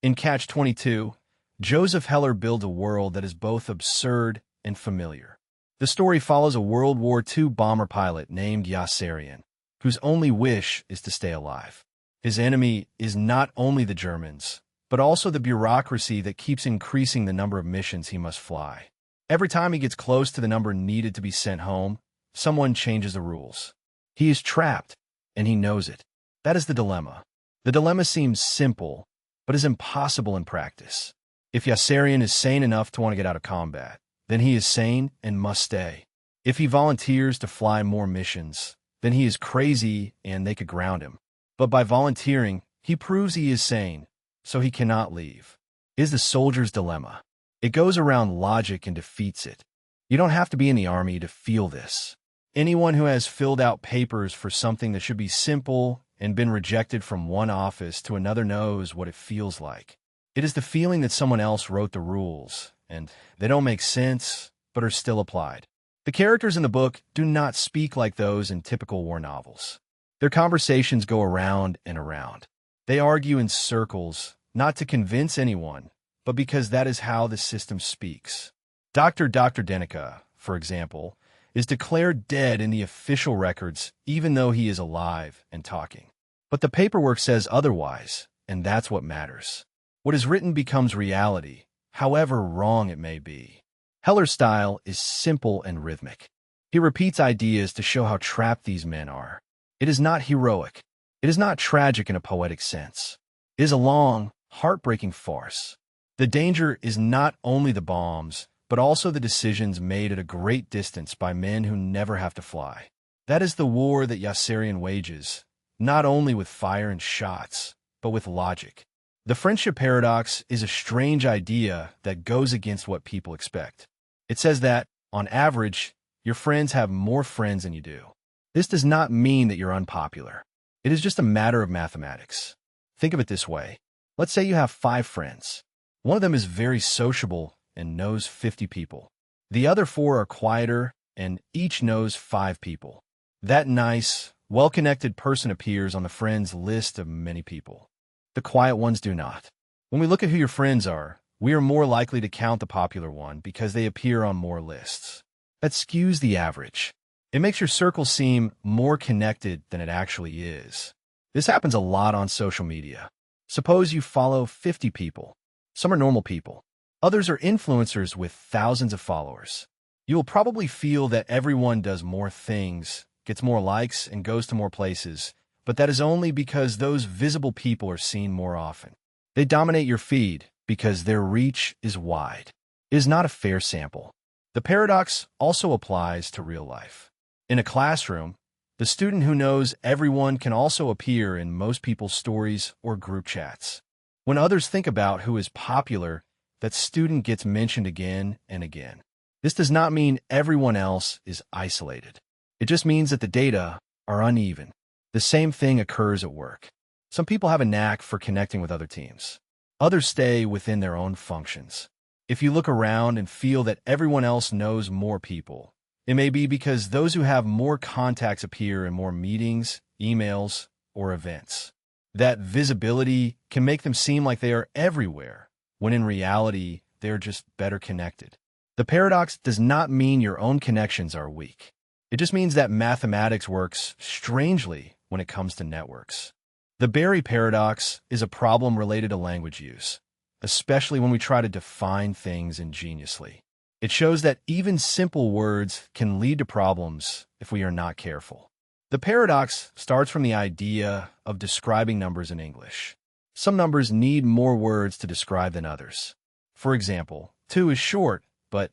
In Catch-22, Joseph Heller builds a world that is both absurd and familiar. The story follows a World War II bomber pilot named Yassarian, whose only wish is to stay alive. His enemy is not only the Germans, but also the bureaucracy that keeps increasing the number of missions he must fly. Every time he gets close to the number needed to be sent home, someone changes the rules. He is trapped, and he knows it. That is the dilemma. The dilemma seems simple, but is impossible in practice. If Yassarian is sane enough to want to get out of combat, then he is sane and must stay. If he volunteers to fly more missions, then he is crazy and they could ground him. But by volunteering, he proves he is sane, so he cannot leave. It is the soldier's dilemma. It goes around logic and defeats it. You don't have to be in the army to feel this. Anyone who has filled out papers for something that should be simple and been rejected from one office to another knows what it feels like. It is the feeling that someone else wrote the rules, and they don't make sense, but are still applied. The characters in the book do not speak like those in typical war novels. Their conversations go around and around. They argue in circles, not to convince anyone, but because that is how the system speaks. Dr. Denica, for example, is declared dead in the official records even though he is alive and talking. But the paperwork says otherwise, and that's what matters. What is written becomes reality, however wrong it may be. Heller's style is simple and rhythmic. He repeats ideas to show how trapped these men are. It is not heroic. It is not tragic in a poetic sense. It is a long, heartbreaking farce. The danger is not only the bombs, but also the decisions made at a great distance by men who never have to fly. That is the war that Yassarian wages, not only with fire and shots, but with logic. The friendship paradox is a strange idea that goes against what people expect. It says that, on average, your friends have more friends than you do. This does not mean that you're unpopular. It is just a matter of mathematics. Think of it this way. Let's say you have 5 friends. One of them is very sociable and knows 50 people. The other 4 are quieter and each knows 5 people. That nice, well-connected person appears on the friends list of many people. The quiet ones do not. When we look at who your friends are, we are more likely to count the popular one because they appear on more lists. That skews the average. It makes your circle seem more connected than it actually is. This happens a lot on social media. Suppose you follow 50 people. Some are normal people. Others are influencers with thousands of followers. You will probably feel that everyone does more things, gets more likes, and goes to more places, but that is only because those visible people are seen more often. They dominate your feed because their reach is wide. It is not a fair sample. The paradox also applies to real life. In a classroom, the student who knows everyone can also appear in most people's stories or group chats. When others think about who is popular, that student gets mentioned again and again. This does not mean everyone else is isolated. It just means that the data are uneven. The same thing occurs at work. Some people have a knack for connecting with other teams. Others stay within their own functions. If you look around and feel that everyone else knows more people, it may be because those who have more contacts appear in more meetings, emails, or events. That visibility can make them seem like they are everywhere, when in reality, they're just better connected. The paradox does not mean your own connections are weak. It just means that mathematics works strangely when it comes to networks. The Berry paradox is a problem related to language use, especially when we try to define things ingeniously. It shows that even simple words can lead to problems if we are not careful. The paradox starts from the idea of describing numbers in English. Some numbers need more words to describe than others. For example, 2 is short, but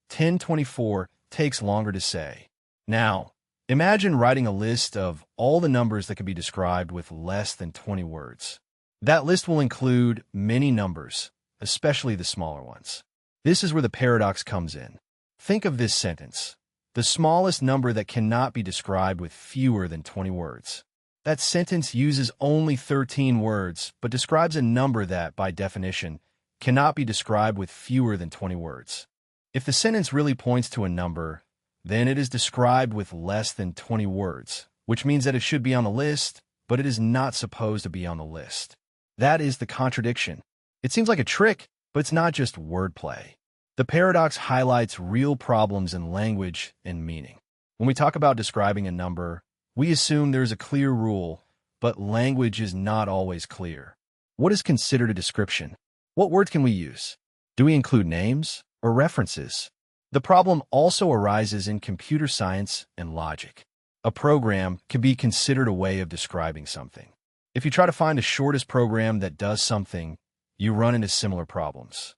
1024 takes longer to say. Now, imagine writing a list of all the numbers that can be described with less than 20 words. That list will include many numbers, especially the smaller ones. This is where the paradox comes in. Think of this sentence: the smallest number that cannot be described with fewer than 20 words. That sentence uses only 13 words, but describes a number that, by definition, cannot be described with fewer than 20 words. If the sentence really points to a number, then it is described with less than 20 words, which means that it should be on the list, but it is not supposed to be on the list. That is the contradiction. It seems like a trick, but it's not just wordplay. The paradox highlights real problems in language and meaning. When we talk about describing a number, we assume there's a clear rule, but language is not always clear. What is considered a description? What words can we use? Do we include names or references? The problem also arises in computer science and logic. A program can be considered a way of describing something. If you try to find the shortest program that does something, you run into similar problems.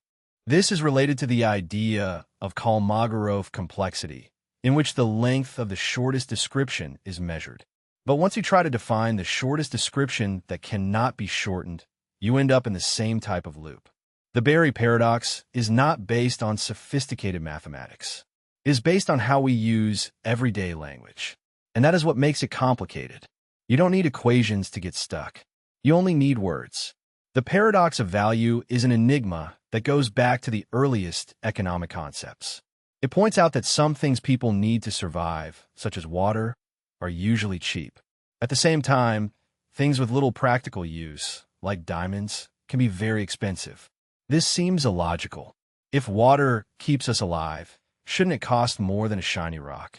This is related to the idea of Kolmogorov complexity, in which the length of the shortest description is measured. But once you try to define the shortest description that cannot be shortened, you end up in the same type of loop. The Berry paradox is not based on sophisticated mathematics. It is based on how we use everyday language. And that is what makes it complicated. You don't need equations to get stuck. You only need words. The paradox of value is an enigma that goes back to the earliest economic concepts. It points out that some things people need to survive, such as water, are usually cheap. At the same time, things with little practical use, like diamonds, can be very expensive. This seems illogical. If water keeps us alive, shouldn't it cost more than a shiny rock?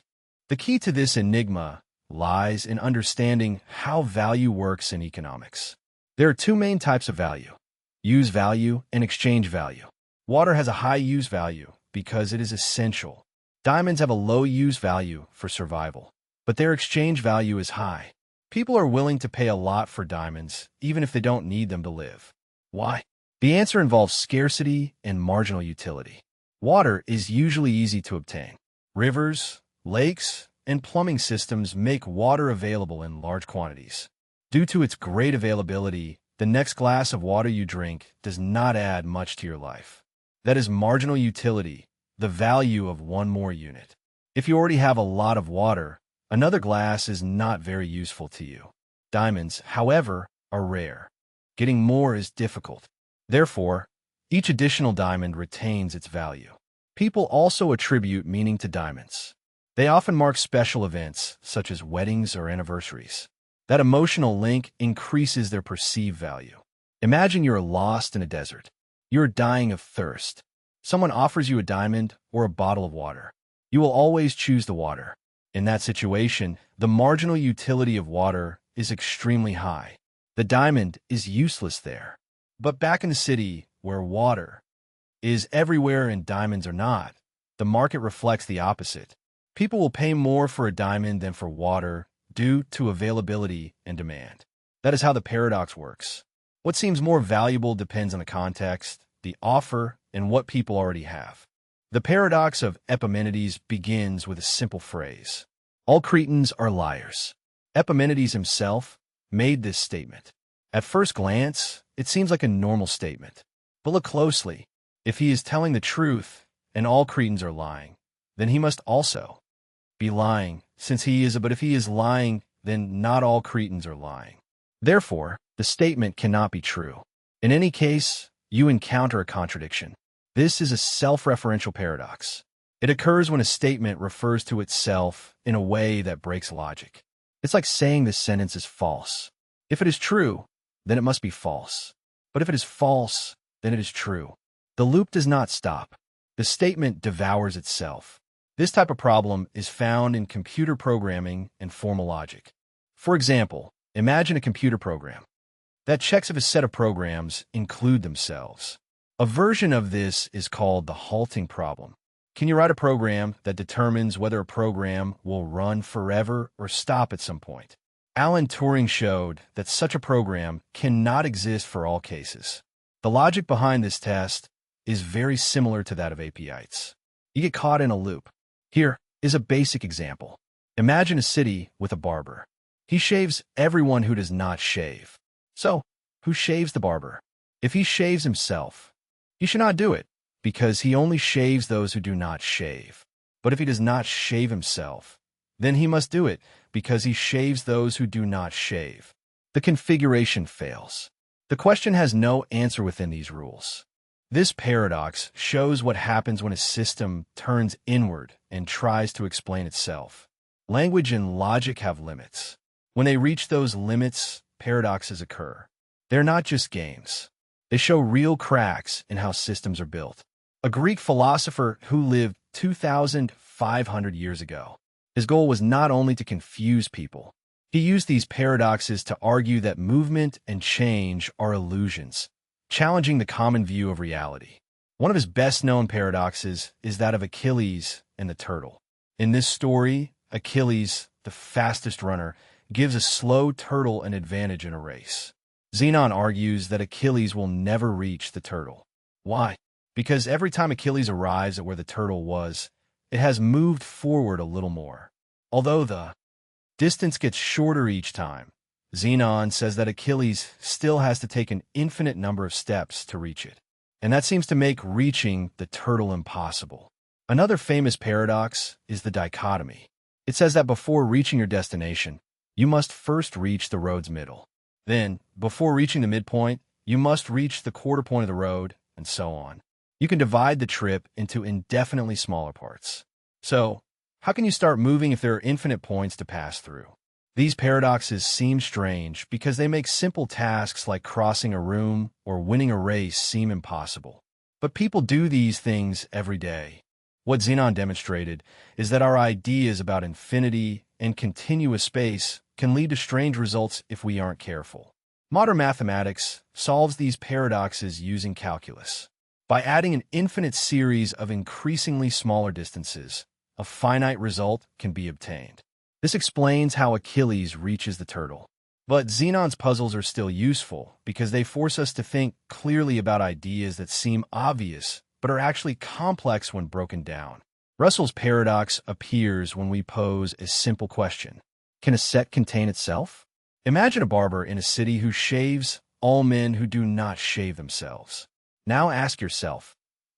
The key to this enigma lies in understanding how value works in economics. There are two main types of value: use value and exchange value. Water has a high use value because it is essential. Diamonds have a low use value for survival, but their exchange value is high. People are willing to pay a lot for diamonds, even if they don't need them to live. Why? The answer involves scarcity and marginal utility. Water is usually easy to obtain. Rivers, lakes, and plumbing systems make water available in large quantities. Due to its great availability, the next glass of water you drink does not add much to your life. That is marginal utility, the value of one more unit. If you already have a lot of water, another glass is not very useful to you. Diamonds, however, are rare. Getting more is difficult. Therefore, each additional diamond retains its value. People also attribute meaning to diamonds. They often mark special events, such as weddings or anniversaries. That emotional link increases their perceived value. Imagine you're lost in a desert. You're dying of thirst. Someone offers you a diamond or a bottle of water. You will always choose the water. In that situation, the marginal utility of water is extremely high. The diamond is useless there. But back in the city, where water is everywhere and diamonds are not, the market reflects the opposite. People will pay more for a diamond than for water due to availability and demand. That is how the paradox works. What seems more valuable depends on the context, the offer, and what people already have. The paradox of Epimenides begins with a simple phrase: all Cretans are liars. Epimenides himself made this statement. At first glance, it seems like a normal statement. But look closely. If he is telling the truth and all Cretans are lying, then he must also be lying, but if he is lying, then not all Cretans are lying. Therefore, the statement cannot be true. In any case, you encounter a contradiction. This is a self-referential paradox. It occurs when a statement refers to itself in a way that breaks logic. It's like saying this sentence is false. If it is true, then it must be false. But if it is false, then it is true. The loop does not stop. The statement devours itself. This type of problem is found in computer programming and formal logic. For example, imagine a computer program that checks if a set of programs include themselves. A version of this is called the halting problem. Can you write a program that determines whether a program will run forever or stop at some point? Alan Turing showed that such a program cannot exist for all cases. The logic behind this test is very similar to that of APIs. You get caught in a loop. Here is a basic example. Imagine a city with a barber. He shaves everyone who does not shave. So, who shaves the barber? If he shaves himself, he should not do it, because he only shaves those who do not shave. But if he does not shave himself, then he must do it, because he shaves those who do not shave. The configuration fails. The question has no answer within these rules. This paradox shows what happens when a system turns inward and tries to explain itself. Language and logic have limits. When they reach those limits, paradoxes occur. They're not just games. They show real cracks in how systems are built. A Greek philosopher who lived 2,500 years ago. His goal was not only to confuse people. He used these paradoxes to argue that movement and change are illusions, challenging the common view of reality. One of his best-known paradoxes is that of Achilles and the turtle. In this story, Achilles, the fastest runner, gives a slow turtle an advantage in a race. Zenon argues that Achilles will never reach the turtle. Why? Because every time Achilles arrives at where the turtle was, it has moved forward a little more. Although the distance gets shorter each time, Zenon says that Achilles still has to take an infinite number of steps to reach it. And that seems to make reaching the turtle impossible. Another famous paradox is the dichotomy. It says that before reaching your destination, you must first reach the road's middle. Then, before reaching the midpoint, you must reach the quarter point of the road, and so on. You can divide the trip into indefinitely smaller parts. So, how can you start moving if there are infinite points to pass through? These paradoxes seem strange because they make simple tasks like crossing a room or winning a race seem impossible. But people do these things every day. What Zenon demonstrated is that our ideas about infinity and continuous space can lead to strange results if we aren't careful. Modern mathematics solves these paradoxes using calculus. By adding an infinite series of increasingly smaller distances, a finite result can be obtained. This explains how Achilles reaches the turtle. But Zenon's puzzles are still useful because they force us to think clearly about ideas that seem obvious but are actually complex when broken down. Russell's paradox appears when we pose a simple question. Can a set contain itself? Imagine a barber in a city who shaves all men who do not shave themselves. Now ask yourself,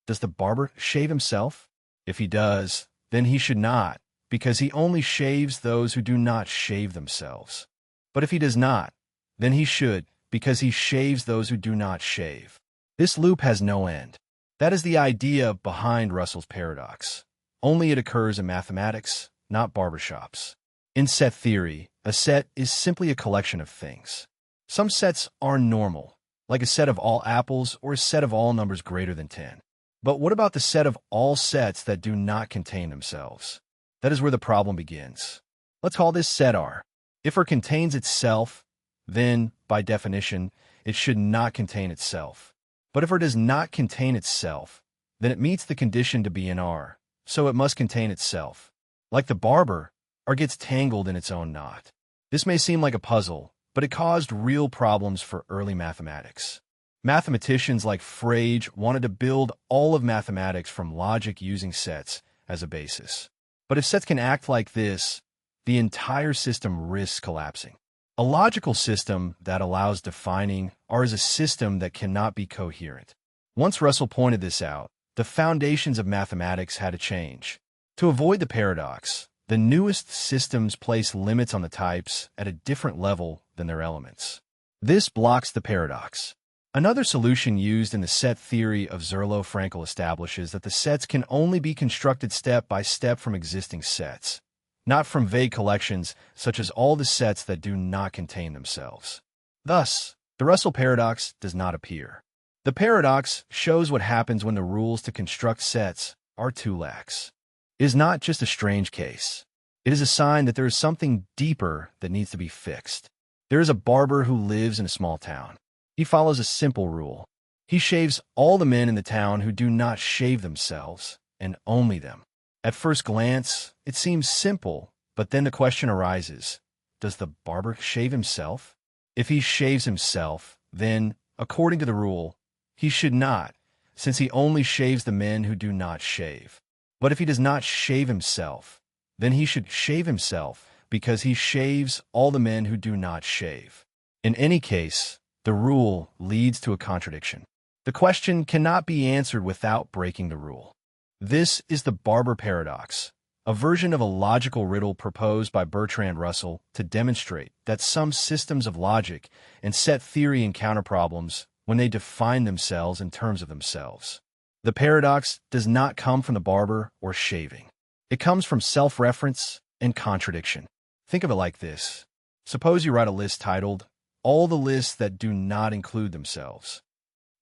does the barber shave himself? If he does, then he should not, because he only shaves those who do not shave themselves. But if he does not, then he should, because he shaves those who do not shave. This loop has no end. That is the idea behind Russell's paradox. Only it occurs in mathematics, not barbershops. In set theory, a set is simply a collection of things. Some sets are normal, like a set of all apples or a set of all numbers greater than 10. But what about the set of all sets that do not contain themselves? That is where the problem begins. Let's call this set R. If R contains itself, then, by definition, it should not contain itself. But if R does not contain itself, then it meets the condition to be in R, so it must contain itself. Like the barber, R gets tangled in its own knot. This may seem like a puzzle, but it caused real problems for early mathematics. Mathematicians like Frege wanted to build all of mathematics from logic using sets as a basis. But if sets can act like this, the entire system risks collapsing. A logical system that allows defining R is a system that cannot be coherent. Once Russell pointed this out, the foundations of mathematics had to change. To avoid the paradox, the newest systems place limits on the types at a different level than their elements. This blocks the paradox. Another solution used in the set theory of Zerlo-Frankel establishes that the sets can only be constructed step by step from existing sets, not from vague collections such as all the sets that do not contain themselves. Thus, the Russell paradox does not appear. The paradox shows what happens when the rules to construct sets are too lax. It is not just a strange case. It is a sign that there is something deeper that needs to be fixed. There is a barber who lives in a small town. He follows a simple rule. He shaves all the men in the town who do not shave themselves, and only them. At first glance, it seems simple, but then the question arises, does the barber shave himself? If he shaves himself, then, according to the rule, he should not, since he only shaves the men who do not shave. But if he does not shave himself, then he should shave himself, because he shaves all the men who do not shave. In any case, the rule leads to a contradiction. The question cannot be answered without breaking the rule. This is the barber paradox, a version of a logical riddle proposed by Bertrand Russell to demonstrate that some systems of logic and set theory encounter problems when they define themselves in terms of themselves. The paradox does not come from the barber or shaving. It comes from self-reference and contradiction. Think of it like this. Suppose you write a list titled, All the Lists That Do Not Include Themselves.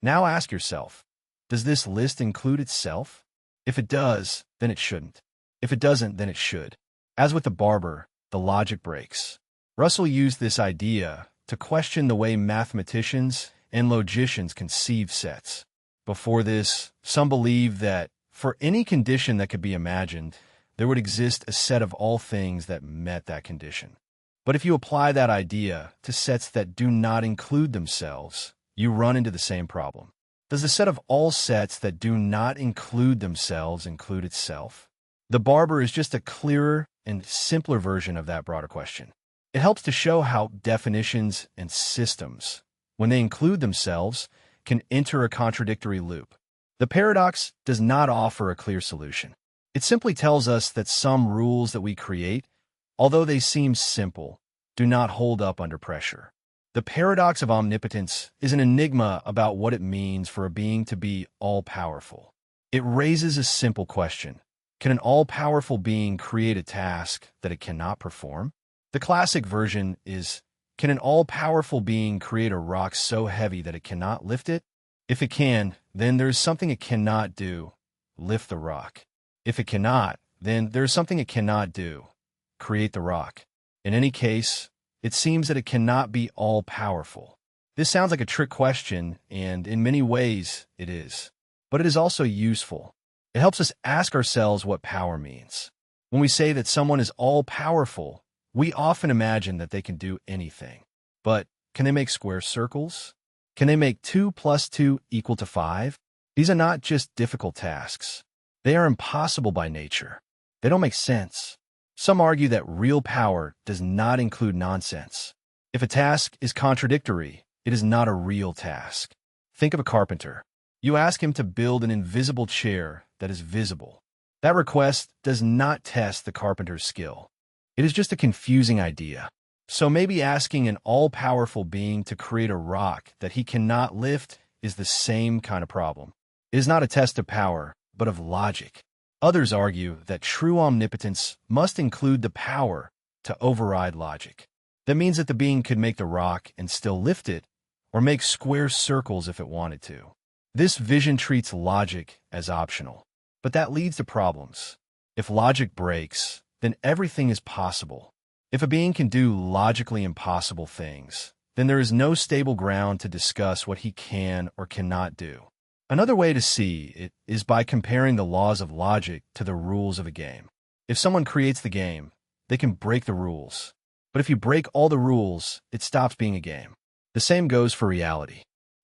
Now ask yourself, does this list include itself? If it does, then it shouldn't. If it doesn't, then it should. As with the barber, the logic breaks. Russell used this idea to question the way mathematicians and logicians conceive sets. Before this, some believed that for any condition that could be imagined, there would exist a set of all things that met that condition. But if you apply that idea to sets that do not include themselves, you run into the same problem. Does the set of all sets that do not include themselves include itself? The barber is just a clearer and simpler version of that broader question. It helps to show how definitions and systems, when they include themselves, can enter a contradictory loop. The paradox does not offer a clear solution. It simply tells us that some rules that we create, although they seem simple, do not hold up under pressure. The paradox of omnipotence is an enigma about what it means for a being to be all-powerful. It raises a simple question. Can an all-powerful being create a task that it cannot perform? The classic version is, can an all-powerful being create a rock so heavy that it cannot lift it? If it can, then there is something it cannot do. Lift the rock. If it cannot, then there is something it cannot do. Create the rock. In any case, it seems that it cannot be all-powerful. This sounds like a trick question, and in many ways, it is. But it is also useful. It helps us ask ourselves what power means. When we say that someone is all-powerful, we often imagine that they can do anything. But can they make square circles? Can they make 2 + 2 = 5? These are not just difficult tasks. They are impossible by nature. They don't make sense. Some argue that real power does not include nonsense. If a task is contradictory, it is not a real task. Think of a carpenter. You ask him to build an invisible chair that is visible. That request does not test the carpenter's skill. It is just a confusing idea. So maybe asking an all-powerful being to create a rock that he cannot lift is the same kind of problem. It is not a test of power, but of logic. Others argue that true omnipotence must include the power to override logic. That means that the being could make the rock and still lift it, or make square circles if it wanted to. This vision treats logic as optional, but that leads to problems. If logic breaks, then everything is possible. If a being can do logically impossible things, then there is no stable ground to discuss what he can or cannot do. Another way to see it is by comparing the laws of logic to the rules of a game. If someone creates the game, they can break the rules. But if you break all the rules, it stops being a game. The same goes for reality.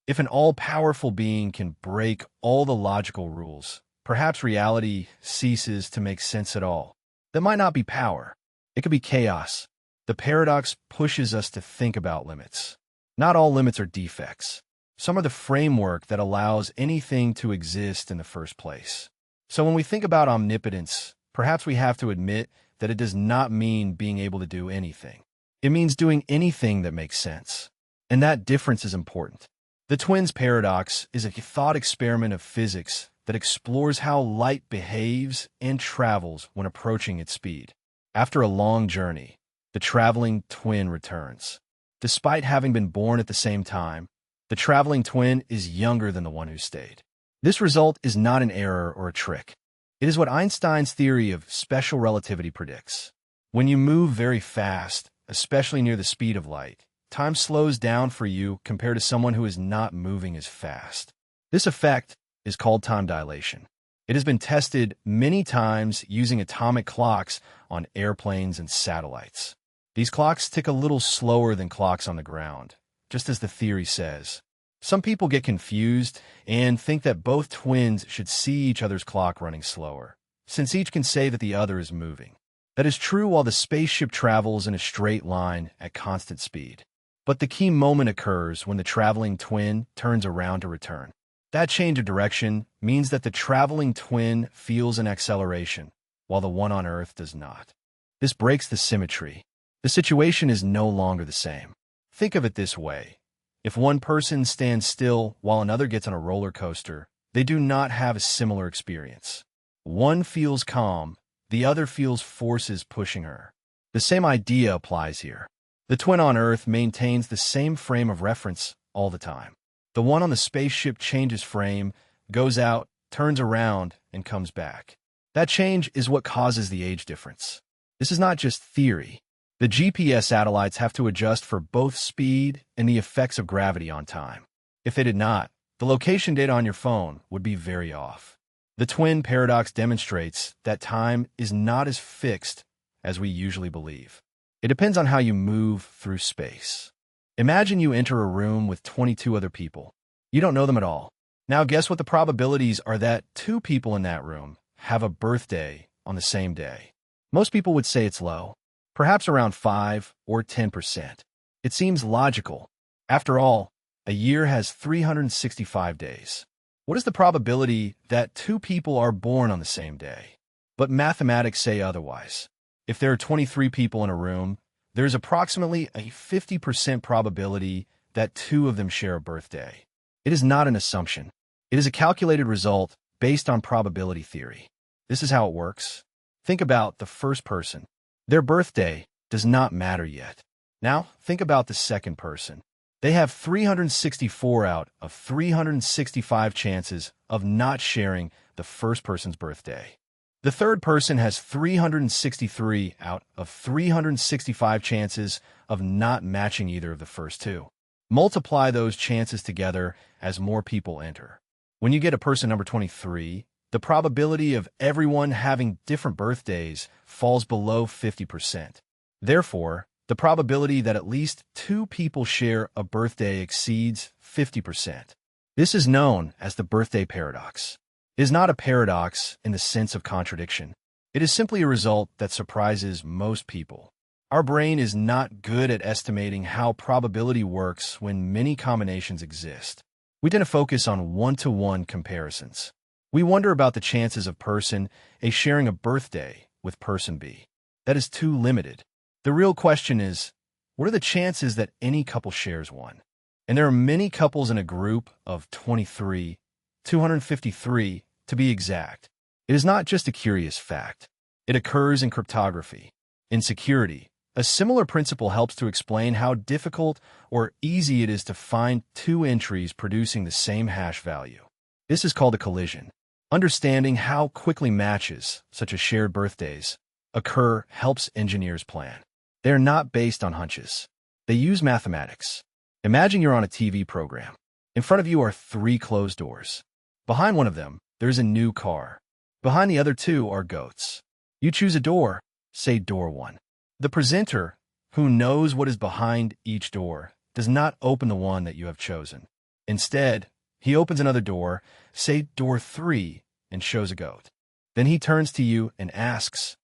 If an all-powerful being can break all the logical rules, perhaps reality ceases to make sense at all. That might not be power. It could be chaos. The paradox pushes us to think about limits. Not all limits are defects. Some are the framework that allows anything to exist in the first place. So when we think about omnipotence, perhaps we have to admit that it does not mean being able to do anything. It means doing anything that makes sense. And that difference is important. The twins paradox is a thought experiment of physics that explores how light behaves and travels when approaching its speed. After a long journey, the traveling twin returns. Despite having been born at the same time, the traveling twin is younger than the one who stayed. This result is not an error or a trick. It is what Einstein's theory of special relativity predicts. When you move very fast, especially near the speed of light, time slows down for you compared to someone who is not moving as fast. This effect is called time dilation. It has been tested many times using atomic clocks on airplanes and satellites. These clocks tick a little slower than clocks on the ground, just as the theory says. Some people get confused and think that both twins should see each other's clock running slower, since each can say that the other is moving. That is true while the spaceship travels in a straight line at constant speed. But the key moment occurs when the traveling twin turns around to return. That change of direction means that the traveling twin feels an acceleration, while the one on Earth does not. This breaks the symmetry. The situation is no longer the same. Think of it this way. If one person stands still while another gets on a roller coaster, they do not have a similar experience. One feels calm, the other feels forces pushing her. The same idea applies here. The twin on Earth maintains the same frame of reference all the time. The one on the spaceship changes frame, goes out, turns around, and comes back. That change is what causes the age difference. This is not just theory. The GPS satellites have to adjust for both speed and the effects of gravity on time. If they did not, the location data on your phone would be very off. The twin paradox demonstrates that time is not as fixed as we usually believe. It depends on how you move through space. Imagine you enter a room with 22 other people. You don't know them at all. Now guess what the probabilities are that 2 people in that room have a birthday on the same day. Most people would say it's low, perhaps around 5 or 10%. It seems logical. After all, a year has 365 days. What is the probability that 2 people are born on the same day? But mathematics say otherwise. If there are 23 people in a room, there's approximately a 50% probability that 2 of them share a birthday. It is not an assumption. It is a calculated result based on probability theory. This is how it works. Think about the first person. Their birthday does not matter yet. Now, think about the second person. They have 364 out of 365 chances of not sharing the first person's birthday. The third person has 363 out of 365 chances of not matching either of the first 2. Multiply those chances together as more people enter. When you get a person number 23, the probability of everyone having different birthdays falls below 50%. Therefore, the probability that at least 2 people share a birthday exceeds 50%. This is known as the birthday paradox. It is not a paradox in the sense of contradiction. It is simply a result that surprises most people. Our brain is not good at estimating how probability works when many combinations exist. We tend to focus on one-to-one comparisons. We wonder about the chances of person A sharing a birthday with person B. That is too limited. The real question is, what are the chances that any couple shares one? And there are many couples in a group of 23, 253 to be exact. It is not just a curious fact. It occurs in cryptography. In security, a similar principle helps to explain how difficult or easy it is to find 2 entries producing the same hash value. This is called a collision. Understanding how quickly matches, such as shared birthdays, occur helps engineers plan. They are not based on hunches. They use mathematics. Imagine you're on a TV program. In front of you are 3 closed doors. Behind one of them, there's a new car. Behind the other 2 are goats. You choose a door, say door 1. The presenter, who knows what is behind each door, does not open the one that you have chosen. Instead, he opens another door, say door 3, and shows a goat. Then he turns to you and asks,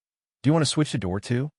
"Do you want to switch to door 2?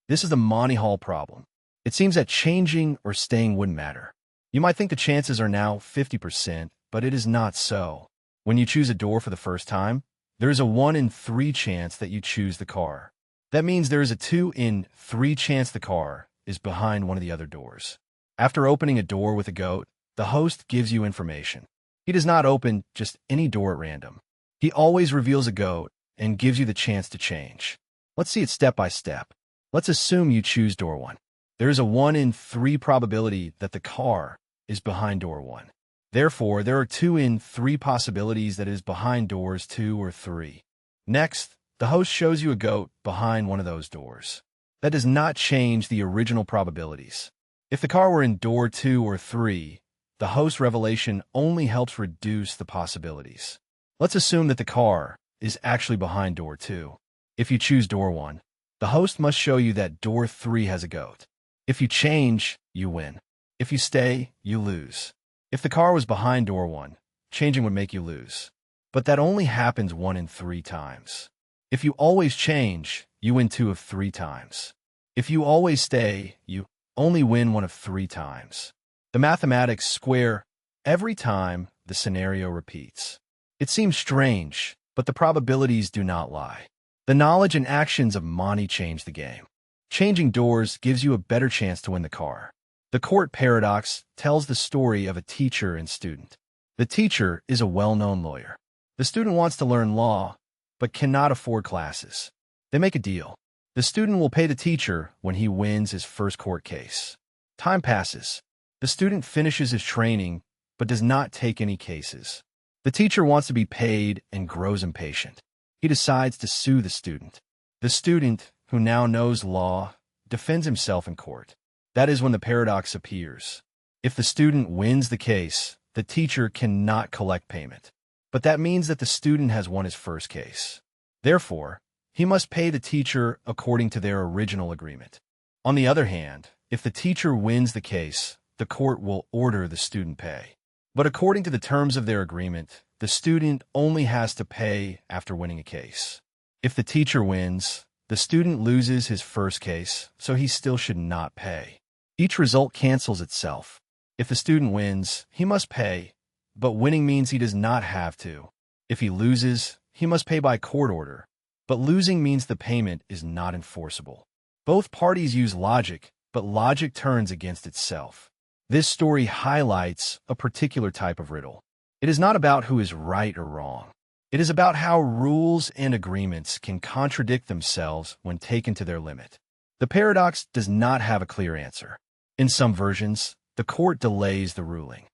This is the Monty Hall problem. It seems that changing or staying wouldn't matter. You might think the chances are now 50%, but it is not so. When you choose a door for the first time, there is a 1 in 3 chance that you choose the car. That means there is a 2 in 3 chance the car is behind one of the other doors. After opening a door with a goat, the host gives you information. He does not open just any door at random. He always reveals a goat and gives you the chance to change. Let's see it step by step. Let's assume you choose door 1. There is a 1 in 3 probability that the car is behind door 1. Therefore, there are 2 in 3 possibilities that it is behind doors 2 or 3. Next, the host shows you a goat behind one of those doors. That does not change the original probabilities. If the car were in door 2 or 3, the host revelation only helps reduce the possibilities. Let's assume that the car is actually behind door 2. If you choose door 1, the host must show you that door 3 has a goat. If you change, you win. If you stay, you lose. If the car was behind door 1, changing would make you lose. But that only happens 1 in 3 times. If you always change, you win 2 of 3 times. If you always stay, you only win 1 of 3 times. The mathematics square every time the scenario repeats. It seems strange, but the probabilities do not lie. The knowledge and actions of Monty change the game. Changing doors gives you a better chance to win the car. The court paradox tells the story of a teacher and student. The teacher is a well-known lawyer. The student wants to learn law, but cannot afford classes. They make a deal. The student will pay the teacher when he wins his first court case. Time passes. The student finishes his training, but does not take any cases. The teacher wants to be paid and grows impatient. He decides to sue the student. The student, who now knows law, defends himself in court. That is when the paradox appears. If the student wins the case, the teacher cannot collect payment. But that means that the student has won his first case. Therefore, he must pay the teacher according to their original agreement. On the other hand, if the teacher wins the case, the court will order the student pay. But according to the terms of their agreement, the student only has to pay after winning a case. If the teacher wins, the student loses his first case, so he still should not pay. Each result cancels itself. If the student wins, he must pay, but winning means he does not have to. If he loses, he must pay by court order, but losing means the payment is not enforceable. Both parties use logic, but logic turns against itself. This story highlights a particular type of riddle. It is not about who is right or wrong. It is about how rules and agreements can contradict themselves when taken to their limit. The paradox does not have a clear answer. In some versions, the court delays the ruling.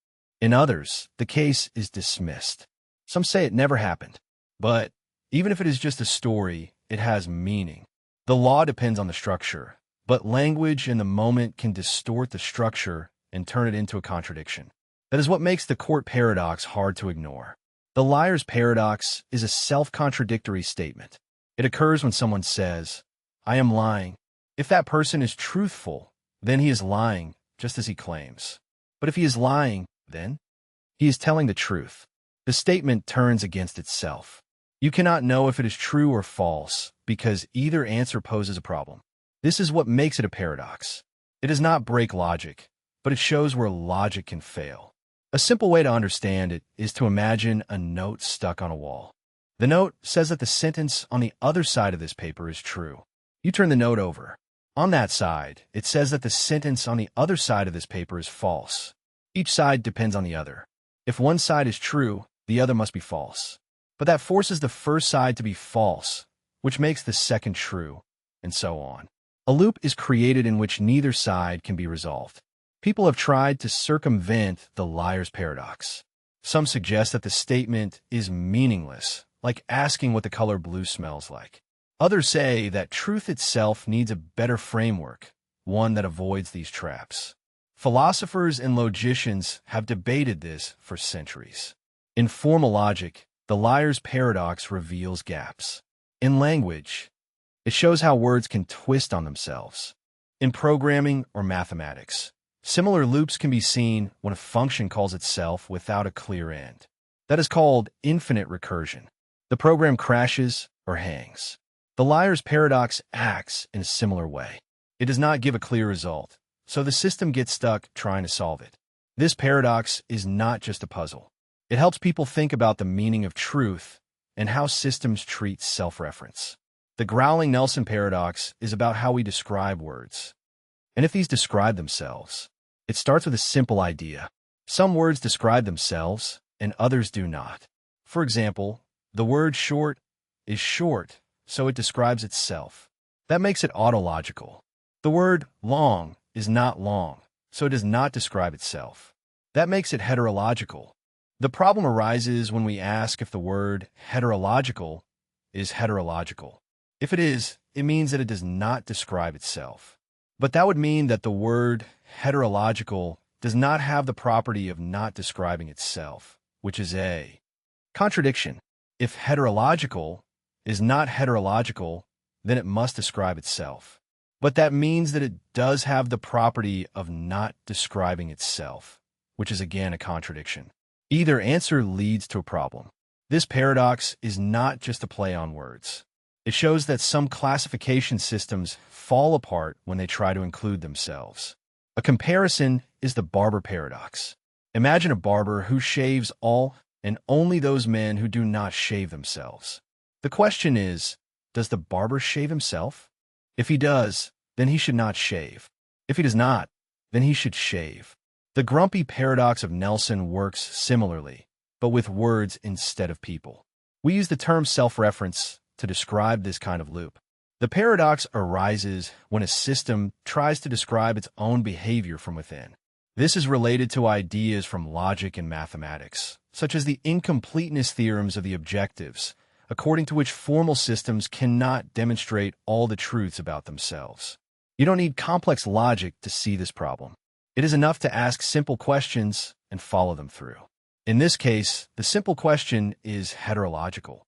In others, the case is dismissed. Some say it never happened. But even if it is just a story, it has meaning. The law depends on the structure, but language in the moment can distort the structure and turn it into a contradiction. That is what makes the court paradox hard to ignore. The liar's paradox is a self-contradictory statement. It occurs when someone says, "I am lying." If that person is truthful, then he is lying, just as he claims. But if he is lying, then he is telling the truth. The statement turns against itself. You cannot know if it is true or false, because either answer poses a problem. This is what makes it a paradox. It does not break logic, but it shows where logic can fail. A simple way to understand it is to imagine a note stuck on a wall. The note says that the sentence on the other side of this paper is true. You turn the note over. On that side, it says that the sentence on the other side of this paper is false. Each side depends on the other. If one side is true, the other must be false. But that forces the first side to be false, which makes the second true, and so on. A loop is created in which neither side can be resolved. People have tried to circumvent the liar's paradox. Some suggest that the statement is meaningless, like asking what the color blue smells like. Others say that truth itself needs a better framework, one that avoids these traps. Philosophers and logicians have debated this for centuries. In formal logic, the liar's paradox reveals gaps. In language, it shows how words can twist on themselves. In programming or mathematics, similar loops can be seen when a function calls itself without a clear end. That is called infinite recursion. The program crashes or hangs. The liar's paradox acts in a similar way. It does not give a clear result, so the system gets stuck trying to solve it. This paradox is not just a puzzle. It helps people think about the meaning of truth and how systems treat self-reference. The growling Nelson paradox is about how we describe words. And if these describe themselves, it starts with a simple idea. Some words describe themselves, and others do not. For example, the word short is short, so it describes itself. That makes it autological. The word long is not long, so it does not describe itself. That makes it heterological. The problem arises when we ask if the word heterological is heterological. If it is, it means that it does not describe itself. But that would mean that the word heterological does not have the property of not describing itself, which is a contradiction. If heterological is not heterological, then it must describe itself. But that means that it does have the property of not describing itself, which is again a contradiction. Either answer leads to a problem. This paradox is not just a play on words. It shows that some classification systems fall apart when they try to include themselves. A comparison is the barber paradox. Imagine a barber who shaves all and only those men who do not shave themselves. The question is, does the barber shave himself? If he does, then he should not shave. If he does not, then he should shave. The grumpy paradox of Nelson works similarly, but with words instead of people. We use the term self-reference to describe this kind of loop. The paradox arises when a system tries to describe its own behavior from within. This is related to ideas from logic and mathematics, such as the incompleteness theorems of the objectives, according to which formal systems cannot demonstrate all the truths about themselves. You don't need complex logic to see this problem. It is enough to ask simple questions and follow them through. In this case, the simple question is heterological.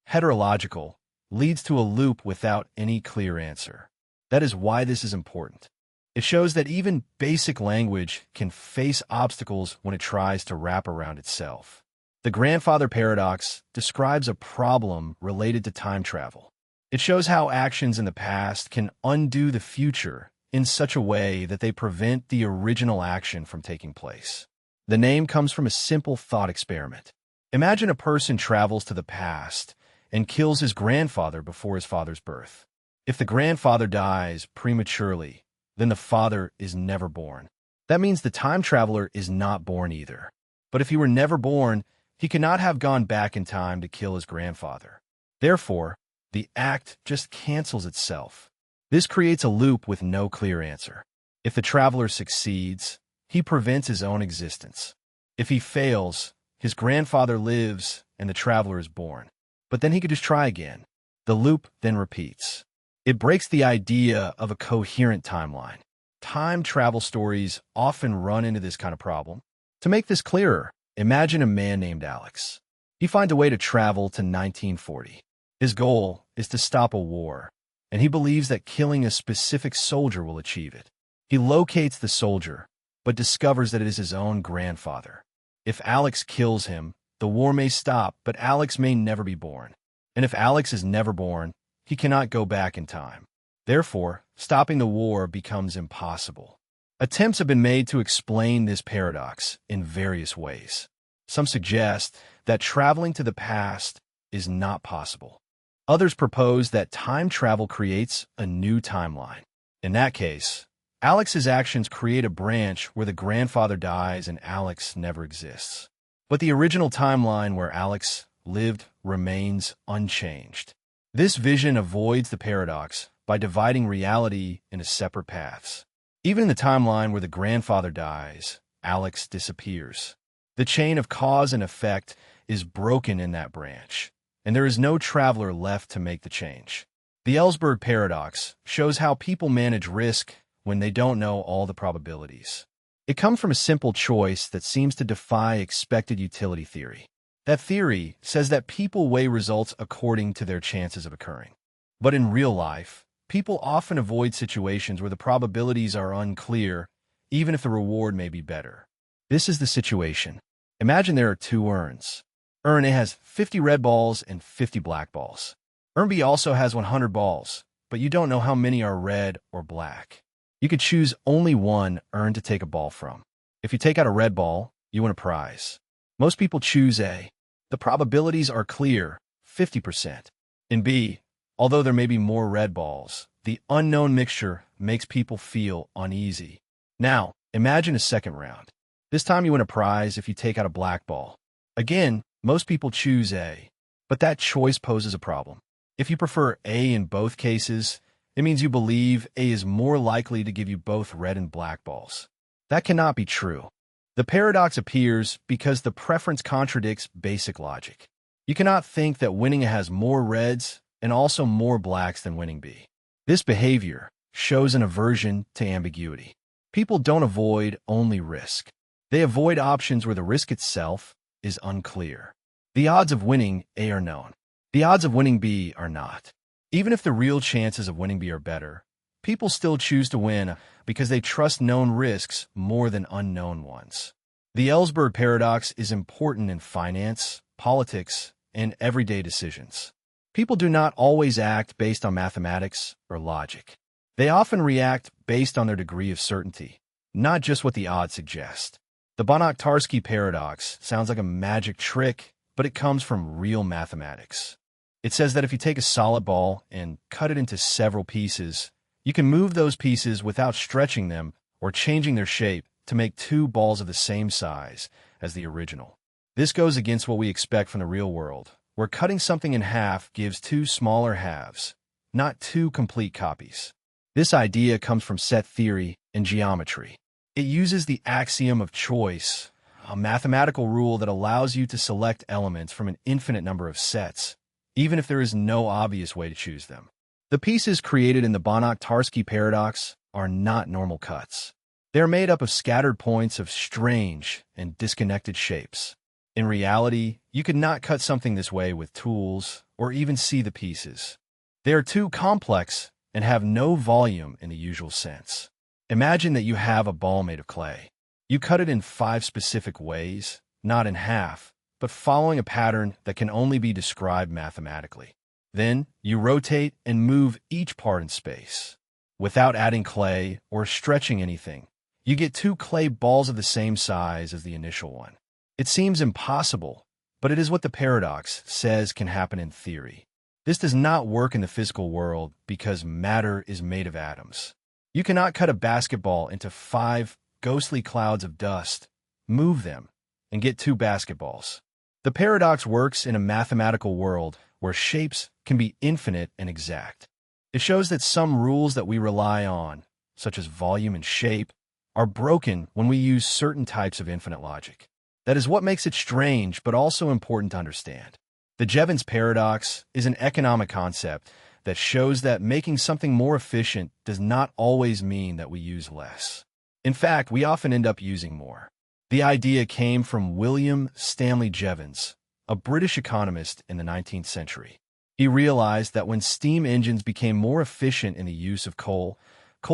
Heterological leads to a loop without any clear answer. That is why this is important. It shows that even basic language can face obstacles when it tries to wrap around itself. The grandfather paradox describes a problem related to time travel. It shows how actions in the past can undo the future in such a way that they prevent the original action from taking place. The name comes from a simple thought experiment. Imagine a person travels to the past and kills his grandfather before his father's birth. If the grandfather dies prematurely, then the father is never born. That means the time traveler is not born either. But if he were never born, he could not have gone back in time to kill his grandfather. Therefore, the act just cancels itself. This creates a loop with no clear answer. If the traveler succeeds, he prevents his own existence. If he fails, his grandfather lives and the traveler is born. But then he could just try again. The loop then repeats. It breaks the idea of a coherent timeline. Time travel stories often run into this kind of problem. To make this clearer, imagine a man named Alex. He finds a way to travel to 1940. His goal is to stop a war, and he believes that killing a specific soldier will achieve it. He locates the soldier, but discovers that it is his own grandfather. If Alex kills him, the war may stop, but Alex may never be born. And if Alex is never born, he cannot go back in time. Therefore, stopping the war becomes impossible. Attempts have been made to explain this paradox in various ways. Some suggest that traveling to the past is not possible. Others propose that time travel creates a new timeline. In that case, Alex's actions create a branch where the grandfather dies and Alex never exists. But the original timeline where Alex lived remains unchanged. This vision avoids the paradox by dividing reality into separate paths. Even in the timeline where the grandfather dies, Alex disappears. The chain of cause and effect is broken in that branch, and there is no traveler left to make the change. The Ellsberg paradox shows how people manage risk when they don't know all the probabilities. It comes from a simple choice that seems to defy expected utility theory. That theory says that people weigh results according to their chances of occurring. But in real life, people often avoid situations where the probabilities are unclear, even if the reward may be better. This is the situation. Imagine there are two urns. Urn A has 50 red balls and 50 black balls. Urn B also has 100 balls, but you don't know how many are red or black. You could choose only one urn to take a ball from. If you take out a red ball, you win a prize. Most people choose A. The probabilities are clear, 50%. In B, although there may be more red balls, the unknown mixture makes people feel uneasy. Now, imagine a second round. This time you win a prize if you take out a black ball. Again, most people choose A, but that choice poses a problem. If you prefer A in both cases, it means you believe A is more likely to give you both red and black balls. That cannot be true. The paradox appears because the preference contradicts basic logic. You cannot think that winning A has more reds and also more blacks than winning B. This behavior shows an aversion to ambiguity. People don't avoid only risk. They avoid options where the risk itself is unclear. The odds of winning A are known. The odds of winning B are not. Even if the real chances of winning B are better, people still choose to win because they trust known risks more than unknown ones. The Ellsberg paradox is important in finance, politics, and everyday decisions. People do not always act based on mathematics or logic. They often react based on their degree of certainty, not just what the odds suggest. The Banach-Tarski paradox sounds like a magic trick, but it comes from real mathematics. It says that if you take a solid ball and cut it into several pieces, you can move those pieces without stretching them or changing their shape to make two balls of the same size as the original. This goes against what we expect from the real world, where cutting something in half gives two smaller halves, not two complete copies. This idea comes from set theory and geometry. It uses the axiom of choice, a mathematical rule that allows you to select elements from an infinite number of sets, even if there is no obvious way to choose them. The pieces created in the Banach-Tarski paradox are not normal cuts. They are made up of scattered points of strange and disconnected shapes. In reality, you could not cut something this way with tools or even see the pieces. They are too complex and have no volume in the usual sense. Imagine that you have a ball made of clay. You cut it in 5 specific ways, not in half, but following a pattern that can only be described mathematically. Then, you rotate and move each part in space. Without adding clay or stretching anything, you get 2 clay balls of the same size as the initial one. It seems impossible, but it is what the paradox says can happen in theory. This does not work in the physical world because matter is made of atoms. You cannot cut a basketball into 5 ghostly clouds of dust, move them, and get 2 basketballs. The paradox works in a mathematical world where shapes can be infinite and exact. It shows that some rules that we rely on, such as volume and shape, are broken when we use certain types of infinite logic. That is what makes it strange but also important to understand. The Jevons paradox is an economic concept that shows that making something more efficient does not always mean that we use less. In fact, we often end up using more. The idea came from William Stanley Jevons, a British economist in the 19th century. He realized that when steam engines became more efficient in the use of coal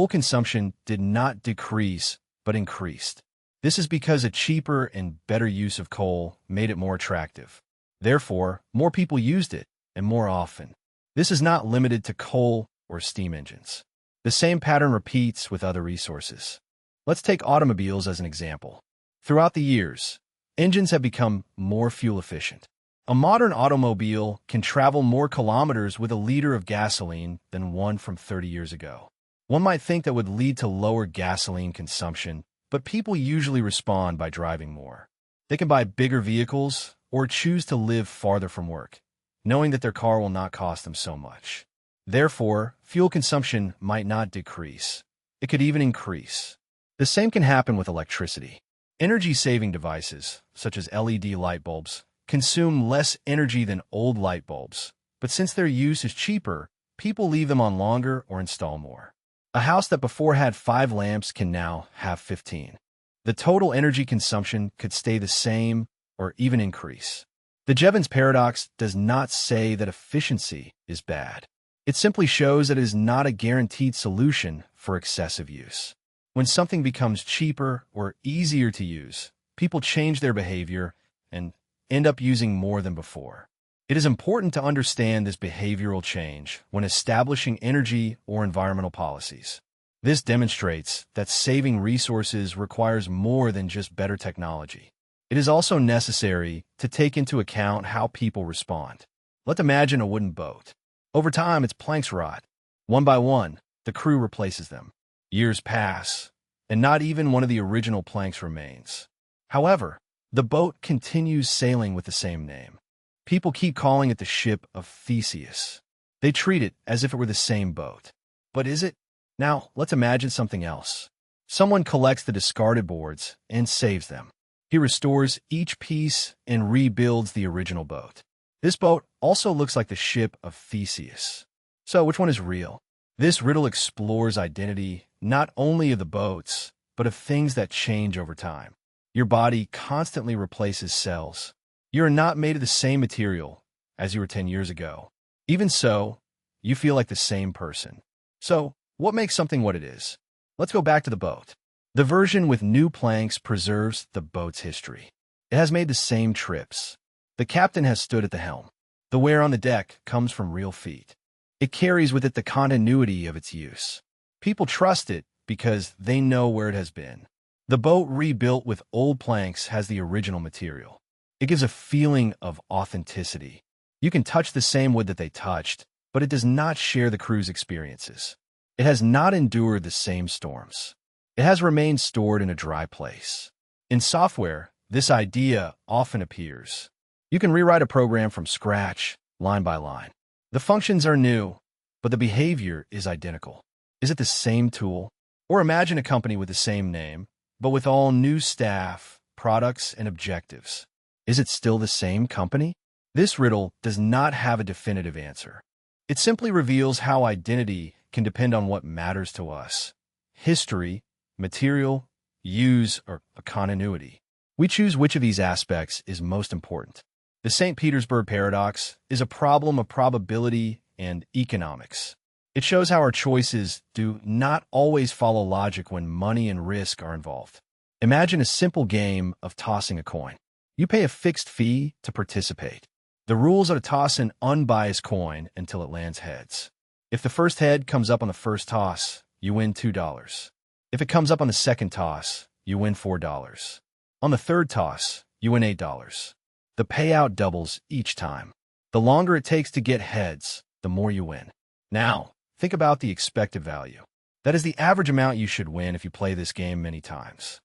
consumption did not decrease but increased. This is because a cheaper and better use of coal made it more attractive. Therefore, more people used it, and more often. This is not limited to coal or steam engines. The same pattern repeats with other resources. Let's take automobiles as an example. Throughout the years, engines have become more fuel efficient. A modern automobile can travel more kilometers with a liter of gasoline than one from 30 years ago. One might think that would lead to lower gasoline consumption, but people usually respond by driving more. They can buy bigger vehicles or choose to live farther from work, knowing that their car will not cost them so much. Therefore, fuel consumption might not decrease. It could even increase. The same can happen with electricity. Energy-saving devices, such as LED light bulbs, consume less energy than old light bulbs, but since their use is cheaper, people leave them on longer or install more. A house that before had 5 lamps can now have 15. The total energy consumption could stay the same or even increase. The Jevons paradox does not say that efficiency is bad. It simply shows that it is not a guaranteed solution for excessive use. When something becomes cheaper or easier to use, people change their behavior and end up using more than before. It is important to understand this behavioral change when establishing energy or environmental policies. This demonstrates that saving resources requires more than just better technology. It is also necessary to take into account how people respond. Let's imagine a wooden boat. Over time, its planks rot. One by one, the crew replaces them. Years pass, and not even one of the original planks remains. However, the boat continues sailing with the same name. People keep calling it the ship of Theseus. They treat it as if it were the same boat. But is it? Now, let's imagine something else. Someone collects the discarded boards and saves them. He restores each piece and rebuilds the original boat. This boat also looks like the ship of Theseus. So, which one is real? This riddle explores identity not only of the boats, but of things that change over time. Your body constantly replaces cells. You are not made of the same material as you were 10 years ago. Even so, you feel like the same person. So, what makes something what it is? Let's go back to the boat. The version with new planks preserves the boat's history. It has made the same trips. The captain has stood at the helm. The wear on the deck comes from real feet. It carries with it the continuity of its use. People trust it because they know where it has been. The boat rebuilt with old planks has the original material. It gives a feeling of authenticity. You can touch the same wood that they touched, but it does not share the crew's experiences. It has not endured the same storms. It has remained stored in a dry place. In software, this idea often appears. You can rewrite a program from scratch, line by line. The functions are new, but the behavior is identical. Is it the same tool? Or imagine a company with the same name, but with all new staff, products, and objectives. Is it still the same company? This riddle does not have a definitive answer. It simply reveals how identity can depend on what matters to us: history, material, use, or a continuity. We choose which of these aspects is most important. The St. Petersburg paradox is a problem of probability and economics. It shows how our choices do not always follow logic when money and risk are involved. Imagine a simple game of tossing a coin. You pay a fixed fee to participate. The rules are to toss an unbiased coin until it lands heads. If the first head comes up on the first toss, you win $2. If it comes up on the second toss, you win $4. On the third toss, you win $8. The payout doubles each time. The longer it takes to get heads, the more you win. Now, think about the expected value. That is the average amount you should win if you play this game many times.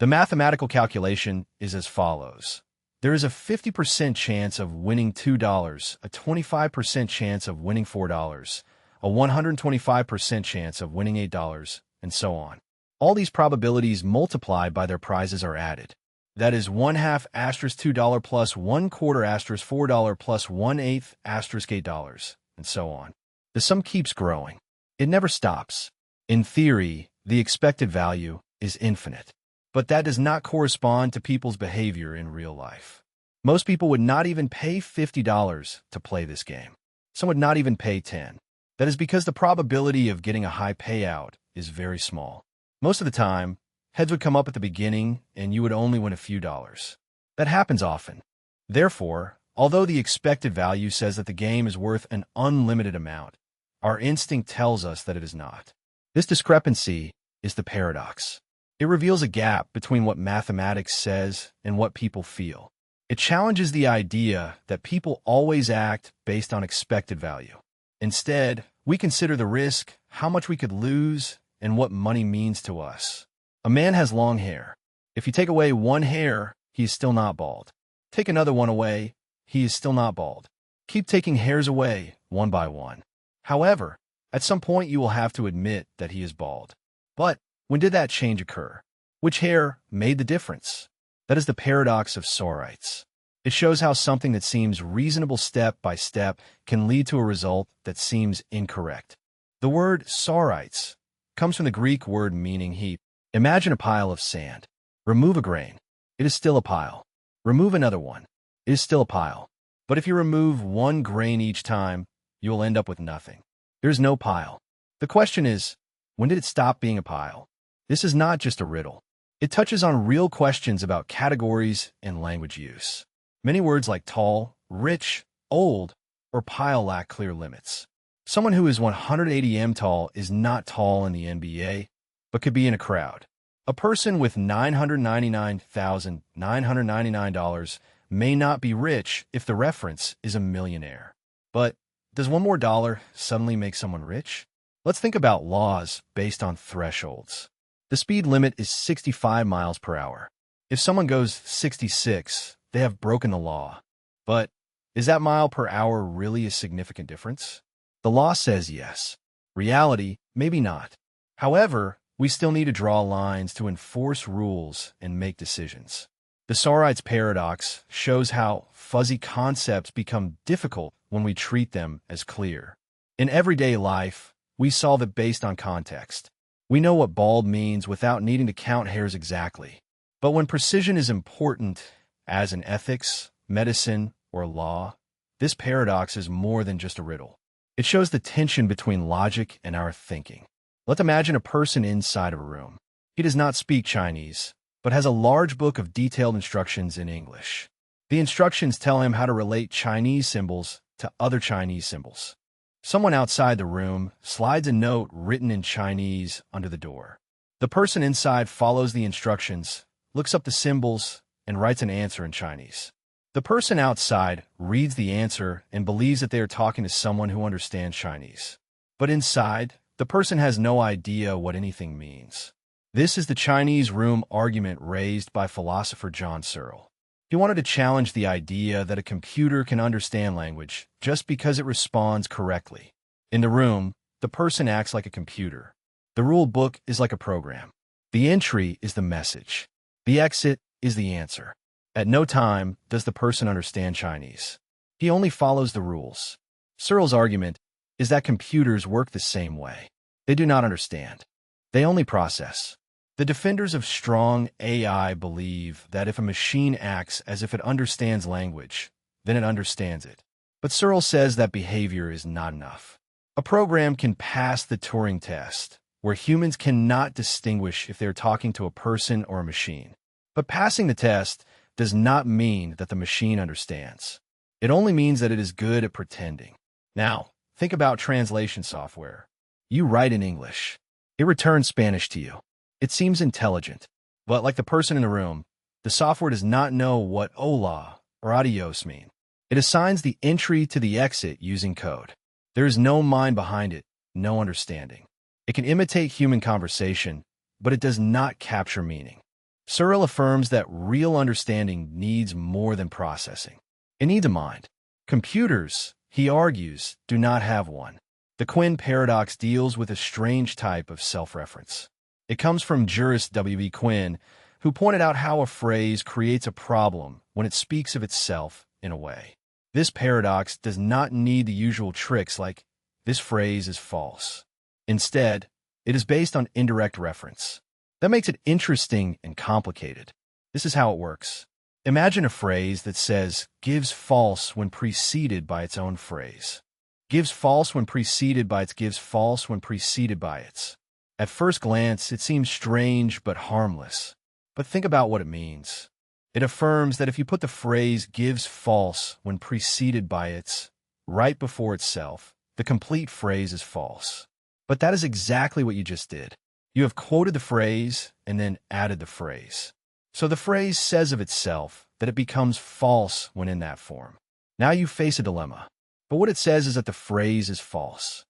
The mathematical calculation is as follows. There is a 50% chance of winning $2, a 25% chance of winning $4, a 125% chance of winning $8, and so on. All these probabilities multiplied by their prizes are added. That is 1/2 asterisk $2 plus 1/4 asterisk $4 plus 1/8 asterisk $8, and so on. The sum keeps growing. It never stops. In theory, the expected value is infinite. But that does not correspond to people's behavior in real life. Most people would not even pay $50 to play this game. Some would not even pay $10. That is because the probability of getting a high payout is very small. Most of the time, heads would come up at the beginning and you would only win a few dollars. That happens often. Therefore, although the expected value says that the game is worth an unlimited amount, our instinct tells us that it is not. This discrepancy is the paradox. It reveals a gap between what mathematics says and what people feel. It challenges the idea that people always act based on expected value. Instead, we consider the risk, how much we could lose, and what money means to us. A man has long hair. If you take away one hair, he is still not bald. Take another one away, he is still not bald. Keep taking hairs away, one by one. However, at some point you will have to admit that he is bald. But when did that change occur? Which hair made the difference? That is the paradox of sorites. It shows how something that seems reasonable step by step can lead to a result that seems incorrect. The word sorites comes from the Greek word meaning heap. Imagine a pile of sand. Remove a grain. It is still a pile. Remove another one. It is still a pile. But if you remove one grain each time, you will end up with nothing. There is no pile. The question is, when did it stop being a pile? This is not just a riddle. It touches on real questions about categories and language use. Many words like tall, rich, old, or pile lack clear limits. Someone who is 180 m tall is not tall in the NBA, but could be in a crowd. A person with $999,999 may not be rich if the reference is a millionaire. But does one more dollar suddenly make someone rich? Let's think about laws based on thresholds. The speed limit is 65 miles per hour. If someone goes 66, they have broken the law. But is that mile per hour really a significant difference? The law says yes. Reality, maybe not. However, we still need to draw lines to enforce rules and make decisions. The sorites paradox shows how fuzzy concepts become difficult when we treat them as clear. In everyday life, we solve it based on context. We know what bald means without needing to count hairs exactly. But when precision is important, as in ethics, medicine, or law, this paradox is more than just a riddle. It shows the tension between logic and our thinking. Let's imagine a person inside of a room. He does not speak Chinese, but has a large book of detailed instructions in English. The instructions tell him how to relate Chinese symbols to other Chinese symbols. Someone outside the room slides a note written in Chinese under the door. The person inside follows the instructions, looks up the symbols, and writes an answer in Chinese. The person outside reads the answer and believes that they are talking to someone who understands Chinese. But inside, the person has no idea what anything means. This is the Chinese room argument raised by philosopher John Searle. He wanted to challenge the idea that a computer can understand language just because it responds correctly. In the room, the person acts like a computer. The rule book is like a program. The entry is the message. The exit is the answer. At no time does the person understand Chinese. He only follows the rules. Searle's argument is that computers work the same way. They do not understand. They only process. The defenders of strong AI believe that if a machine acts as if it understands language, then it understands it. But Searle says that behavior is not enough. A program can pass the Turing test, where humans cannot distinguish if they're talking to a person or a machine. But passing the test does not mean that the machine understands. It only means that it is good at pretending. Now, think about translation software. You write in English. It returns Spanish to you. It seems intelligent. But like the person in the room, the software does not know what hola or adios mean. It assigns the entry to the exit using code. There is no mind behind it, no understanding. It can imitate human conversation, but it does not capture meaning. Searle affirms that real understanding needs more than processing. It needs a mind. Computers, he argues, do not have one. The Quinn paradox deals with a strange type of self-reference. It comes from jurist W.E. Quinn, who pointed out how a phrase creates a problem when it speaks of itself in a way. This paradox does not need the usual tricks like, this phrase is false. Instead, it is based on indirect reference. That makes it interesting and complicated. This is how it works. Imagine a phrase that says, gives false when preceded by its own phrase. Gives false when preceded by its gives false when preceded by its. At first glance, it seems strange but harmless. But think about what it means. It affirms that if you put the phrase gives false when preceded by its right before itself, the complete phrase is false. But that is exactly what you just did. You have quoted the phrase and then added the phrase. So the phrase says of itself that it becomes false when in that form. Now you face a dilemma. But what it says is that the phrase is false.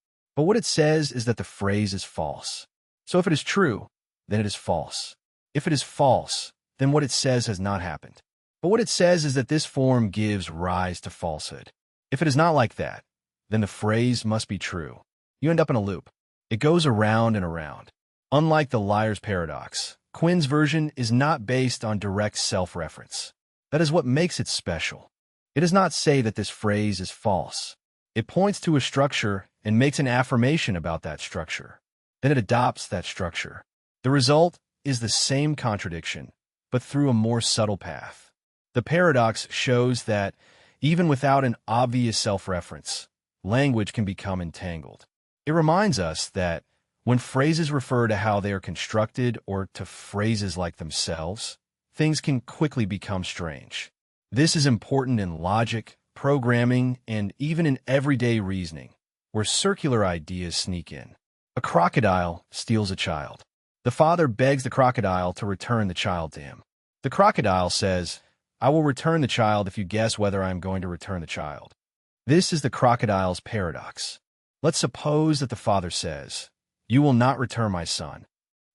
So if it is true, then it is false. If it is false, then what it says has not happened. But what it says is that this form gives rise to falsehood. If it is not like that, then the phrase must be true. You end up in a loop. It goes around and around. Unlike the liar's paradox, Quinn's version is not based on direct self-reference. That is what makes it special. It does not say that this phrase is false. It points to a structure and makes an affirmation about that structure. Then it adopts that structure. The result is the same contradiction, but through a more subtle path. The paradox shows that, even without an obvious self-reference, language can become entangled. It reminds us that when phrases refer to how they are constructed or to phrases like themselves, things can quickly become strange. This is important in logic, programming, and even in everyday reasoning, where circular ideas sneak in. A crocodile steals a child. The father begs the crocodile to return the child to him. The crocodile says, I will return the child if you guess whether I am going to return the child. This is the crocodile's paradox. Let's suppose that the father says, you will not return my son.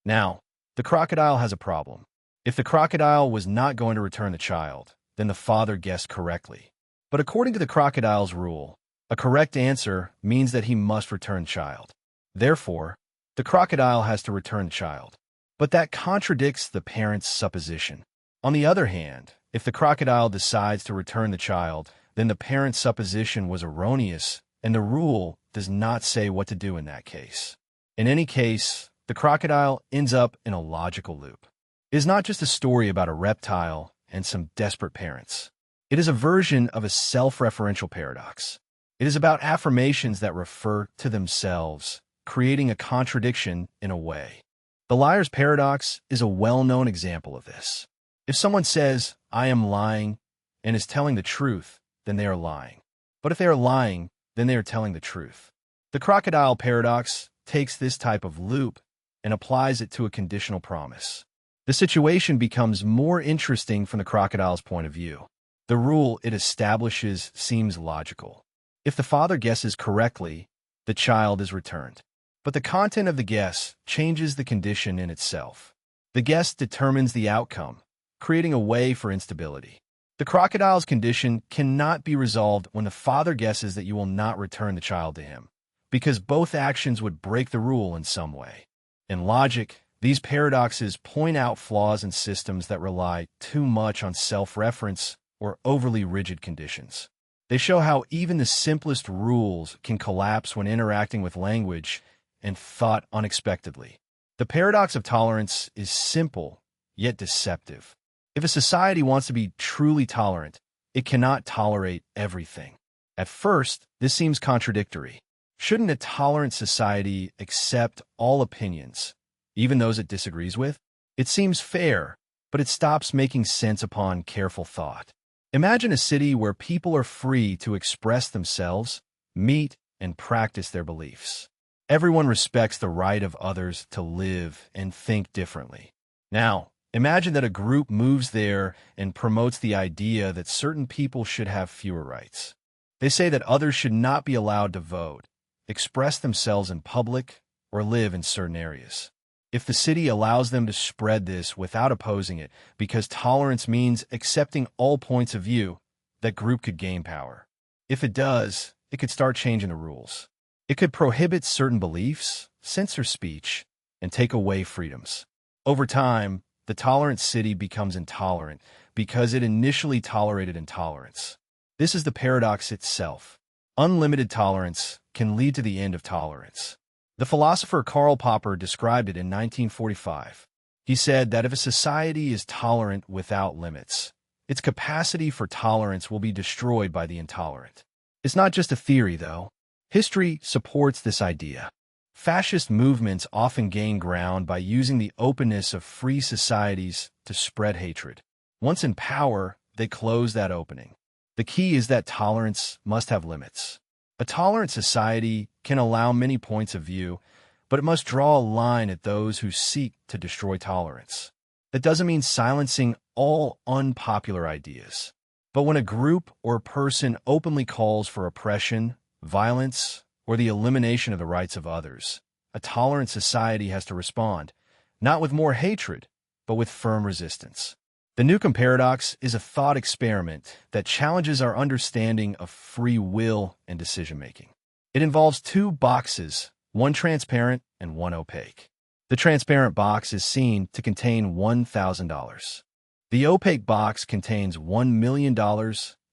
Now, the crocodile has a problem. If the crocodile was not going to return the child, then the father guessed correctly. But according to the crocodile's rule, a correct answer means that he must return the child. Therefore, the crocodile has to return the child. But that contradicts the parent's supposition. On the other hand, if the crocodile decides to return the child, then the parent's supposition was erroneous, and the rule does not say what to do in that case. In any case, the crocodile ends up in a logical loop. It is not just a story about a reptile and some desperate parents. It is a version of a self-referential paradox. It is about affirmations that refer to themselves, creating a contradiction in a way. The liar's paradox is a well-known example of this. If someone says, I am lying, and is telling the truth, then they are lying. But if they are lying, then they are telling the truth. The crocodile paradox takes this type of loop and applies it to a conditional promise. The situation becomes more interesting from the crocodile's point of view. The rule it establishes seems logical. If the father guesses correctly, the child is returned. But the content of the guess changes the condition in itself. The guess determines the outcome, creating a way for instability. The crocodile's condition cannot be resolved when the father guesses that you will not return the child to him, because both actions would break the rule in some way. In logic, These paradoxes point out flaws in systems that rely too much on self-reference or overly rigid conditions. They show how even the simplest rules can collapse when interacting with language and thought unexpectedly. The paradox of tolerance is simple, yet deceptive. If a society wants to be truly tolerant, it cannot tolerate everything. At first, this seems contradictory. Shouldn't a tolerant society accept all opinions, even those it disagrees with? It seems fair, but it stops making sense upon careful thought. Imagine a city where people are free to express themselves, meet, and practice their beliefs. Everyone respects the right of others to live and think differently. Now, imagine that a group moves there and promotes the idea that certain people should have fewer rights. They say that others should not be allowed to vote, express themselves in public, or live in certain areas. If the city allows them to spread this without opposing it, because tolerance means accepting all points of view, that group could gain power. If it does, it could start changing the rules. It could prohibit certain beliefs, censor speech, and take away freedoms. Over time, the tolerant city becomes intolerant because it initially tolerated intolerance. This is the paradox itself. Unlimited tolerance can lead to the end of tolerance. The philosopher Karl Popper described it in 1945. He said that if a society is tolerant without limits, its capacity for tolerance will be destroyed by the intolerant. It's not just a theory, though. History supports this idea. Fascist movements often gain ground by using the openness of free societies to spread hatred. Once in power, they close that opening. The key is that tolerance must have limits. A tolerant society can allow many points of view, but it must draw a line at those who seek to destroy tolerance. That doesn't mean silencing all unpopular ideas. But when a group or a person openly calls for oppression, violence, or the elimination of the rights of others, a tolerant society has to respond, not with more hatred, but with firm resistance. The Newcomb paradox is a thought experiment that challenges our understanding of free will and decision-making. It involves two boxes, one transparent and one opaque. The transparent box is seen to contain $1,000. The opaque box contains $1 million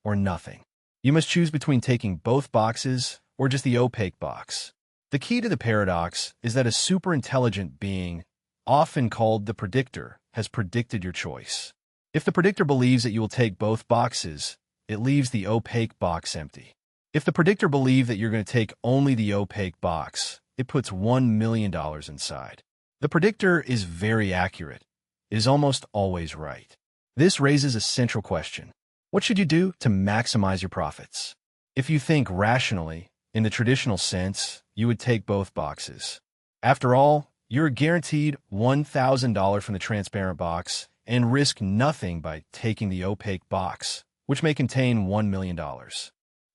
or nothing. You must choose between taking both boxes or just the opaque box. The key to the paradox is that a superintelligent being, often called the predictor, has predicted your choice. If the predictor believes that you will take both boxes, it leaves the opaque box empty. If the predictor believes that you're going to take only the opaque box, it puts $1 million inside. The predictor is very accurate. It is almost always right. This raises a central question. What should you do to maximize your profits? If you think rationally, in the traditional sense, you would take both boxes. After all, you're guaranteed $1,000 from the transparent box and risk nothing by taking the opaque box, which may contain $1 million.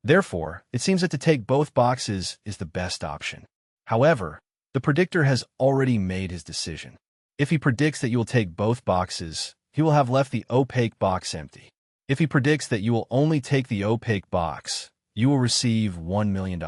Therefore, it seems that to take both boxes is the best option. However, the predictor has already made his decision. If he predicts that you will take both boxes, he will have left the opaque box empty. If he predicts that you will only take the opaque box, you will receive $1 million.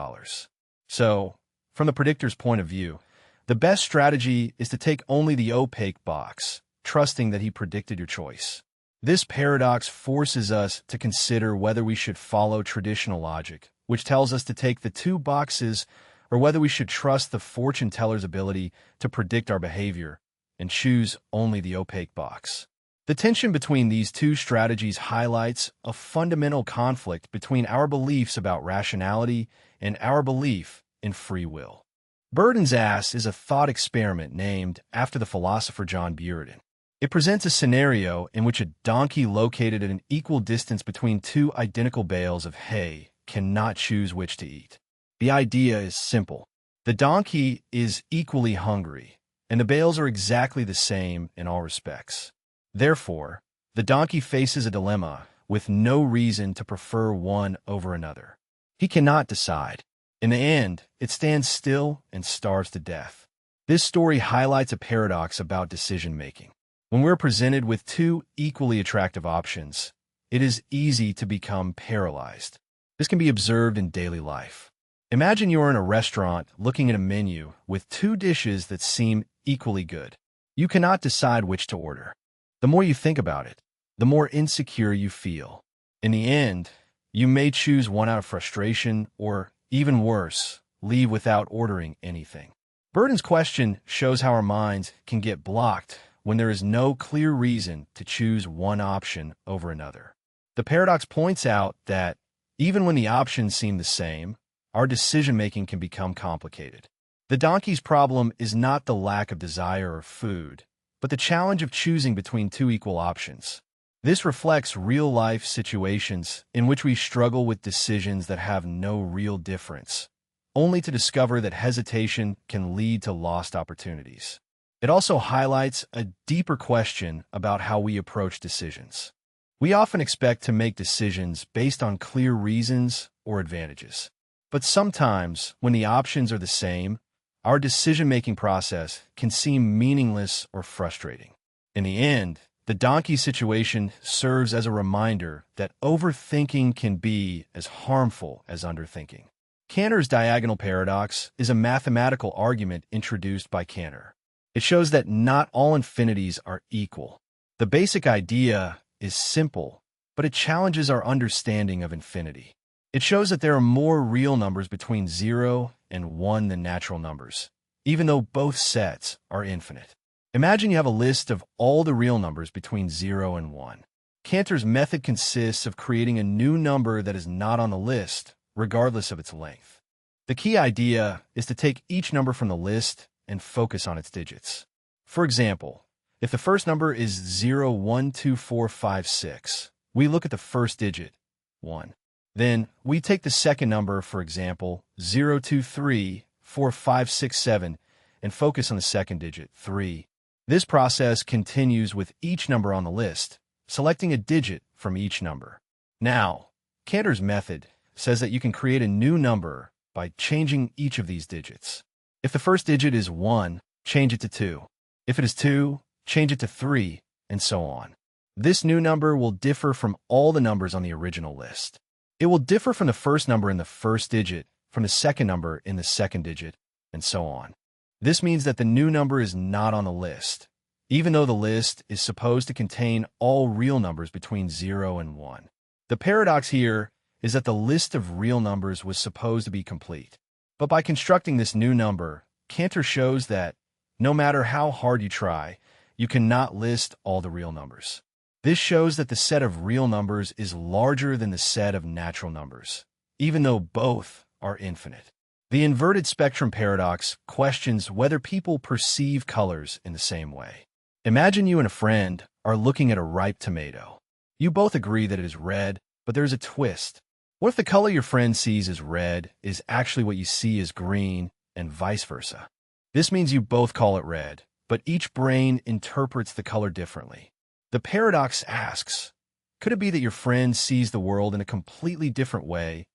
So, from the predictor's point of view, the best strategy is to take only the opaque box, trusting that he predicted your choice. This paradox forces us to consider whether we should follow traditional logic, which tells us to take the two boxes, or whether we should trust the fortune teller's ability to predict our behavior and choose only the opaque box. The tension between these two strategies highlights a fundamental conflict between our beliefs about rationality and our belief in free will. Burden's ass is a thought experiment named after the philosopher John Burden. It presents a scenario in which a donkey located at an equal distance between two identical bales of hay cannot choose which to eat. The idea is simple. The donkey is equally hungry, and the bales are exactly the same in all respects. Therefore, the donkey faces a dilemma with no reason to prefer one over another. He cannot decide. In the end, it stands still and starves to death. This story highlights a paradox about decision-making. When we're presented with two equally attractive options, it is easy to become paralyzed. This can be observed in daily life. Imagine you are in a restaurant looking at a menu with two dishes that seem equally good. You cannot decide which to order. The more you think about it, the more insecure you feel. In the end, you may choose one out of frustration or, even worse, leave without ordering anything. Burden's question shows how our minds can get blocked when there is no clear reason to choose one option over another. The paradox points out that even when the options seem the same, our decision-making can become complicated. The donkey's problem is not the lack of desire or food, but the challenge of choosing between two equal options. This reflects real-life situations in which we struggle with decisions that have no real difference, only to discover that hesitation can lead to lost opportunities. It also highlights a deeper question about how we approach decisions. We often expect to make decisions based on clear reasons or advantages. But sometimes, when the options are the same, our decision-making process can seem meaningless or frustrating. In the end, the donkey situation serves as a reminder that overthinking can be as harmful as underthinking. Cantor's diagonal paradox is a mathematical argument introduced by Cantor. It shows that not all infinities are equal. The basic idea is simple, but it challenges our understanding of infinity. It shows that there are more real numbers between 0 and 1 than natural numbers, even though both sets are infinite. Imagine you have a list of all the real numbers between 0 and 1. Cantor's method consists of creating a new number that is not on the list, regardless of its length. The key idea is to take each number from the list and focus on its digits. For example, if the first number is 012456, we look at the first digit, 1. Then, we take the second number, for example, 0234567, and focus on the second digit, 3. This process continues with each number on the list, selecting a digit from each number. Now, Cantor's method says that you can create a new number by changing each of these digits. If the first digit is 1, change it to 2. If it is 2, change it to 3, and so on. This new number will differ from all the numbers on the original list. It will differ from the first number in the first digit, from the second number in the second digit, and so on. This means that the new number is not on the list, even though the list is supposed to contain all real numbers between 0 and 1. The paradox here is that the list of real numbers was supposed to be complete. But by constructing this new number, Cantor shows that no matter how hard you try, you cannot list all the real numbers. This shows that the set of real numbers is larger than the set of natural numbers, even though both are infinite. The inverted spectrum paradox questions whether people perceive colors in the same way. Imagine you and a friend are looking at a ripe tomato. You both agree that it is red, but there's a twist. What if the color your friend sees as red is actually what you see as green, and vice versa? This means you both call it red, but each brain interprets the color differently. The paradox asks, could it be that your friend sees the world in a completely different way,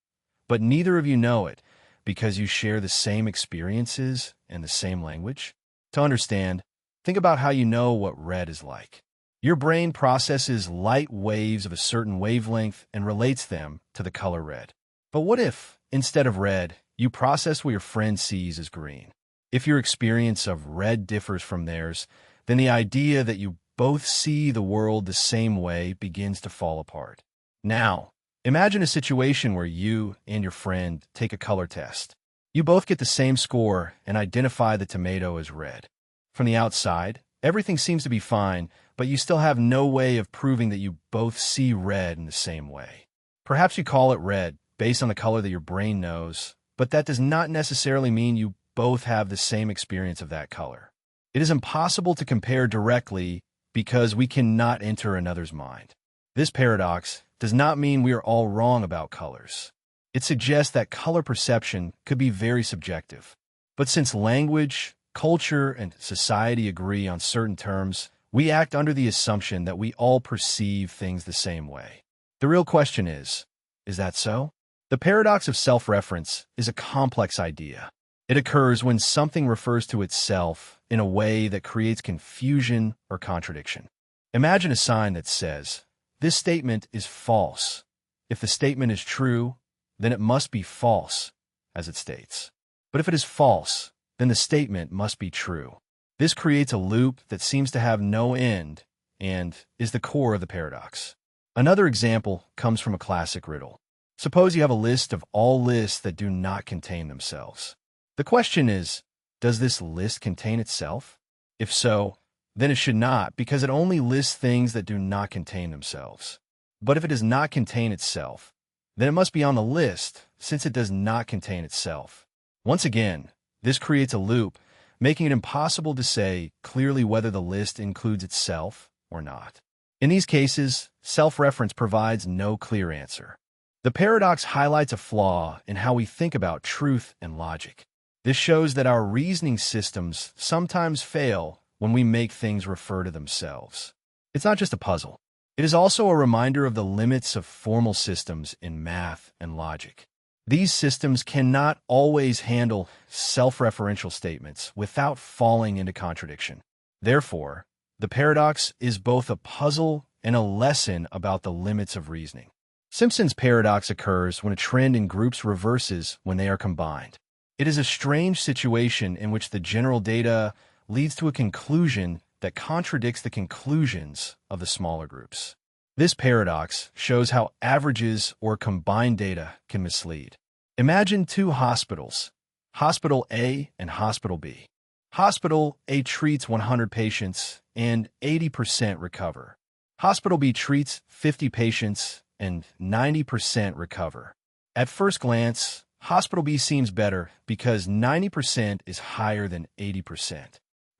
but neither of you know it because you share the same experiences and the same language? To understand, think about how you know what red is like. Your brain processes light waves of a certain wavelength and relates them to the color red. But what if, instead of red, you process what your friend sees as green? If your experience of red differs from theirs, then the idea that you both see the world the same way begins to fall apart. Now, imagine a situation where you and your friend take a color test. You both get the same score and identify the tomato as red. From the outside, everything seems to be fine, but you still have no way of proving that you both see red in the same way. Perhaps you call it red based on the color that your brain knows, but that does not necessarily mean you both have the same experience of that color. It is impossible to compare directly because we cannot enter another's mind. This paradox does not mean we are all wrong about colors. It suggests that color perception could be very subjective. But since language, culture, and society agree on certain terms, we act under the assumption that we all perceive things the same way. The real question is that so? The paradox of self-reference is a complex idea. It occurs when something refers to itself in a way that creates confusion or contradiction. Imagine a sign that says, "This statement is false." If the statement is true, then it must be false, as it states. But if it is false, then the statement must be true. This creates a loop that seems to have no end and is the core of the paradox. Another example comes from a classic riddle. Suppose you have a list of all lists that do not contain themselves. The question is, does this list contain itself? If so, then it should not, because it only lists things that do not contain themselves. But if it does not contain itself, then it must be on the list, since it does not contain itself. Once again, this creates a loop, making it impossible to say clearly whether the list includes itself or not. In these cases, self-reference provides no clear answer. The paradox highlights a flaw in how we think about truth and logic. This shows that our reasoning systems sometimes fail when we make things refer to themselves. It's not just a puzzle. It is also a reminder of the limits of formal systems in math and logic. These systems cannot always handle self-referential statements without falling into contradiction. Therefore, the paradox is both a puzzle and a lesson about the limits of reasoning. Simpson's paradox occurs when a trend in groups reverses when they are combined. It is a strange situation in which the general data leads to a conclusion that contradicts the conclusions of the smaller groups. This paradox shows how averages or combined data can mislead. Imagine two hospitals, Hospital A and Hospital B. Hospital A treats 100 patients and 80% recover. Hospital B treats 50 patients and 90% recover. At first glance, Hospital B seems better because 90% is higher than 80%.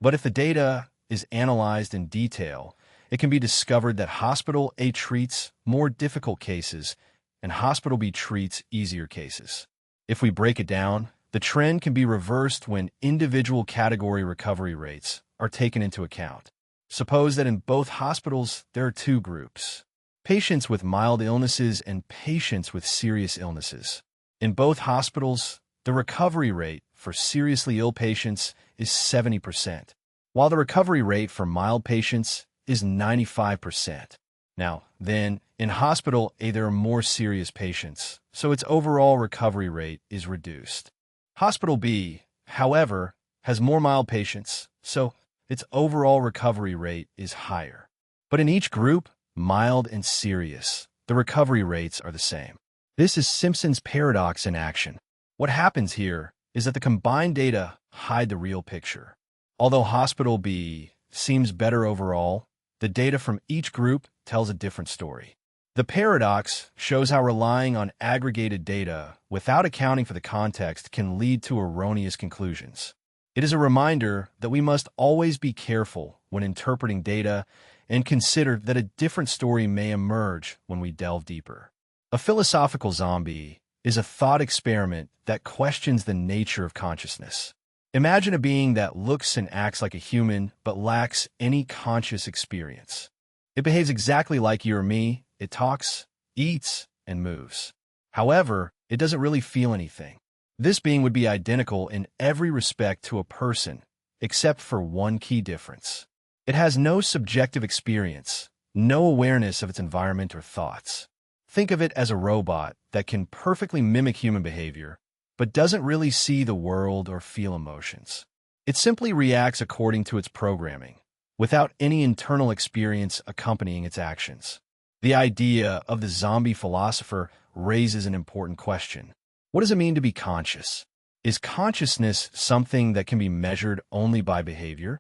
But if the data is analyzed in detail, it can be discovered that Hospital A treats more difficult cases and Hospital B treats easier cases. If we break it down, the trend can be reversed when individual category recovery rates are taken into account. Suppose that in both hospitals there are two groups, patients with mild illnesses and patients with serious illnesses. In both hospitals, the recovery rate for seriously ill patients is 70%, while the recovery rate for mild patients is 95%. Now, then, in Hospital A there are more serious patients, so its overall recovery rate is reduced. Hospital B, however, has more mild patients, so its overall recovery rate is higher. But in each group, mild and serious, the recovery rates are the same. This is Simpson's paradox in action. What happens here is that the combined data hide the real picture. Although Hospital B seems better overall, the data from each group tells a different story. The paradox shows how relying on aggregated data without accounting for the context can lead to erroneous conclusions. It is a reminder that we must always be careful when interpreting data and consider that a different story may emerge when we delve deeper. A philosophical zombie is a thought experiment that questions the nature of consciousness. Imagine a being that looks and acts like a human but lacks any conscious experience. It behaves exactly like you or me. It talks, eats, and moves. However, it doesn't really feel anything. This being would be identical in every respect to a person, except for one key difference. It has no subjective experience, no awareness of its environment or thoughts. Think of it as a robot that can perfectly mimic human behavior, but doesn't really see the world or feel emotions. It simply reacts according to its programming, without any internal experience accompanying its actions. The idea of the zombie philosopher raises an important question. What does it mean to be conscious? Is consciousness something that can be measured only by behavior?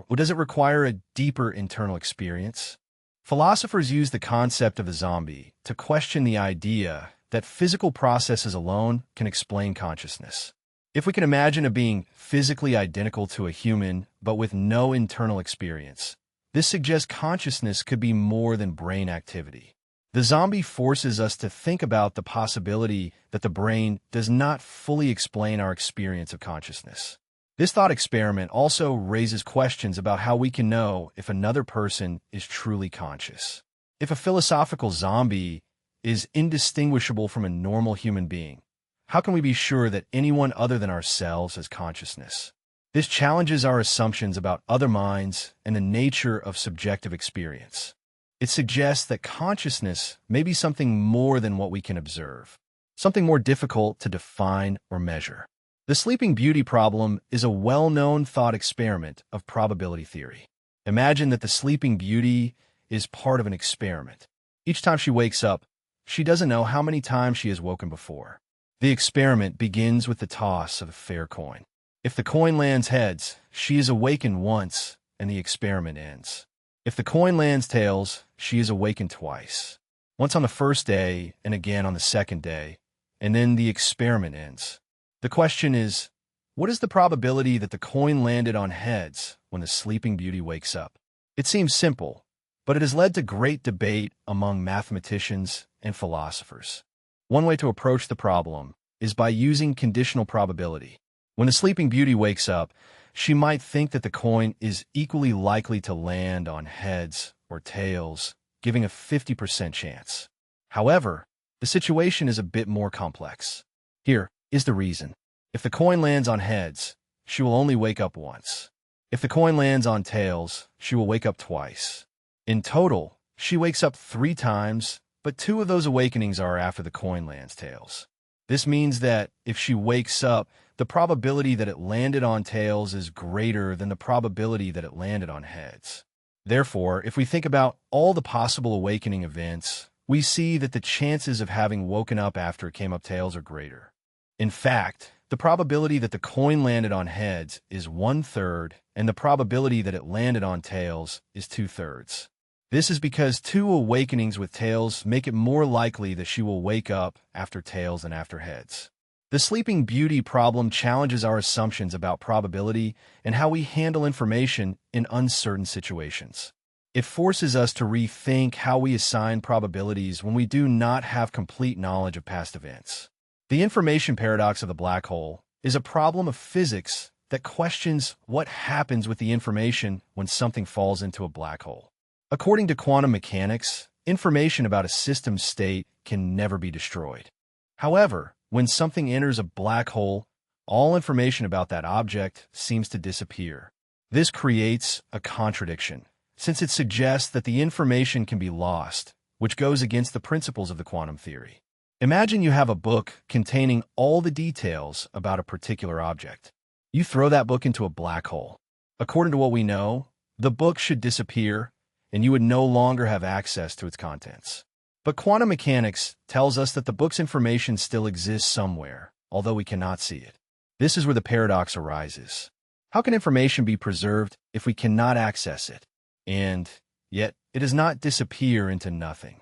Or does it require a deeper internal experience? Philosophers use the concept of the zombie to question the idea that physical processes alone can explain consciousness. If we can imagine a being physically identical to a human but with no internal experience, this suggests consciousness could be more than brain activity. The zombie forces us to think about the possibility that the brain does not fully explain our experience of consciousness. This thought experiment also raises questions about how we can know if another person is truly conscious. If a philosophical zombie is indistinguishable from a normal human being, how can we be sure that anyone other than ourselves has consciousness? This challenges our assumptions about other minds and the nature of subjective experience. It suggests that consciousness may be something more than what we can observe, something more difficult to define or measure. The Sleeping Beauty problem is a well-known thought experiment of probability theory. Imagine that the Sleeping Beauty is part of an experiment. Each time she wakes up, she doesn't know how many times she has woken before. The experiment begins with the toss of a fair coin. If the coin lands heads, she is awakened once, and the experiment ends. If the coin lands tails, she is awakened twice. Once on the first day, and again on the second day, and then the experiment ends. The question is, what is the probability that the coin landed on heads when the Sleeping Beauty wakes up? It seems simple, but it has led to great debate among mathematicians and philosophers. One way to approach the problem is by using conditional probability. When the Sleeping Beauty wakes up, she might think that the coin is equally likely to land on heads or tails, giving a 50% chance. However, the situation is a bit more complex. Here is the reason. If the coin lands on heads, she will only wake up once. If the coin lands on tails, she will wake up twice. In total, she wakes up 3 times, but 2 of those awakenings are after the coin lands tails. This means that if she wakes up, the probability that it landed on tails is greater than the probability that it landed on heads. Therefore, if we think about all the possible awakening events, we see that the chances of having woken up after it came up tails are greater. In fact, the probability that the coin landed on heads is 1/3, and the probability that it landed on tails is 2/3. This is because 2 awakenings with tails make it more likely that she will wake up after tails than after heads. The Sleeping Beauty problem challenges our assumptions about probability and how we handle information in uncertain situations. It forces us to rethink how we assign probabilities when we do not have complete knowledge of past events. The information paradox of the black hole is a problem of physics that questions what happens with the information when something falls into a black hole. According to quantum mechanics, information about a system's state can never be destroyed. However, when something enters a black hole, all information about that object seems to disappear. This creates a contradiction, since it suggests that the information can be lost, which goes against the principles of the quantum theory. Imagine you have a book containing all the details about a particular object. You throw that book into a black hole. According to what we know, the book should disappear, and you would no longer have access to its contents. But quantum mechanics tells us that the book's information still exists somewhere, although we cannot see it. This is where the paradox arises. How can information be preserved if we cannot access it? And yet, it does not disappear into nothing.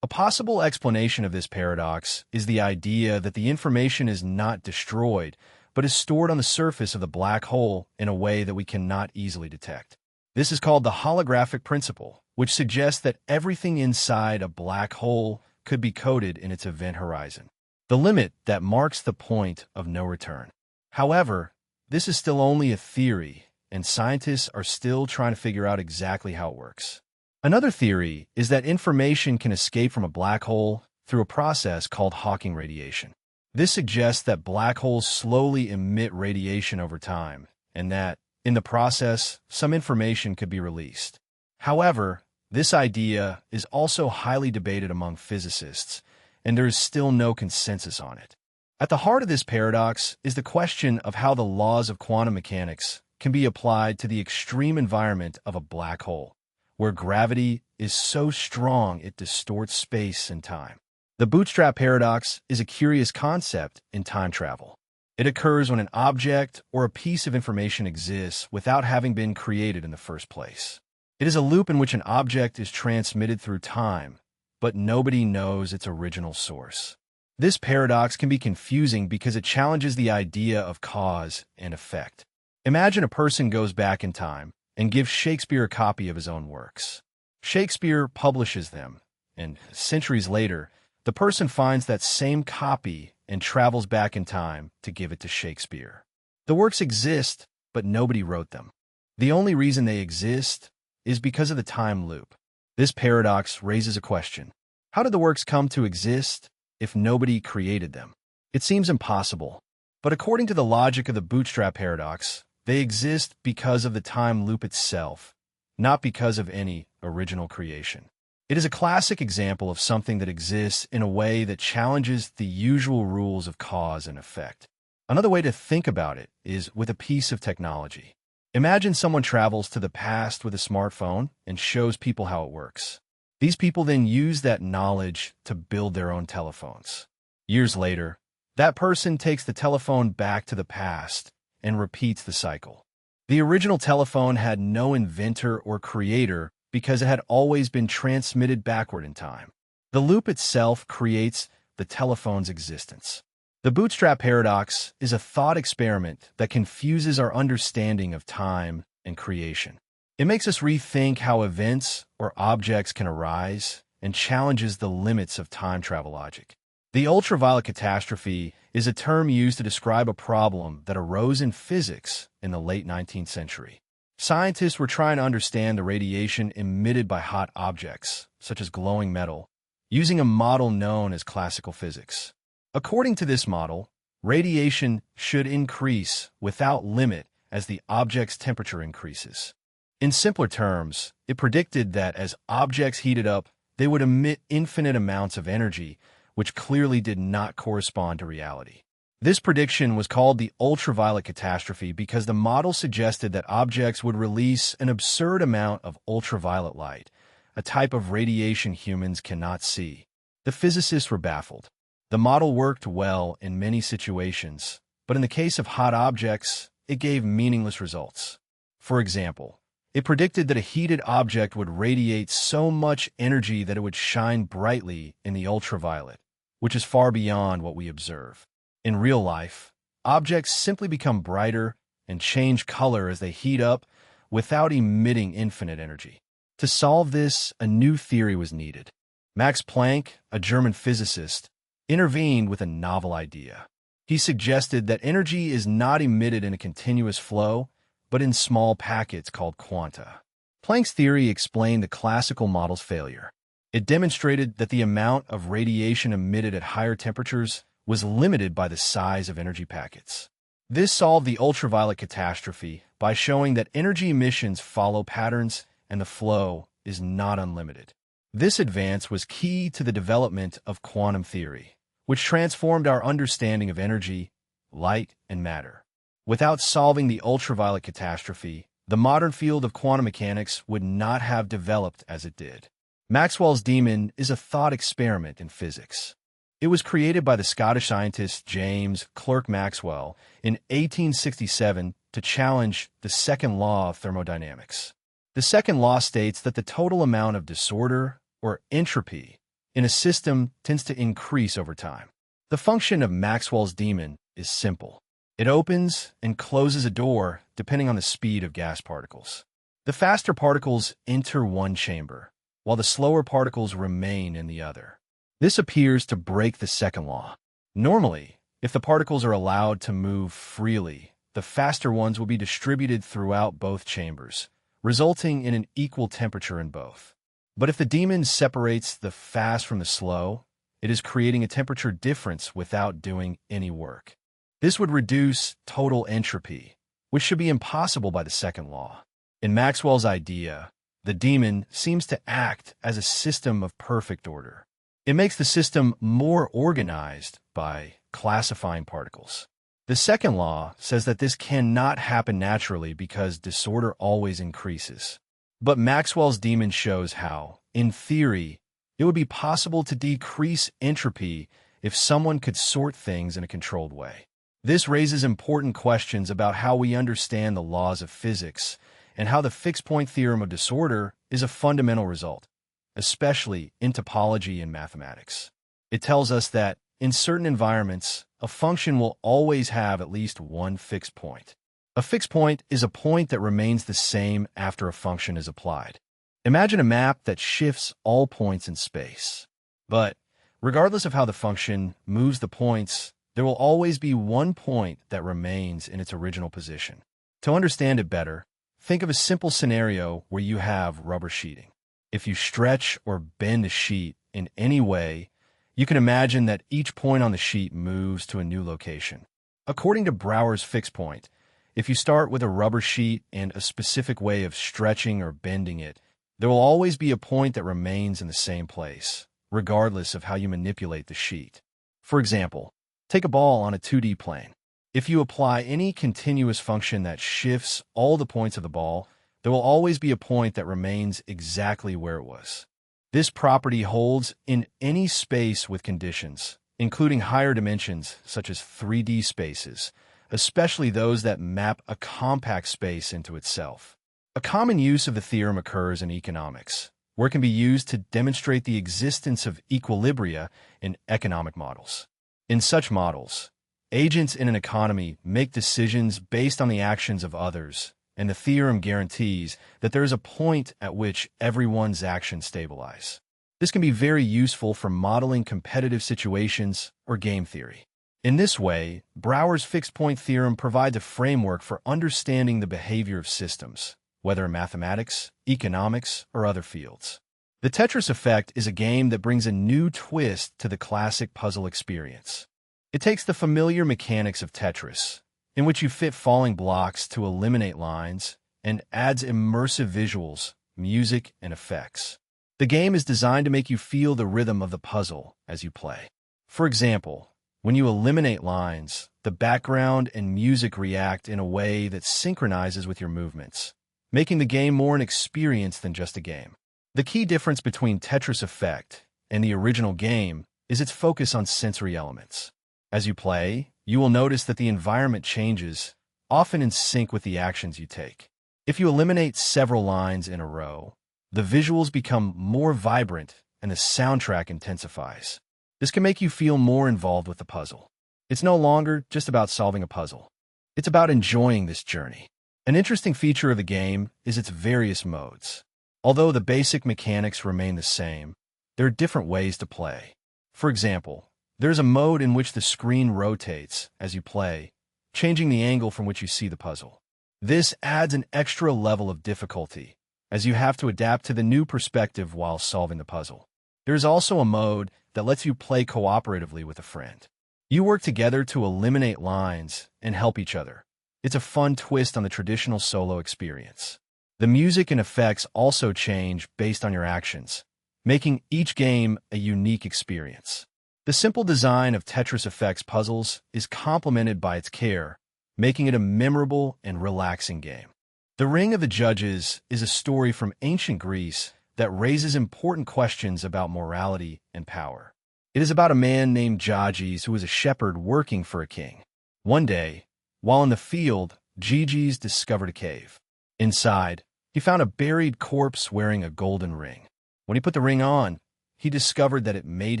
A possible explanation of this paradox is the idea that the information is not destroyed, but is stored on the surface of the black hole in a way that we cannot easily detect. This is called the holographic principle, which suggests that everything inside a black hole could be coded in its event horizon, the limit that marks the point of no return. However, this is still only a theory, and scientists are still trying to figure out exactly how it works. Another theory is that information can escape from a black hole through a process called Hawking radiation. This suggests that black holes slowly emit radiation over time, and that, in the process, some information could be released. However, this idea is also highly debated among physicists, and there is still no consensus on it. At the heart of this paradox is the question of how the laws of quantum mechanics can be applied to the extreme environment of a black hole, where gravity is so strong it distorts space and time. The bootstrap paradox is a curious concept in time travel. It occurs when an object or a piece of information exists without having been created in the first place. It is a loop in which an object is transmitted through time, but nobody knows its original source. This paradox can be confusing because it challenges the idea of cause and effect. Imagine a person goes back in time and gives Shakespeare a copy of his own works. Shakespeare publishes them, and centuries later, the person finds that same copy and travels back in time to give it to Shakespeare. The works exist, but nobody wrote them. The only reason they exist is because of the time loop. This paradox raises a question. How did the works come to exist if nobody created them? It seems impossible, but according to the logic of the bootstrap paradox, they exist because of the time loop itself, not because of any original creation. It is a classic example of something that exists in a way that challenges the usual rules of cause and effect. Another way to think about it is with a piece of technology. Imagine someone travels to the past with a smartphone and shows people how it works. These people then use that knowledge to build their own telephones. Years later, that person takes the telephone back to the past and repeats the cycle. The original telephone had no inventor or creator because it had always been transmitted backward in time. The loop itself creates the telephone's existence. The bootstrap paradox is a thought experiment that confuses our understanding of time and creation. It makes us rethink how events or objects can arise and challenges the limits of time travel logic. The ultraviolet catastrophe is a term used to describe a problem that arose in physics in the late 19th century. Scientists were trying to understand the radiation emitted by hot objects, such as glowing metal, using a model known as classical physics. According to this model, radiation should increase without limit as the object's temperature increases. In simpler terms, it predicted that as objects heated up, they would emit infinite amounts of energy, which clearly did not correspond to reality. This prediction was called the ultraviolet catastrophe because the model suggested that objects would release an absurd amount of ultraviolet light, a type of radiation humans cannot see. The physicists were baffled. The model worked well in many situations, but in the case of hot objects, it gave meaningless results. For example, it predicted that a heated object would radiate so much energy that it would shine brightly in the ultraviolet, which is far beyond what we observe. In real life, objects simply become brighter and change color as they heat up without emitting infinite energy. To solve this, a new theory was needed. Max Planck, a German physicist, intervened with a novel idea. He suggested that energy is not emitted in a continuous flow, but in small packets called quanta. Planck's theory explained the classical model's failure. It demonstrated that the amount of radiation emitted at higher temperatures was limited by the size of energy packets. This solved the ultraviolet catastrophe by showing that energy emissions follow patterns and the flow is not unlimited. This advance was key to the development of quantum theory, which transformed our understanding of energy, light, and matter. Without solving the ultraviolet catastrophe, the modern field of quantum mechanics would not have developed as it did. Maxwell's demon is a thought experiment in physics. It was created by the Scottish scientist James Clerk Maxwell in 1867 to challenge the second law of thermodynamics. The second law states that the total amount of disorder, or entropy, in a system tends to increase over time. The function of Maxwell's demon is simple. It opens and closes a door depending on the speed of gas particles. The faster particles enter one chamber, while the slower particles remain in the other. This appears to break the second law. Normally, if the particles are allowed to move freely, the faster ones will be distributed throughout both chambers, resulting in an equal temperature in both. But if the demon separates the fast from the slow, it is creating a temperature difference without doing any work. This would reduce total entropy, which should be impossible by the second law. In Maxwell's idea, the demon seems to act as a system of perfect order. It makes the system more organized by classifying particles. The second law says that this cannot happen naturally because disorder always increases. But Maxwell's demon shows how, in theory, it would be possible to decrease entropy if someone could sort things in a controlled way. This raises important questions about how we understand the laws of physics and how the fixed-point theorem of disorder is a fundamental result, especially in topology and mathematics. It tells us that, in certain environments, a function will always have at least one fixed point. A fixed point is a point that remains the same after a function is applied. Imagine a map that shifts all points in space. But, regardless of how the function moves the points, there will always be one point that remains in its original position. To understand it better, think of a simple scenario where you have rubber sheeting. If you stretch or bend a sheet in any way, you can imagine that each point on the sheet moves to a new location. According to Brouwer's fixed point, if you start with a rubber sheet and a specific way of stretching or bending it, there will always be a point that remains in the same place, regardless of how you manipulate the sheet. For example, take a ball on a 2D plane. If you apply any continuous function that shifts all the points of the ball, there will always be a point that remains exactly where it was. This property holds in any space with conditions, including higher dimensions such as 3D spaces, especially those that map a compact space into itself. A common use of the theorem occurs in economics, where it can be used to demonstrate the existence of equilibria in economic models. In such models, agents in an economy make decisions based on the actions of others, and the theorem guarantees that there is a point at which everyone's actions stabilize. This can be very useful for modeling competitive situations or game theory. In this way, Brouwer's fixed-point theorem provides a framework for understanding the behavior of systems, whether in mathematics, economics, or other fields. The Tetris effect is a game that brings a new twist to the classic puzzle experience. It takes the familiar mechanics of Tetris, in which you fit falling blocks to eliminate lines, and adds immersive visuals, music, and effects. The game is designed to make you feel the rhythm of the puzzle as you play. For example, when you eliminate lines, the background and music react in a way that synchronizes with your movements, making the game more an experience than just a game. The key difference between Tetris Effect and the original game is its focus on sensory elements. As you play, you will notice that the environment changes, often in sync with the actions you take. If you eliminate several lines in a row, the visuals become more vibrant and the soundtrack intensifies. This can make you feel more involved with the puzzle. It's no longer just about solving a puzzle. It's about enjoying this journey. An interesting feature of the game is its various modes. Although the basic mechanics remain the same, there are different ways to play. For example, there's a mode in which the screen rotates as you play, changing the angle from which you see the puzzle. This adds an extra level of difficulty, as you have to adapt to the new perspective while solving the puzzle. There's also a mode that lets you play cooperatively with a friend. You work together to eliminate lines and help each other. It's a fun twist on the traditional solo experience. The music and effects also change based on your actions, making each game a unique experience. The simple design of Tetris Effect's puzzles is complemented by its care, making it a memorable and relaxing game. The Ring of the Judges is a story from ancient Greece that raises important questions about morality and power. It is about a man named Gyges who was a shepherd working for a king. One day, while in the field, Gyges discovered a cave. Inside, he found a buried corpse wearing a golden ring. When he put the ring on, he discovered that it made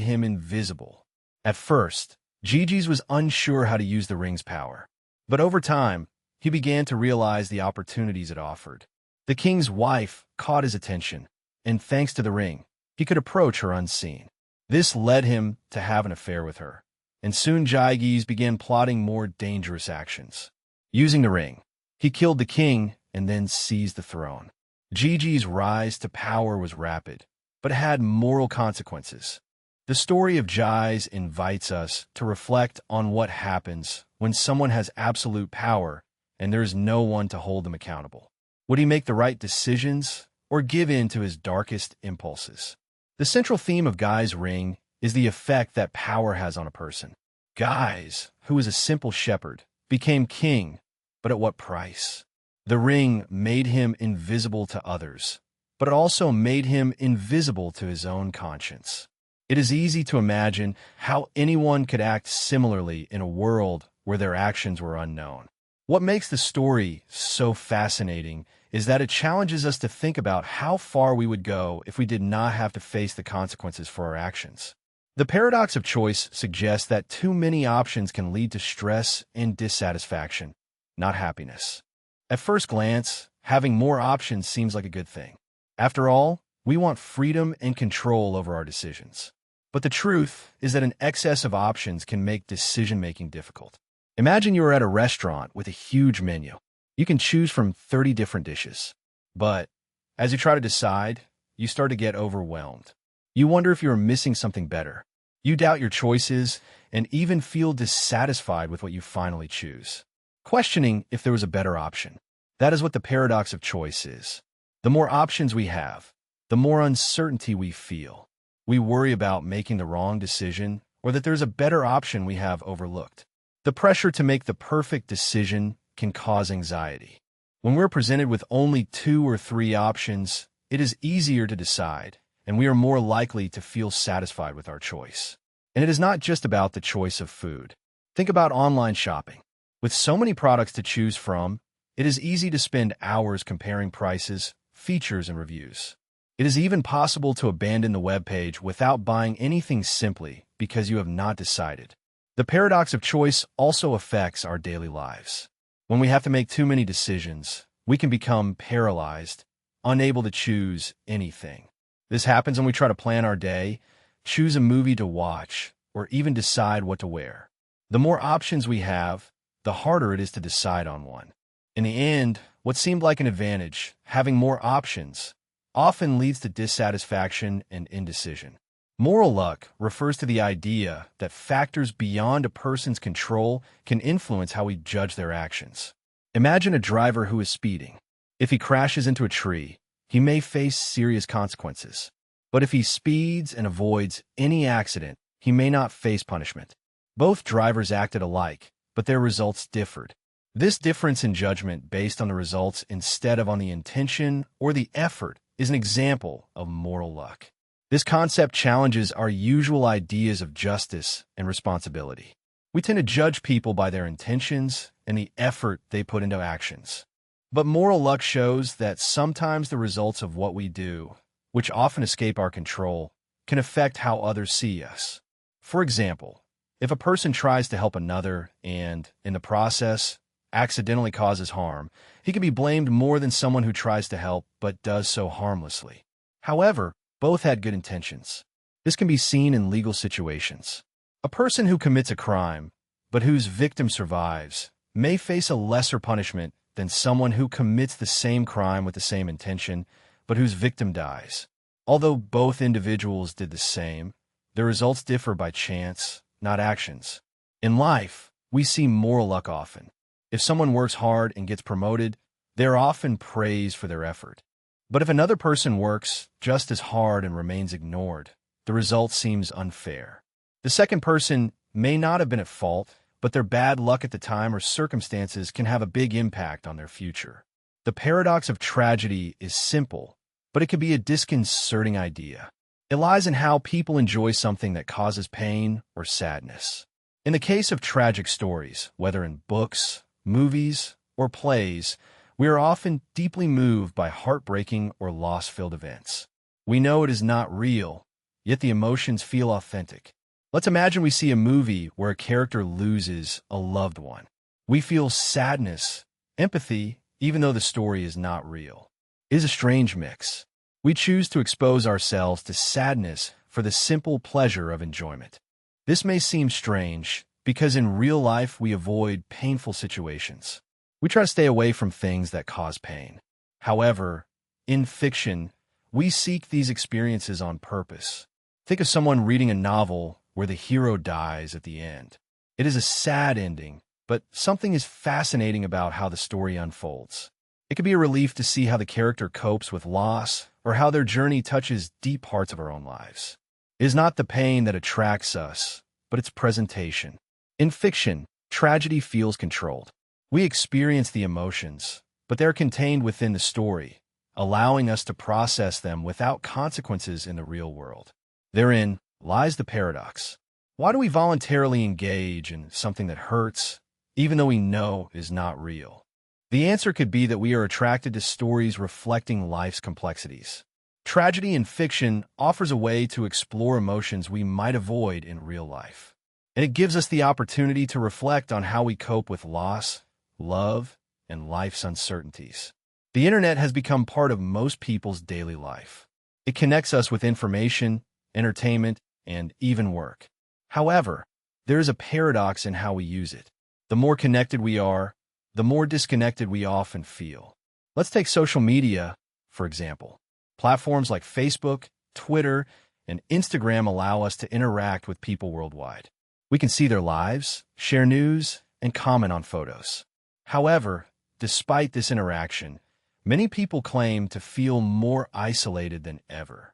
him invisible. At first, Gyges was unsure how to use the ring's power. But over time, he began to realize the opportunities it offered. The king's wife caught his attention, and thanks to the ring, he could approach her unseen. This led him to have an affair with her, and soon Gyges began plotting more dangerous actions. Using the ring, he killed the king and then seized the throne. Gyges' rise to power was rapid, but had moral consequences. The story of Gyges invites us to reflect on what happens when someone has absolute power and there is no one to hold them accountable. Would he make the right decisions or give in to his darkest impulses? The central theme of Guy's ring is the effect that power has on a person. Gyges, who was a simple shepherd, became king, but at what price? The ring made him invisible to others, but it also made him invisible to his own conscience. It is easy to imagine how anyone could act similarly in a world where their actions were unknown. What makes the story so fascinating is that it challenges us to think about how far we would go if we did not have to face the consequences for our actions. The paradox of choice suggests that too many options can lead to stress and dissatisfaction, not happiness. At first glance, having more options seems like a good thing. After all, we want freedom and control over our decisions. But the truth is that an excess of options can make decision-making difficult. Imagine you are at a restaurant with a huge menu. You can choose from 30 different dishes. But as you try to decide, you start to get overwhelmed. You wonder if you are missing something better. You doubt your choices and even feel dissatisfied with what you finally choose, questioning if there was a better option. That is what the paradox of choice is. The more options we have, the more uncertainty we feel. We worry about making the wrong decision or that there's a better option we have overlooked. The pressure to make the perfect decision can cause anxiety. When we're presented with only 2 or 3 options, it is easier to decide, and we are more likely to feel satisfied with our choice. And it is not just about the choice of food. Think about online shopping. With so many products to choose from, it is easy to spend hours comparing prices, features, and reviews. It is even possible to abandon the web page without buying anything simply because you have not decided. The paradox of choice also affects our daily lives. When we have to make too many decisions, we can become paralyzed, unable to choose anything. This happens when we try to plan our day, choose a movie to watch, or even decide what to wear. The more options we have, the harder it is to decide on one. In the end, what seemed like an advantage, having more options, often leads to dissatisfaction and indecision. Moral luck refers to the idea that factors beyond a person's control can influence how we judge their actions. Imagine a driver who is speeding. If he crashes into a tree, he may face serious consequences. But if he speeds and avoids any accident, he may not face punishment. Both drivers acted alike, but their results differed. This difference in judgment based on the results instead of on the intention or the effort is an example of moral luck. This concept challenges our usual ideas of justice and responsibility. We tend to judge people by their intentions and the effort they put into actions. But moral luck shows that sometimes the results of what we do, which often escape our control, can affect how others see us. For example, if a person tries to help another and, in the process, accidentally causes harm, he can be blamed more than someone who tries to help but does so harmlessly. However, both had good intentions. This can be seen in legal situations. A person who commits a crime, but whose victim survives, may face a lesser punishment than someone who commits the same crime with the same intention, but whose victim dies. Although both individuals did the same, their results differ by chance, not actions. In life, we see moral luck often. If someone works hard and gets promoted, they are often praised for their effort. But if another person works just as hard and remains ignored, the result seems unfair. The second person may not have been at fault, but their bad luck at the time or circumstances can have a big impact on their future. The paradox of tragedy is simple, but it can be a disconcerting idea. It lies in how people enjoy something that causes pain or sadness. In the case of tragic stories, whether in books, movies, or plays, we are often deeply moved by heartbreaking or loss-filled events. We know it is not real, yet the emotions feel authentic. Let's imagine we see a movie where a character loses a loved one. We feel sadness, empathy, even though the story is not real. It is a strange mix. We choose to expose ourselves to sadness for the simple pleasure of enjoyment. This may seem strange because in real life we avoid painful situations. We try to stay away from things that cause pain. However, in fiction, we seek these experiences on purpose. Think of someone reading a novel where the hero dies at the end. It is a sad ending, but something is fascinating about how the story unfolds. It can be a relief to see how the character copes with loss or how their journey touches deep parts of our own lives. It is not the pain that attracts us, but its presentation. In fiction, tragedy feels controlled. We experience the emotions, but they're contained within the story, allowing us to process them without consequences in the real world. Therein lies the paradox. Why do we voluntarily engage in something that hurts, even though we know is not real? The answer could be that we are attracted to stories reflecting life's complexities. Tragedy in fiction offers a way to explore emotions we might avoid in real life. And it gives us the opportunity to reflect on how we cope with loss, love, and life's uncertainties. The internet has become part of most people's daily life. It connects us with information, entertainment, and even work. However, there is a paradox in how we use it. The more connected we are, the more disconnected we often feel. Let's take social media, for example. Platforms like Facebook, Twitter, and Instagram allow us to interact with people worldwide. We can see their lives, share news, and comment on photos. However, despite this interaction, many people claim to feel more isolated than ever.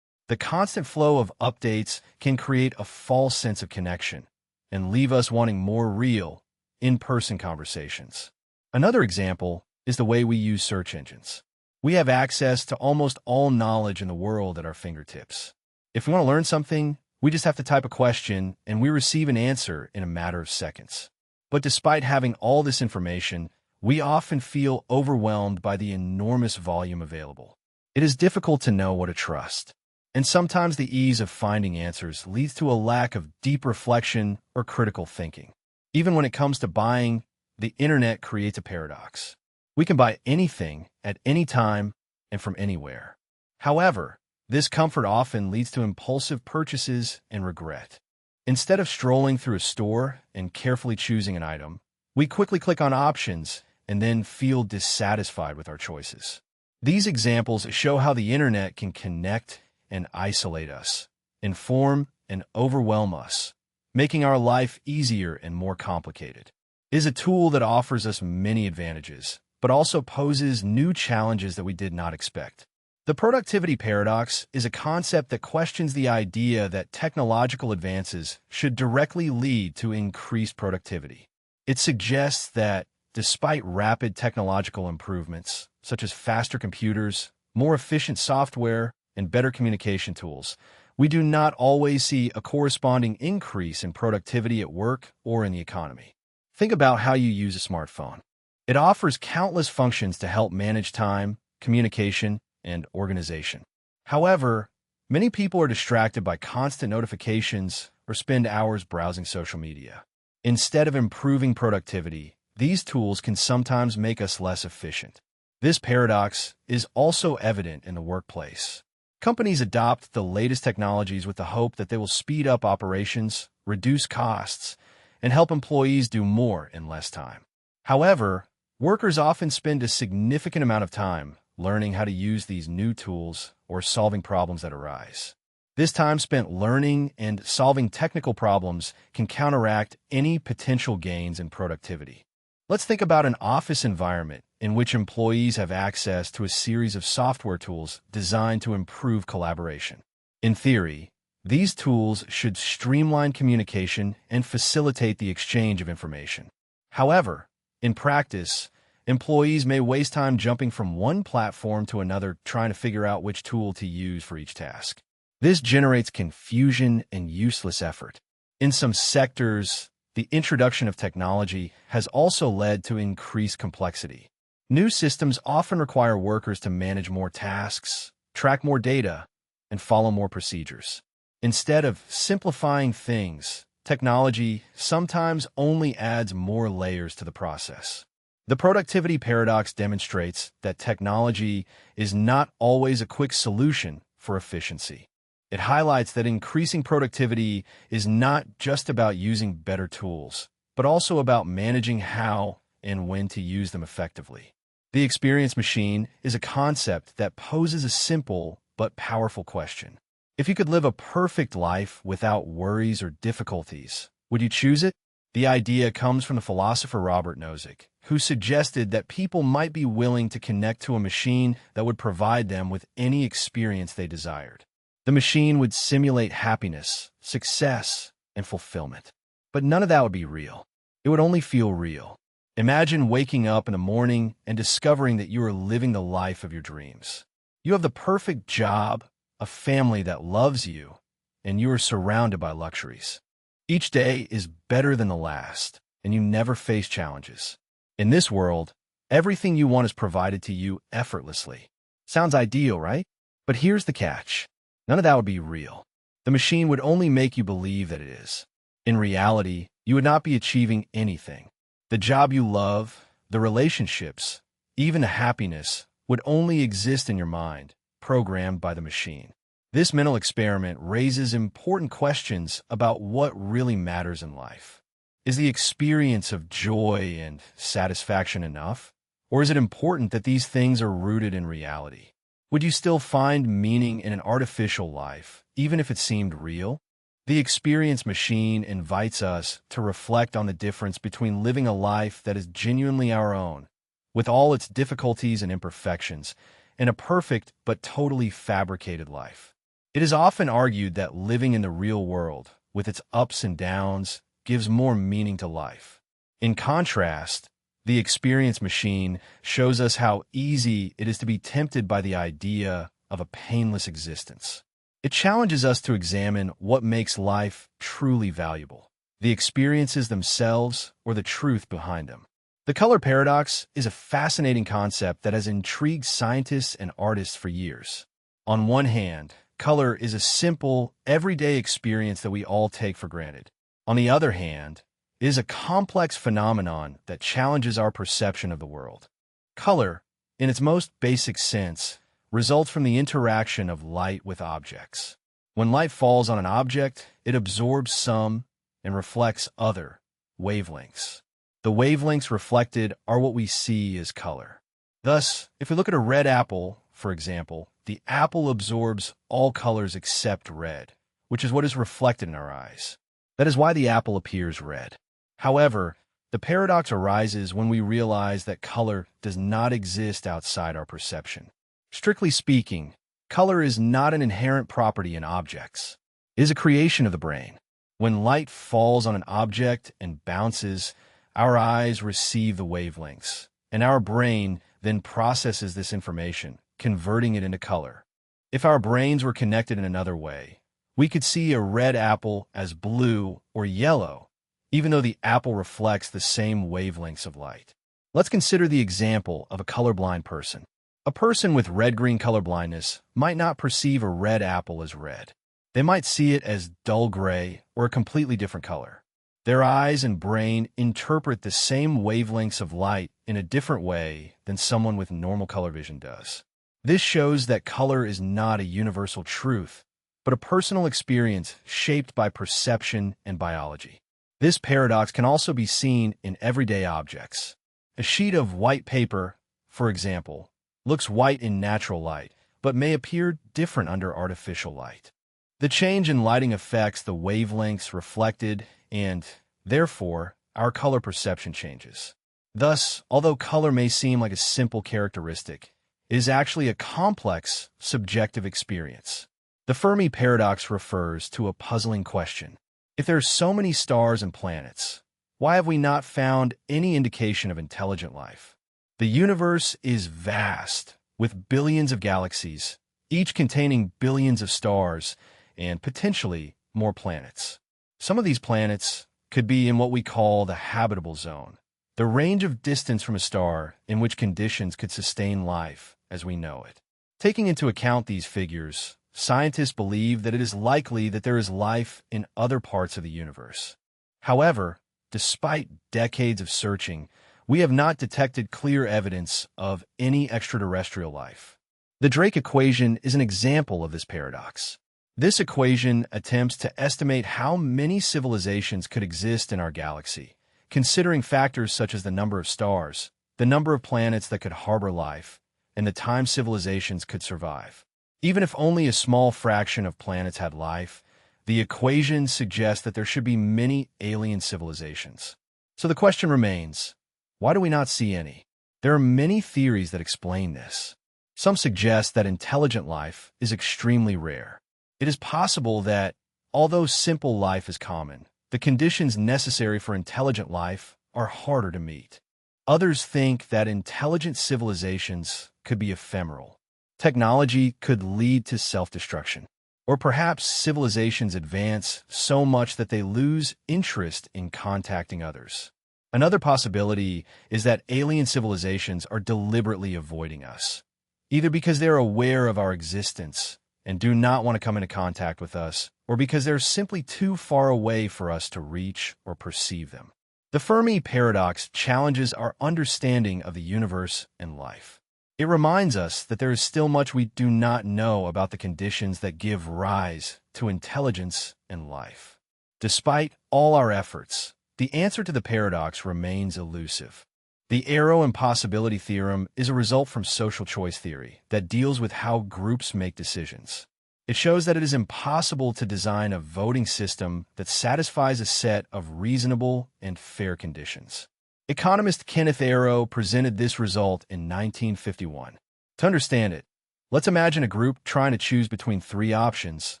The constant flow of updates can create a false sense of connection and leave us wanting more real, in-person conversations. Another example is the way we use search engines. We have access to almost all knowledge in the world at our fingertips. If we want to learn something, we just have to type a question and we receive an answer in a matter of seconds. But despite having all this information, we often feel overwhelmed by the enormous volume available. It is difficult to know what to trust, and sometimes the ease of finding answers leads to a lack of deep reflection or critical thinking. Even when it comes to buying, the internet creates a paradox. We can buy anything at any time and from anywhere. However, this comfort often leads to impulsive purchases and regret. Instead of strolling through a store and carefully choosing an item, we quickly click on options and then feel dissatisfied with our choices. These examples show how the internet can connect and isolate us, inform and overwhelm us, making our life easier and more complicated. It is a tool that offers us many advantages, but also poses new challenges that we did not expect. The productivity paradox is a concept that questions the idea that technological advances should directly lead to increased productivity. It suggests that, despite rapid technological improvements, such as faster computers, more efficient software, and better communication tools, we do not always see a corresponding increase in productivity at work or in the economy. Think about how you use a smartphone. It offers countless functions to help manage time, communication, and organization. However, many people are distracted by constant notifications or spend hours browsing social media. Instead of improving productivity, these tools can sometimes make us less efficient. This paradox is also evident in the workplace. Companies adopt the latest technologies with the hope that they will speed up operations, reduce costs, and help employees do more in less time. However, workers often spend a significant amount of time learning how to use these new tools or solving problems that arise. This time spent learning and solving technical problems can counteract any potential gains in productivity. Let's think about an office environment in which employees have access to a series of software tools designed to improve collaboration. In theory, these tools should streamline communication and facilitate the exchange of information. However, in practice, employees may waste time jumping from one platform to another trying to figure out which tool to use for each task. This generates confusion and useless effort. In some sectors, the introduction of technology has also led to increased complexity. New systems often require workers to manage more tasks, track more data, and follow more procedures. Instead of simplifying things, technology sometimes only adds more layers to the process. The productivity paradox demonstrates that technology is not always a quick solution for efficiency. It highlights that increasing productivity is not just about using better tools, but also about managing how and when to use them effectively. The experience machine is a concept that poses a simple but powerful question. If you could live a perfect life without worries or difficulties, would you choose it? The idea comes from the philosopher Robert Nozick, who suggested that people might be willing to connect to a machine that would provide them with any experience they desired. The machine would simulate happiness, success, and fulfillment. But none of that would be real. It would only feel real. Imagine waking up in the morning and discovering that you are living the life of your dreams. You have the perfect job, a family that loves you, and you are surrounded by luxuries. Each day is better than the last, and you never face challenges. In this world, everything you want is provided to you effortlessly. Sounds ideal, right? But here's the catch. None of that would be real. The machine would only make you believe that it is. In reality, you would not be achieving anything. The job you love, the relationships, even the happiness, would only exist in your mind, programmed by the machine. This mental experiment raises important questions about what really matters in life. Is the experience of joy and satisfaction enough? Or is it important that these things are rooted in reality? Would you still find meaning in an artificial life, even if it seemed real? The experience machine invites us to reflect on the difference between living a life that is genuinely our own, with all its difficulties and imperfections, and a perfect but totally fabricated life. It is often argued that living in the real world, with its ups and downs, gives more meaning to life. In contrast, the experience machine shows us how easy it is to be tempted by the idea of a painless existence. It challenges us to examine what makes life truly valuable, the experiences themselves or the truth behind them. The color paradox is a fascinating concept that has intrigued scientists and artists for years. On one hand, color is a simple, everyday experience that we all take for granted. On the other hand, it is a complex phenomenon that challenges our perception of the world. Color, in its most basic sense, results from the interaction of light with objects. When light falls on an object, it absorbs some and reflects other wavelengths. The wavelengths reflected are what we see as color. Thus, if we look at a red apple, for example, the apple absorbs all colors except red, which is what is reflected in our eyes. That is why the apple appears red. However, the paradox arises when we realize that color does not exist outside our perception. Strictly speaking, color is not an inherent property in objects. It is a creation of the brain. When light falls on an object and bounces, our eyes receive the wavelengths, and our brain then processes this information, converting it into color. If our brains were connected in another way, we could see a red apple as blue or yellow, even though the apple reflects the same wavelengths of light. Let's consider the example of a colorblind person. A person with red-green colorblindness might not perceive a red apple as red. They might see it as dull gray or a completely different color. Their eyes and brain interpret the same wavelengths of light in a different way than someone with normal color vision does. This shows that color is not a universal truth, but a personal experience shaped by perception and biology. This paradox can also be seen in everyday objects. A sheet of white paper, for example, looks white in natural light, but may appear different under artificial light. The change in lighting affects the wavelengths reflected, and, therefore, our color perception changes. Thus, although color may seem like a simple characteristic, it is actually a complex, subjective experience. The Fermi paradox refers to a puzzling question. If there are so many stars and planets, why have we not found any indication of intelligent life? The universe is vast, with billions of galaxies, each containing billions of stars and potentially more planets. Some of these planets could be in what we call the habitable zone, the range of distance from a star in which conditions could sustain life as we know it. Taking into account these figures, scientists believe that it is likely that there is life in other parts of the universe. However, despite decades of searching, we have not detected clear evidence of any extraterrestrial life. The Drake equation is an example of this paradox. This equation attempts to estimate how many civilizations could exist in our galaxy, considering factors such as the number of stars, the number of planets that could harbor life, and the time civilizations could survive. Even if only a small fraction of planets had life, the equation suggests that there should be many alien civilizations. So the question remains, why do we not see any? There are many theories that explain this. Some suggest that intelligent life is extremely rare. It is possible that, although simple life is common, the conditions necessary for intelligent life are harder to meet. Others think that intelligent civilizations could be ephemeral. Technology could lead to self-destruction. Or perhaps civilizations advance so much that they lose interest in contacting others. Another possibility is that alien civilizations are deliberately avoiding us, either because they're aware of our existence and do not want to come into contact with us, or because they're simply too far away for us to reach or perceive them. The Fermi paradox challenges our understanding of the universe and life. It reminds us that there is still much we do not know about the conditions that give rise to intelligence and life. Despite all our efforts, the answer to the paradox remains elusive. The arrow impossibility theorem is a result from social choice theory that deals with how groups make decisions. It shows that it is impossible to design a voting system that satisfies a set of reasonable and fair conditions. Economist Kenneth Arrow presented this result in 1951. To understand it, let's imagine a group trying to choose between three options,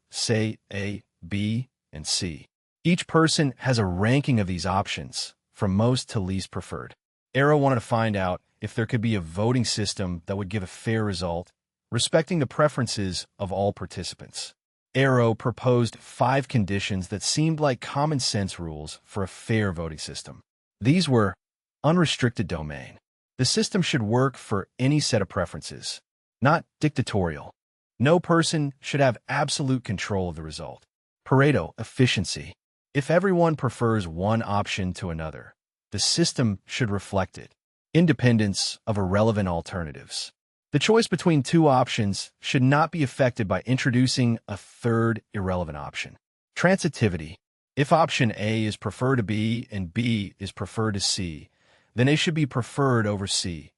say A, B, and C. Each person has a ranking of these options, from most to least preferred. Arrow wanted to find out if there could be a voting system that would give a fair result, respecting the preferences of all participants. Arrow proposed 5 conditions that seemed like common sense rules for a fair voting system. These were: unrestricted domain. The system should work for any set of preferences, not dictatorial. No person should have absolute control of the result. Pareto efficiency. If everyone prefers one option to another, the system should reflect it. Independence of irrelevant alternatives. The choice between 2 options should not be affected by introducing a third irrelevant option. Transitivity. If option A is preferred to B and B is preferred to C, then A should be preferred over C.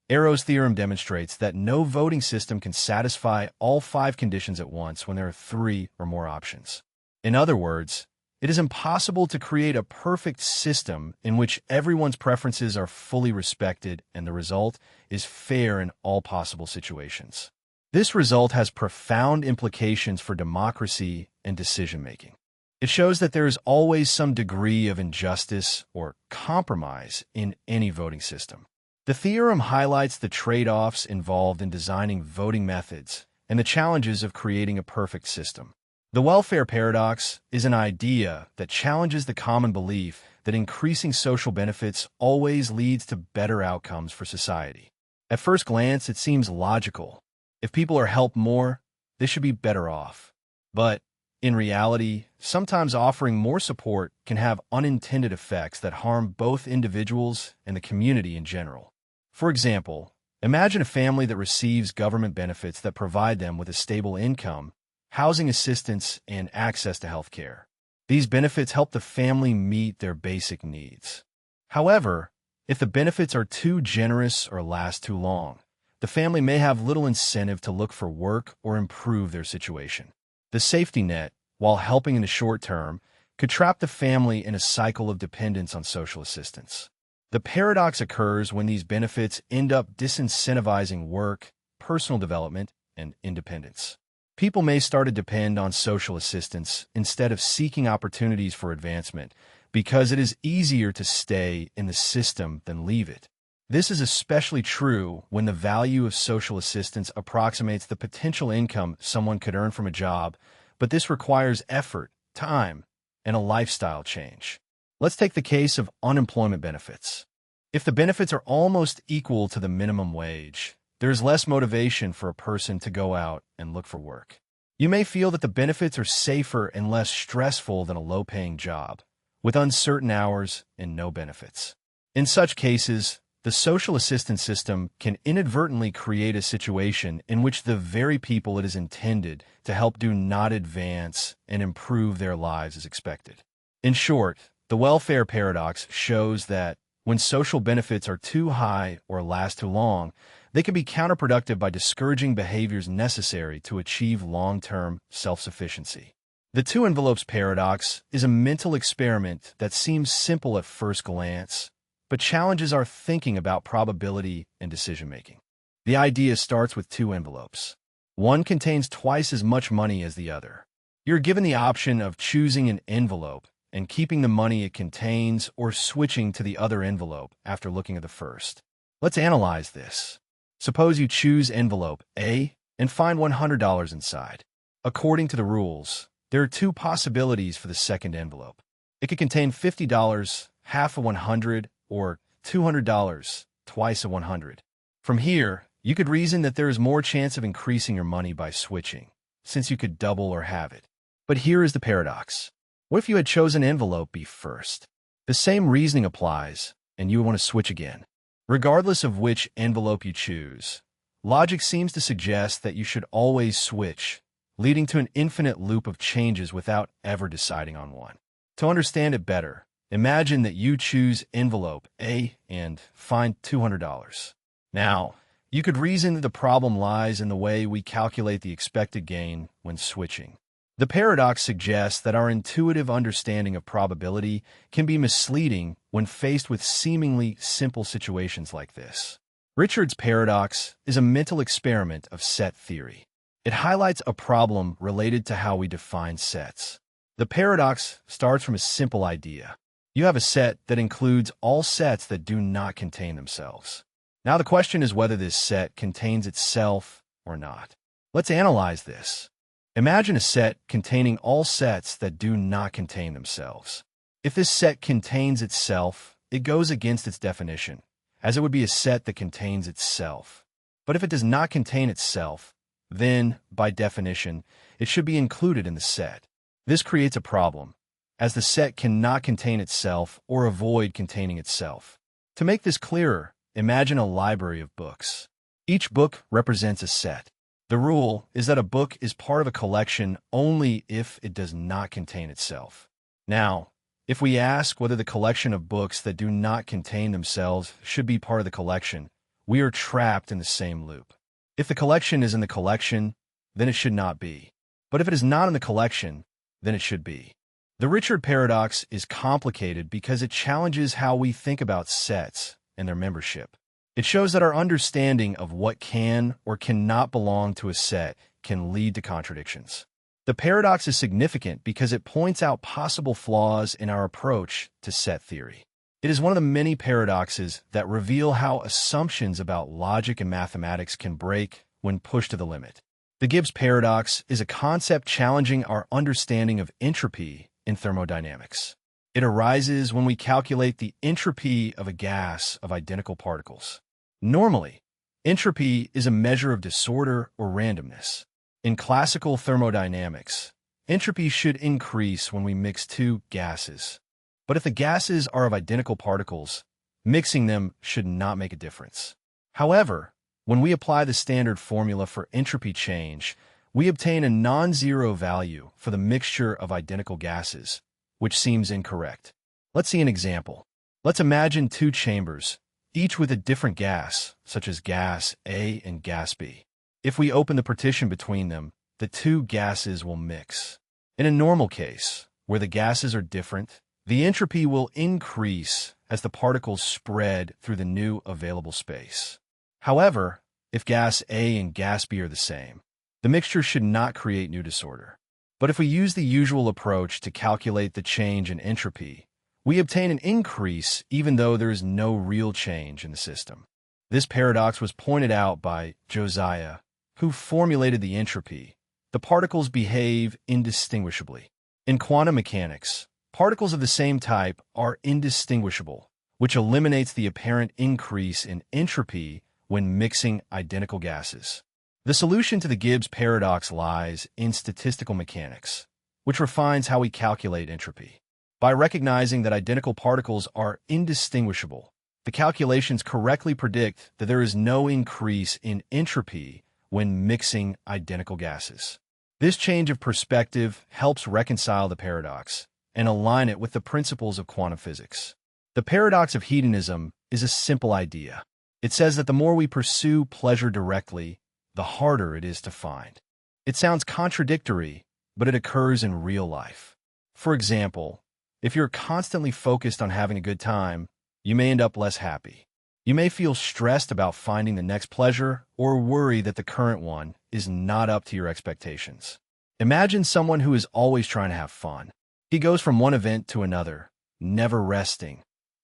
Arrow's theorem demonstrates that no voting system can satisfy all 5 conditions at once when there are 3 or more options. In other words, it is impossible to create a perfect system in which everyone's preferences are fully respected and the result is fair in all possible situations. This result has profound implications for democracy and decision-making. It shows that there is always some degree of injustice or compromise in any voting system. The theorem highlights the trade-offs involved in designing voting methods and the challenges of creating a perfect system. The welfare paradox is an idea that challenges the common belief that increasing social benefits always leads to better outcomes for society. At first glance, it seems logical. If people are helped more, they should be better off. But in reality, sometimes offering more support can have unintended effects that harm both individuals and the community in general. For example, imagine a family that receives government benefits that provide them with a stable income, housing assistance, and access to health care. These benefits help the family meet their basic needs. However, if the benefits are too generous or last too long, the family may have little incentive to look for work or improve their situation. The safety net, while helping in the short term, could trap the family in a cycle of dependence on social assistance. The paradox occurs when these benefits end up disincentivizing work, personal development, and independence. People may start to depend on social assistance instead of seeking opportunities for advancement because it is easier to stay in the system than leave it. This is especially true when the value of social assistance approximates the potential income someone could earn from a job, but this requires effort, time, and a lifestyle change. Let's take the case of unemployment benefits. If the benefits are almost equal to the minimum wage, there is less motivation for a person to go out and look for work. You may feel that the benefits are safer and less stressful than a low-paying job, with uncertain hours and no benefits. In such cases, the social assistance system can inadvertently create a situation in which the very people it is intended to help do not advance and improve their lives as expected. In short, the welfare paradox shows that when social benefits are too high or last too long, they can be counterproductive by discouraging behaviors necessary to achieve long-term self-sufficiency. The 2 envelopes paradox is a mental experiment that seems simple at first glance, but challenges our thinking about probability and decision-making. The idea starts with 2 envelopes. One contains twice as much money as the other. You're given the option of choosing an envelope and keeping the money it contains or switching to the other envelope after looking at the first. Let's analyze this. Suppose you choose envelope A and find $100 inside. According to the rules, there are 2 possibilities for the second envelope. It could contain $50, half of 100, or $200, twice of 100. From here, you could reason that there is more chance of increasing your money by switching, since you could double or halve it. But here is the paradox. What if you had chosen envelope B first? The same reasoning applies, and you would want to switch again. Regardless of which envelope you choose, logic seems to suggest that you should always switch, leading to an infinite loop of changes without ever deciding on one. To understand it better, imagine that you choose envelope A and find $200. Now, you could reason that the problem lies in the way we calculate the expected gain when switching. The paradox suggests that our intuitive understanding of probability can be misleading when faced with seemingly simple situations like this. Richard's paradox is a mental experiment of set theory. It highlights a problem related to how we define sets. The paradox starts from a simple idea. You have a set that includes all sets that do not contain themselves. Now the question is whether this set contains itself or not. Let's analyze this. Imagine a set containing all sets that do not contain themselves. If this set contains itself, it goes against its definition, as it would be a set that contains itself. But if it does not contain itself, then, by definition, it should be included in the set. This creates a problem, as the set cannot contain itself or avoid containing itself. To make this clearer, imagine a library of books. Each book represents a set. The rule is that a book is part of a collection only if it does not contain itself. Now, if we ask whether the collection of books that do not contain themselves should be part of the collection, we are trapped in the same loop. If the collection is in the collection, then it should not be. But if it is not in the collection, then it should be. The Richard paradox is complicated because it challenges how we think about sets and their membership. It shows that our understanding of what can or cannot belong to a set can lead to contradictions. The paradox is significant because it points out possible flaws in our approach to set theory. It is one of the many paradoxes that reveal how assumptions about logic and mathematics can break when pushed to the limit. The Gibbs paradox is a concept challenging our understanding of entropy in thermodynamics. It arises when we calculate the entropy of a gas of identical particles. Normally, entropy is a measure of disorder or randomness. In classical thermodynamics, entropy should increase when we mix two gases. But if the gases are of identical particles, mixing them should not make a difference. However, when we apply the standard formula for entropy change, we obtain a non-zero value for the mixture of identical gases, which seems incorrect. Let's see an example. Let's imagine two chambers, each with a different gas, such as gas A and gas B. If we open the partition between them, the two gases will mix. In a normal case, where the gases are different, the entropy will increase as the particles spread through the new available space. However, if gas A and gas B are the same, the mixture should not create new disorder. But if we use the usual approach to calculate the change in entropy, we obtain an increase even though there is no real change in the system. This paradox was pointed out by Josiah, who formulated the entropy. The particles behave indistinguishably. In quantum mechanics, particles of the same type are indistinguishable, which eliminates the apparent increase in entropy when mixing identical gases. The solution to the Gibbs paradox lies in statistical mechanics, which refines how we calculate entropy. By recognizing that identical particles are indistinguishable, the calculations correctly predict that there is no increase in entropy when mixing identical gases. This change of perspective helps reconcile the paradox and align it with the principles of quantum physics. The paradox of hedonism is a simple idea. It says that the more we pursue pleasure directly, the harder it is to find. It sounds contradictory, but it occurs in real life. For example, if you're constantly focused on having a good time, you may end up less happy. You may feel stressed about finding the next pleasure or worry that the current one is not up to your expectations. Imagine someone who is always trying to have fun. He goes from one event to another, never resting,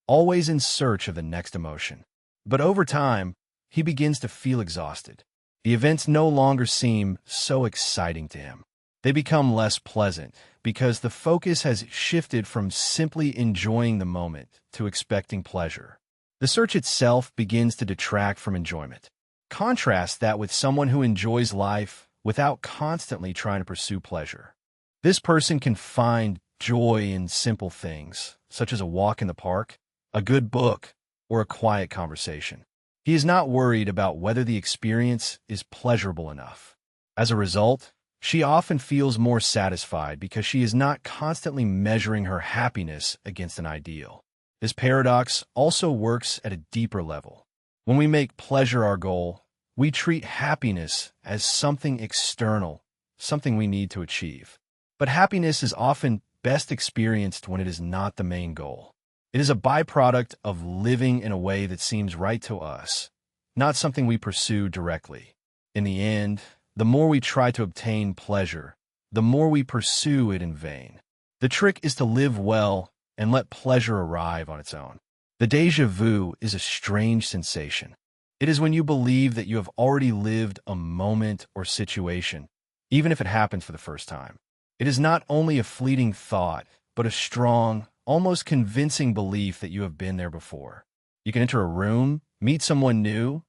always in search of the next emotion. But over time, he begins to feel exhausted. The events no longer seem so exciting to him. They become less pleasant because the focus has shifted from simply enjoying the moment to expecting pleasure. The search itself begins to detract from enjoyment. Contrast that with someone who enjoys life without constantly trying to pursue pleasure. This person can find joy in simple things, such as a walk in the park, a good book, or a quiet conversation. He is not worried about whether the experience is pleasurable enough. As a result, she often feels more satisfied because she is not constantly measuring her happiness against an ideal. This paradox also works at a deeper level. When we make pleasure our goal, we treat happiness as something external, something we need to achieve. But happiness is often best experienced when it is not the main goal. It is a byproduct of living in a way that seems right to us, not something we pursue directly. In the end, the more we try to obtain pleasure, the more we pursue it in vain. The trick is to live well and let pleasure arrive on its own. The déjà vu is a strange sensation. It is when you believe that you have already lived a moment or situation, even if it happens for the first time. It is not only a fleeting thought, but a strong, almost convincing belief that you have been there before. You can enter a room, meet someone new,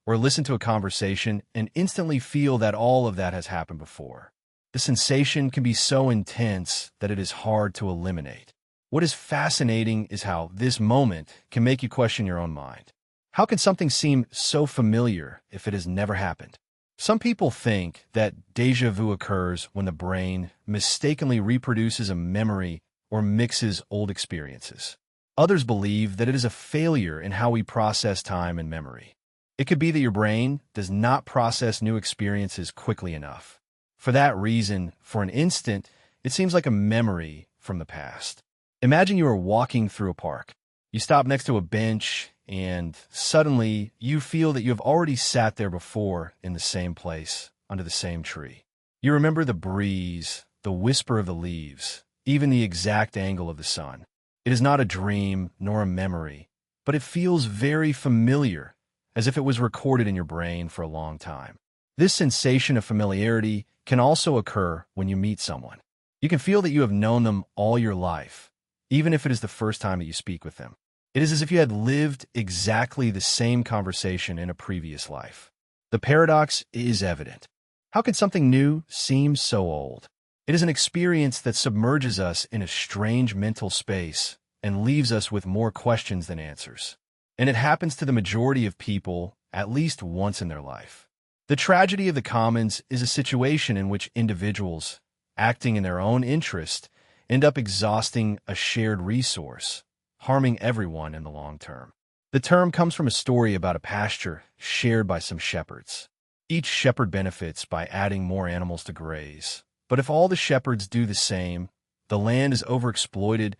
or listen to a conversation and instantly feel that all of that has happened before. The sensation can be so intense that it is hard to eliminate. What is fascinating is how this moment can make you question your own mind. How can something seem so familiar if it has never happened? Some people think that déjà vu occurs when the brain mistakenly reproduces a memory or mixes old experiences. Others believe that it is a failure in how we process time and memory. It could be that your brain does not process new experiences quickly enough. For that reason, for an instant, it seems like a memory from the past. Imagine you are walking through a park. You stop next to a bench, and suddenly you feel that you have already sat there before in the same place, under the same tree. You remember the breeze, the whisper of the leaves, even the exact angle of the sun. It is not a dream nor a memory, but it feels very familiar, as if it was recorded in your brain for a long time. This sensation of familiarity can also occur when you meet someone. You can feel that you have known them all your life, even if it is the first time that you speak with them. It is as if you had lived exactly the same conversation in a previous life. The paradox is evident. How can something new seem so old? It is an experience that submerges us in a strange mental space and leaves us with more questions than answers. And it happens to the majority of people at least once in their life. The tragedy of the commons is a situation in which individuals, acting in their own interest, end up exhausting a shared resource, harming everyone in the long term. The term comes from a story about a pasture shared by some shepherds. Each shepherd benefits by adding more animals to graze. But if all the shepherds do the same, the land is overexploited,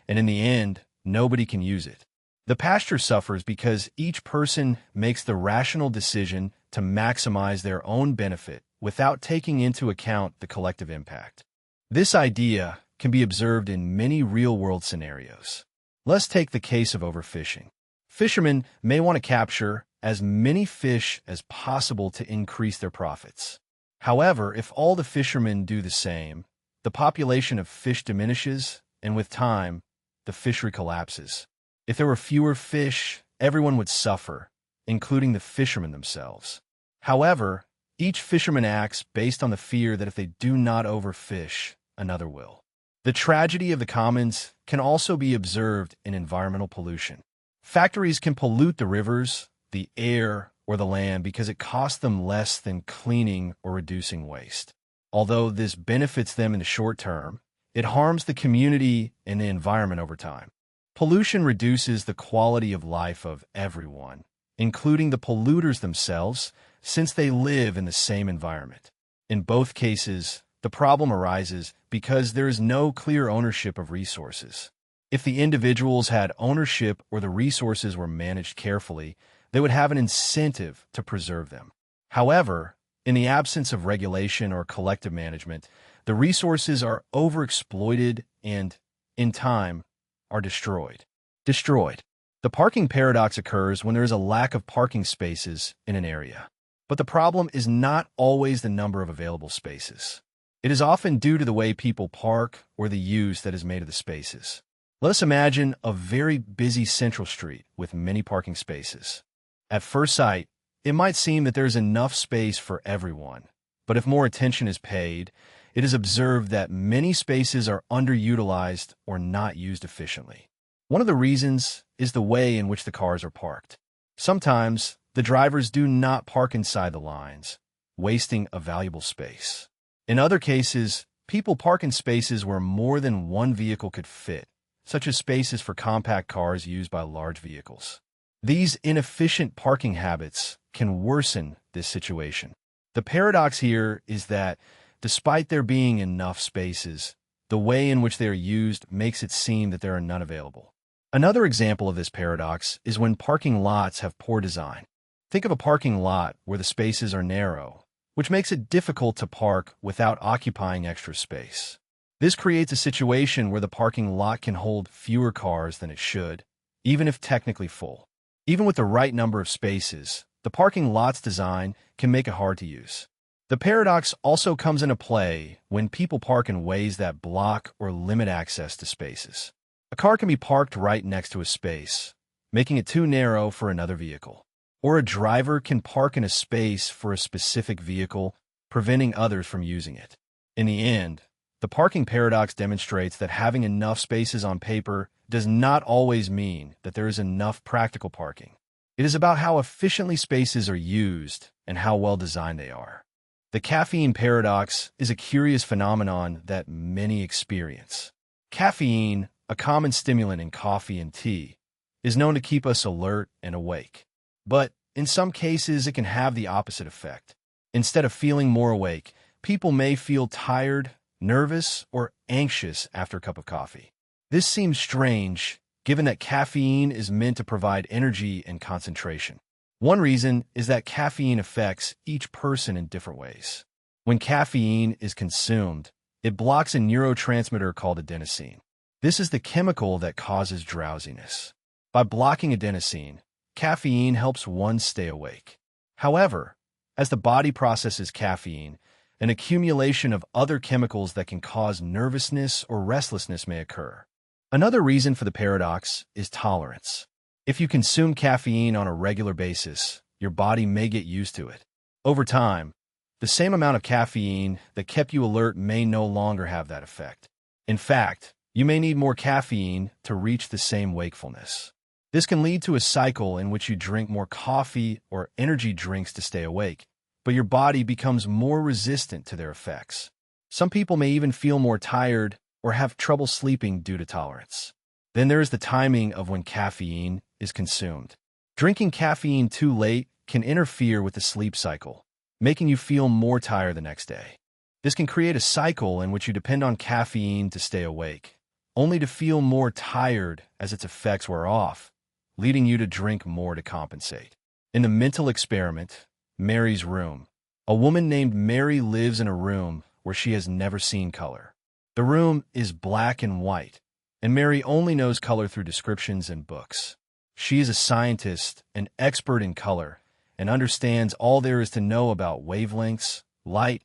and in the end, nobody can use it. The pasture suffers because each person makes the rational decision to maximize their own benefit without taking into account the collective impact. This idea can be observed in many real-world scenarios. Let's take the case of overfishing. Fishermen may want to capture as many fish as possible to increase their profits. However, if all the fishermen do the same, the population of fish diminishes, and with time, the fishery collapses. If there were fewer fish, everyone would suffer, including the fishermen themselves. However, each fisherman acts based on the fear that if they do not overfish, another will. The tragedy of the commons can also be observed in environmental pollution. Factories can pollute the rivers, the air, or the land because it costs them less than cleaning or reducing waste. Although this benefits them in the short term, it harms the community and the environment over time. Pollution reduces the quality of life of everyone, including the polluters themselves, since they live in the same environment. In both cases, the problem arises because there is no clear ownership of resources. If the individuals had ownership or the resources were managed carefully, they would have an incentive to preserve them. However, in the absence of regulation or collective management, the resources are overexploited and, in time, are destroyed. The parking paradox occurs when there is a lack of parking spaces in an area. But the problem is not always the number of available spaces. It is often due to the way people park or the use that is made of the spaces. Let us imagine a very busy central street with many parking spaces. At first sight, it might seem that there is enough space for everyone, but if more attention is paid, it is observed that many spaces are underutilized or not used efficiently. One of the reasons is the way in which the cars are parked. Sometimes, the drivers do not park inside the lines, wasting a valuable space. In other cases, people park in spaces where more than one vehicle could fit, such as spaces for compact cars used by large vehicles. These inefficient parking habits can worsen this situation. The paradox here is that, despite there being enough spaces, the way in which they are used makes it seem that there are none available. Another example of this paradox is when parking lots have poor design. Think of a parking lot where the spaces are narrow, which makes it difficult to park without occupying extra space. This creates a situation where the parking lot can hold fewer cars than it should, even if technically full. Even with the right number of spaces, the parking lot's design can make it hard to use. The paradox also comes into play when people park in ways that block or limit access to spaces. A car can be parked right next to a space, making it too narrow for another vehicle. Or a driver can park in a space for a specific vehicle, preventing others from using it. In the end, the parking paradox demonstrates that having enough spaces on paper does not always mean that there is enough practical parking. It is about how efficiently spaces are used and how well designed they are. The caffeine paradox is a curious phenomenon that many experience. Caffeine, a common stimulant in coffee and tea, is known to keep us alert and awake. But in some cases, it can have the opposite effect. Instead of feeling more awake, people may feel tired, nervous, or anxious after a cup of coffee. This seems strange, given that caffeine is meant to provide energy and concentration. One reason is that caffeine affects each person in different ways. When caffeine is consumed, it blocks a neurotransmitter called adenosine. This is the chemical that causes drowsiness. By blocking adenosine, caffeine helps one stay awake. However, as the body processes caffeine, an accumulation of other chemicals that can cause nervousness or restlessness may occur. Another reason for the paradox is tolerance. If you consume caffeine on a regular basis, your body may get used to it. Over time, the same amount of caffeine that kept you alert may no longer have that effect. In fact, you may need more caffeine to reach the same wakefulness. This can lead to a cycle in which you drink more coffee or energy drinks to stay awake, but your body becomes more resistant to their effects. Some people may even feel more tired or have trouble sleeping due to tolerance. Then there is the timing of when caffeine is consumed. Drinking caffeine too late can interfere with the sleep cycle, making you feel more tired the next day. This can create a cycle in which you depend on caffeine to stay awake, only to feel more tired as its effects wear off, leading you to drink more to compensate. In the mental experiment, Mary's room, a woman named Mary lives in a room where she has never seen color. The room is black and white, and Mary only knows color through descriptions and books. She is a scientist, an expert in color, and understands all there is to know about wavelengths, light,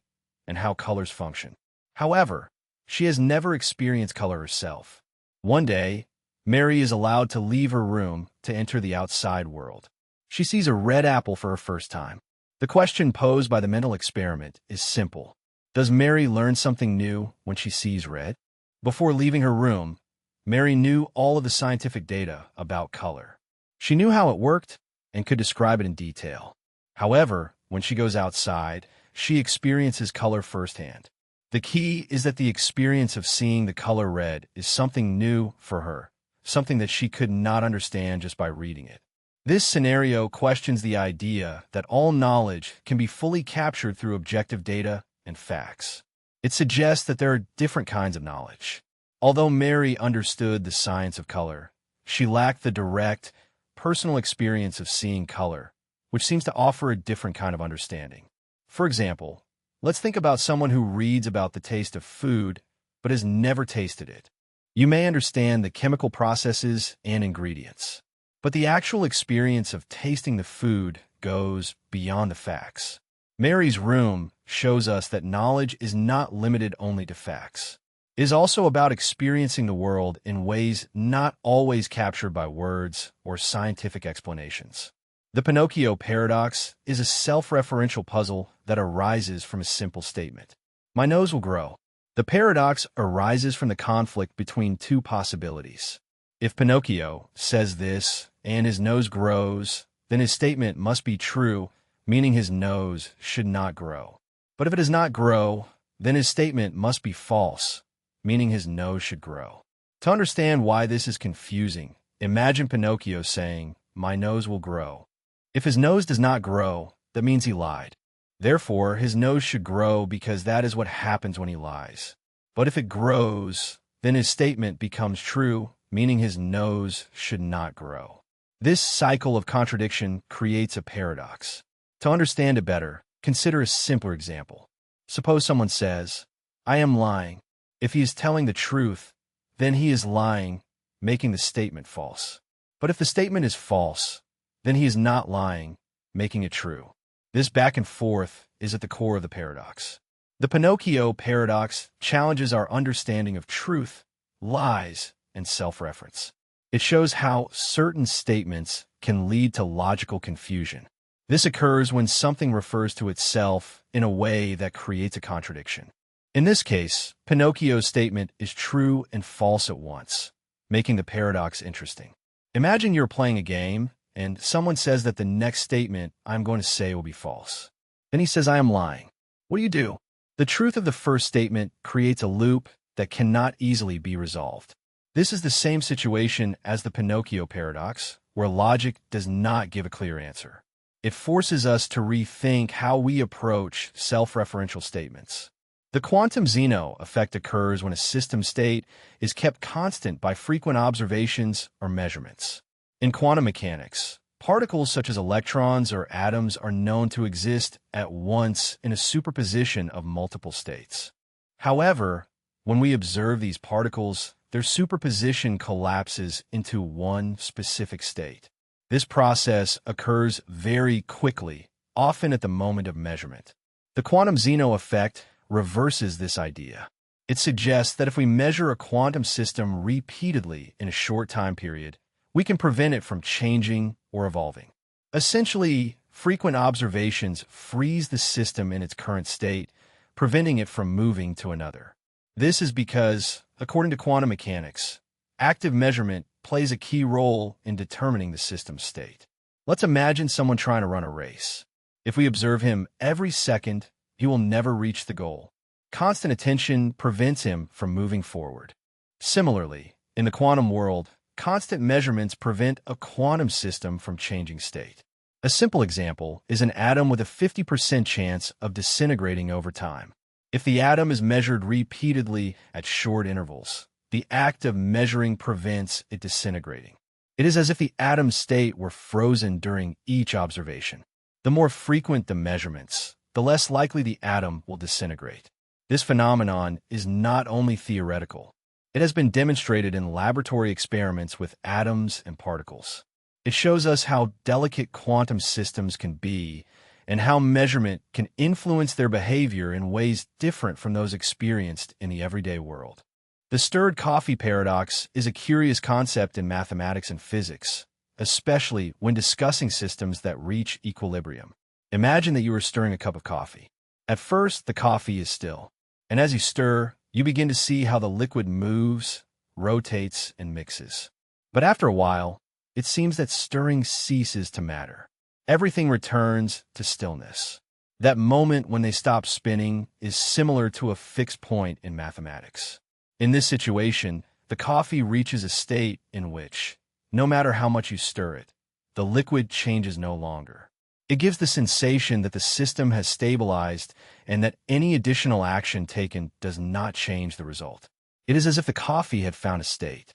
and how colors function. However, she has never experienced color herself. One day, Mary is allowed to leave her room to enter the outside world. She sees a red apple for her first time. The question posed by the mental experiment is simple. Does Mary learn something new when she sees red? Before leaving her room, Mary knew all of the scientific data about color. She knew how it worked and could describe it in detail. However, when she goes outside, she experiences color firsthand. The key is that the experience of seeing the color red is something new for her, something that she could not understand just by reading it. This scenario questions the idea that all knowledge can be fully captured through objective data and facts. It suggests that there are different kinds of knowledge. Although Mary understood the science of color, she lacked the direct, personal experience of seeing color, which seems to offer a different kind of understanding. For example, let's think about someone who reads about the taste of food but has never tasted it. You may understand the chemical processes and ingredients, but the actual experience of tasting the food goes beyond the facts. Mary's room shows us that knowledge is not limited only to facts. It is also about experiencing the world in ways not always captured by words or scientific explanations. The Pinocchio paradox is a self-referential puzzle that arises from a simple statement. My nose will grow. The paradox arises from the conflict between two possibilities. If Pinocchio says this and his nose grows, then his statement must be true, meaning his nose should not grow. But if it does not grow, then his statement must be false, meaning his nose should grow. To understand why this is confusing, imagine Pinocchio saying, "My nose will grow." If his nose does not grow, that means he lied. Therefore, his nose should grow because that is what happens when he lies. But if it grows, then his statement becomes true, meaning his nose should not grow. This cycle of contradiction creates a paradox. To understand it better, consider a simpler example. Suppose someone says, "I am lying." If he is telling the truth, then he is lying, making the statement false. But if the statement is false, then he is not lying, making it true. This back and forth is at the core of the paradox. The Pinocchio paradox challenges our understanding of truth, lies, and self-reference. It shows how certain statements can lead to logical confusion. This occurs when something refers to itself in a way that creates a contradiction. In this case, Pinocchio's statement is true and false at once, making the paradox interesting. Imagine you're playing a game, and someone says that the next statement I'm going to say will be false. Then he says, I am lying. What do? The truth of the first statement creates a loop that cannot easily be resolved. This is the same situation as the Pinocchio paradox, where logic does not give a clear answer. It forces us to rethink how we approach self-referential statements. The quantum Zeno effect occurs when a system state is kept constant by frequent observations or measurements. In quantum mechanics, particles such as electrons or atoms are known to exist at once in a superposition of multiple states. However, when we observe these particles, their superposition collapses into one specific state. This process occurs very quickly, often at the moment of measurement. The quantum Zeno effect reverses this idea. It suggests that if we measure a quantum system repeatedly in a short time period, we can prevent it from changing or evolving. Essentially, frequent observations freeze the system in its current state, preventing it from moving to another. This is because, according to quantum mechanics, active measurement plays a key role in determining the system's state. Let's imagine someone trying to run a race. If we observe him every second, he will never reach the goal. Constant attention prevents him from moving forward. Similarly, in the quantum world, constant measurements prevent a quantum system from changing state. A simple example is an atom with a 50% chance of disintegrating over time. If the atom is measured repeatedly at short intervals, the act of measuring prevents it disintegrating. It is as if the atom's state were frozen during each observation. The more frequent the measurements, the less likely the atom will disintegrate. This phenomenon is not only theoretical. It has been demonstrated in laboratory experiments with atoms and particles. It shows us how delicate quantum systems can be and how measurement can influence their behavior in ways different from those experienced in the everyday world. The stirred coffee paradox is a curious concept in mathematics and physics, especially when discussing systems that reach equilibrium. Imagine that you are stirring a cup of coffee. At first, the coffee is still, and as you stir, you begin to see how the liquid moves, rotates, and mixes. But after a while, it seems that stirring ceases to matter. Everything returns to stillness. That moment when they stop spinning is similar to a fixed point in mathematics. In this situation, the coffee reaches a state in which, no matter how much you stir it, the liquid changes no longer. It gives the sensation that the system has stabilized and that any additional action taken does not change the result. It is as if the coffee had found a state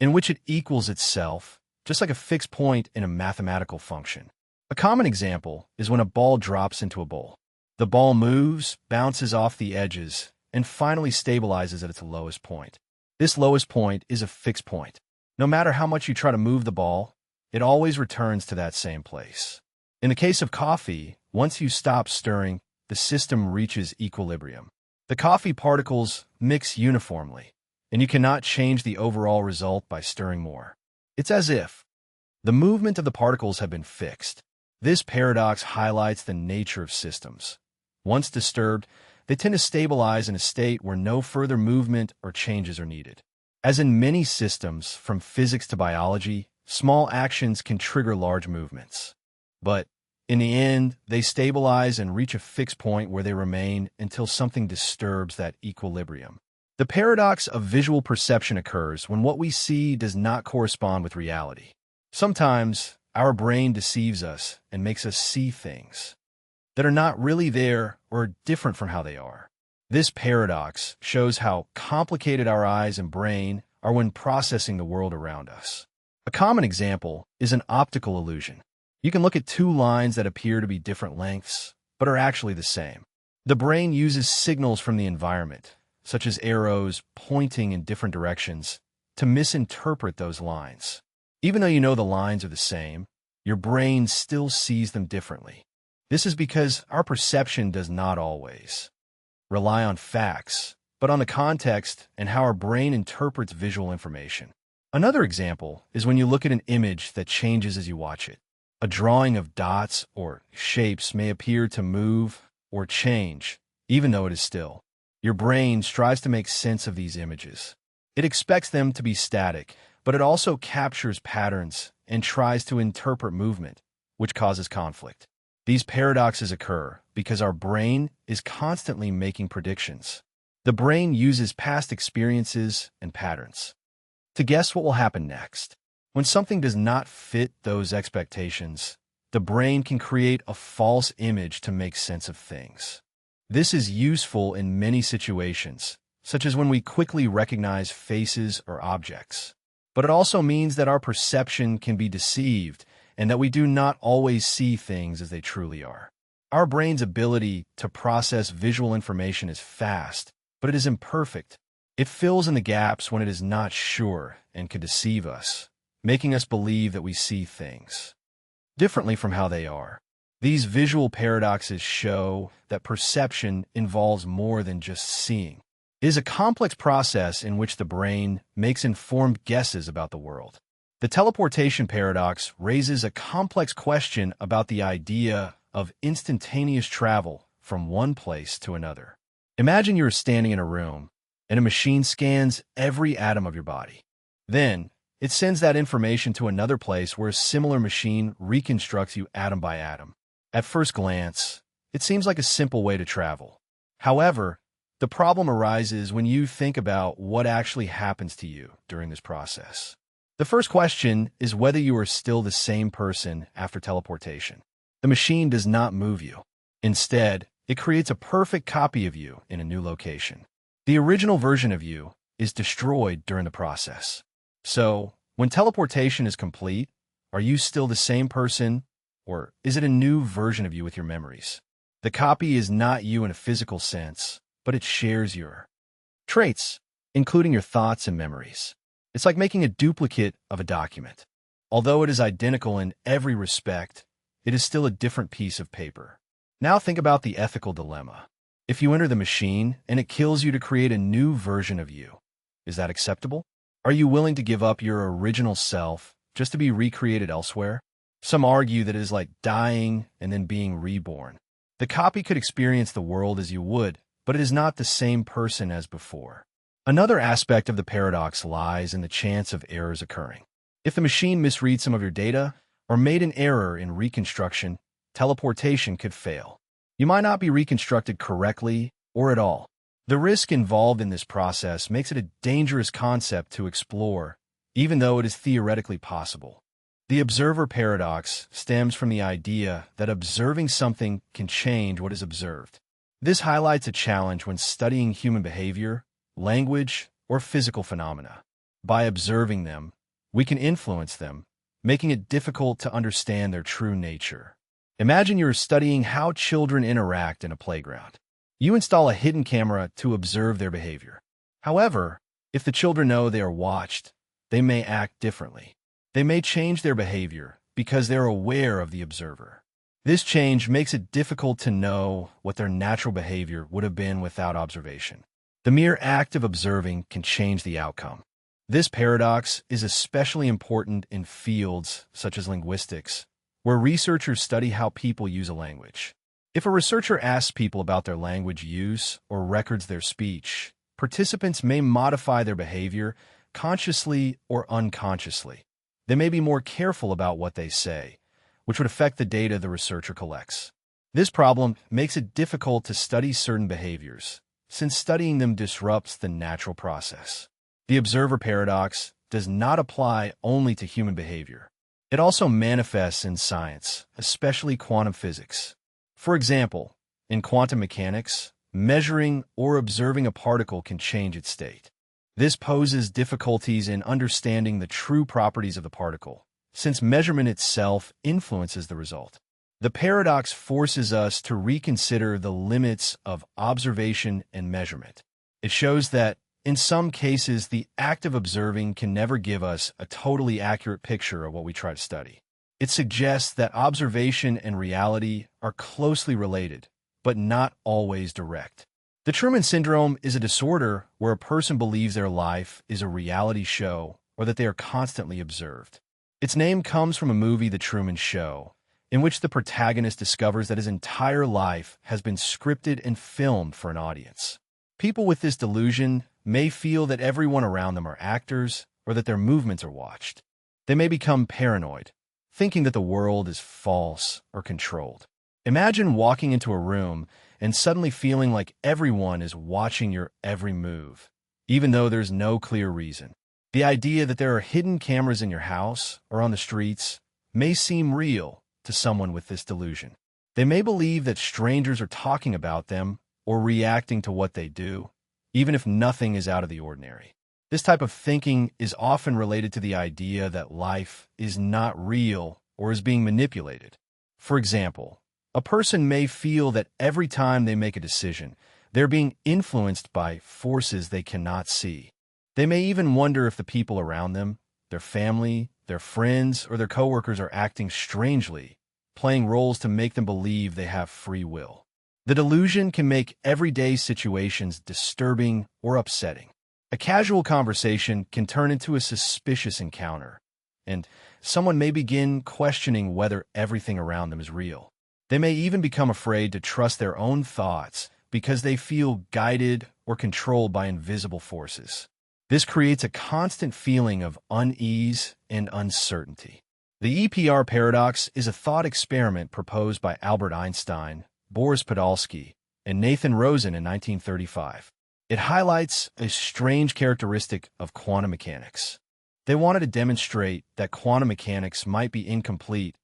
in which it equals itself, just like a fixed point in a mathematical function. A common example is when a ball drops into a bowl. The ball moves, bounces off the edges, and finally stabilizes at its lowest point. This lowest point is a fixed point. No matter how much you try to move the ball, it always returns to that same place. In the case of coffee, once you stop stirring, the system reaches equilibrium. The coffee particles mix uniformly, and you cannot change the overall result by stirring more. It's as if the movement of the particles have been fixed. This paradox highlights the nature of systems. Once disturbed, they tend to stabilize in a state where no further movement or changes are needed. As in many systems, from physics to biology, small actions can trigger large movements. But in the end, they stabilize and reach a fixed point where they remain until something disturbs that equilibrium. The paradox of visual perception occurs when what we see does not correspond with reality. Sometimes, our brain deceives us and makes us see things that are not really there or are different from how they are. This paradox shows how complicated our eyes and brain are when processing the world around us. A common example is an optical illusion. You can look at two lines that appear to be different lengths, but are actually the same. The brain uses signals from the environment, such as arrows pointing in different directions, to misinterpret those lines. Even though you know the lines are the same, your brain still sees them differently. This is because our perception does not always rely on facts, but on the context and how our brain interprets visual information. Another example is when you look at an image that changes as you watch it. A drawing of dots or shapes may appear to move or change, even though it is still. Your brain strives to make sense of these images. It expects them to be static, but it also captures patterns and tries to interpret movement, which causes conflict. These paradoxes occur because our brain is constantly making predictions. The brain uses past experiences and patterns to guess what will happen next. When something does not fit those expectations, the brain can create a false image to make sense of things. This is useful in many situations, such as when we quickly recognize faces or objects. But it also means that our perception can be deceived and that we do not always see things as they truly are. Our brain's ability to process visual information is fast, but it is imperfect. It fills in the gaps when it is not sure and can deceive us, making us believe that we see things differently from how they are. These visual paradoxes show that perception involves more than just seeing. It is a complex process in which the brain makes informed guesses about the world. The teleportation paradox raises a complex question about the idea of instantaneous travel from one place to another. Imagine you are standing in a room, and a machine scans every atom of your body. Then, it sends that information to another place where a similar machine reconstructs you atom by atom. At first glance, it seems like a simple way to travel. However, the problem arises when you think about what actually happens to you during this process. The first question is whether you are still the same person after teleportation. The machine does not move you. Instead, it creates a perfect copy of you in a new location. The original version of you is destroyed during the process. So, when teleportation is complete, are you still the same person, or is it a new version of you with your memories? The copy is not you in a physical sense, but it shares your traits, including your thoughts and memories. It's like making a duplicate of a document. Although it is identical in every respect, it is still a different piece of paper. Now think about the ethical dilemma. If you enter the machine and it kills you to create a new version of you, is that acceptable? Are you willing to give up your original self just to be recreated elsewhere? Some argue that it is like dying and then being reborn. The copy could experience the world as you would, but it is not the same person as before. Another aspect of the paradox lies in the chance of errors occurring. If the machine misreads some of your data or made an error in reconstruction, teleportation could fail. You might not be reconstructed correctly or at all. The risk involved in this process makes it a dangerous concept to explore, even though it is theoretically possible. The observer paradox stems from the idea that observing something can change what is observed. This highlights a challenge when studying human behavior, language, or physical phenomena. By observing them, we can influence them, making it difficult to understand their true nature. Imagine you're studying how children interact in a playground. You install a hidden camera to observe their behavior. However, if the children know they are watched, they may act differently. They may change their behavior because they're aware of the observer. This change makes it difficult to know what their natural behavior would have been without observation. The mere act of observing can change the outcome. This paradox is especially important in fields such as linguistics, where researchers study how people use a language. If a researcher asks people about their language use or records their speech, participants may modify their behavior consciously or unconsciously. They may be more careful about what they say, which would affect the data the researcher collects. This problem makes it difficult to study certain behaviors, since studying them disrupts the natural process. The observer paradox does not apply only to human behavior. It also manifests in science, especially quantum physics. For example, in quantum mechanics, measuring or observing a particle can change its state. This poses difficulties in understanding the true properties of the particle, since measurement itself influences the result. The paradox forces us to reconsider the limits of observation and measurement. It shows that, in some cases, the act of observing can never give us a totally accurate picture of what we try to study. It suggests that observation and reality are closely related, but not always direct. The Truman Syndrome is a disorder where a person believes their life is a reality show or that they are constantly observed. Its name comes from a movie, The Truman Show, in which the protagonist discovers that his entire life has been scripted and filmed for an audience. People with this delusion may feel that everyone around them are actors or that their movements are watched. They may become paranoid, thinking that the world is false or controlled. Imagine walking into a room and suddenly feeling like everyone is watching your every move, even though there's no clear reason. The idea that there are hidden cameras in your house or on the streets may seem real to someone with this delusion. They may believe that strangers are talking about them or reacting to what they do, even if nothing is out of the ordinary. This type of thinking is often related to the idea that life is not real or is being manipulated. For example, a person may feel that every time they make a decision, they're being influenced by forces they cannot see. They may even wonder if the people around them, their family, their friends, or their coworkers are acting strangely, playing roles to make them believe they have free will. The delusion can make everyday situations disturbing or upsetting. A casual conversation can turn into a suspicious encounter, and someone may begin questioning whether everything around them is real. They may even become afraid to trust their own thoughts because they feel guided or controlled by invisible forces. This creates a constant feeling of unease and uncertainty. The EPR paradox is a thought experiment proposed by Albert Einstein, Boris Podolsky, and Nathan Rosen in 1935. It highlights a strange characteristic of quantum mechanics. They wanted to demonstrate that quantum mechanics might be incomplete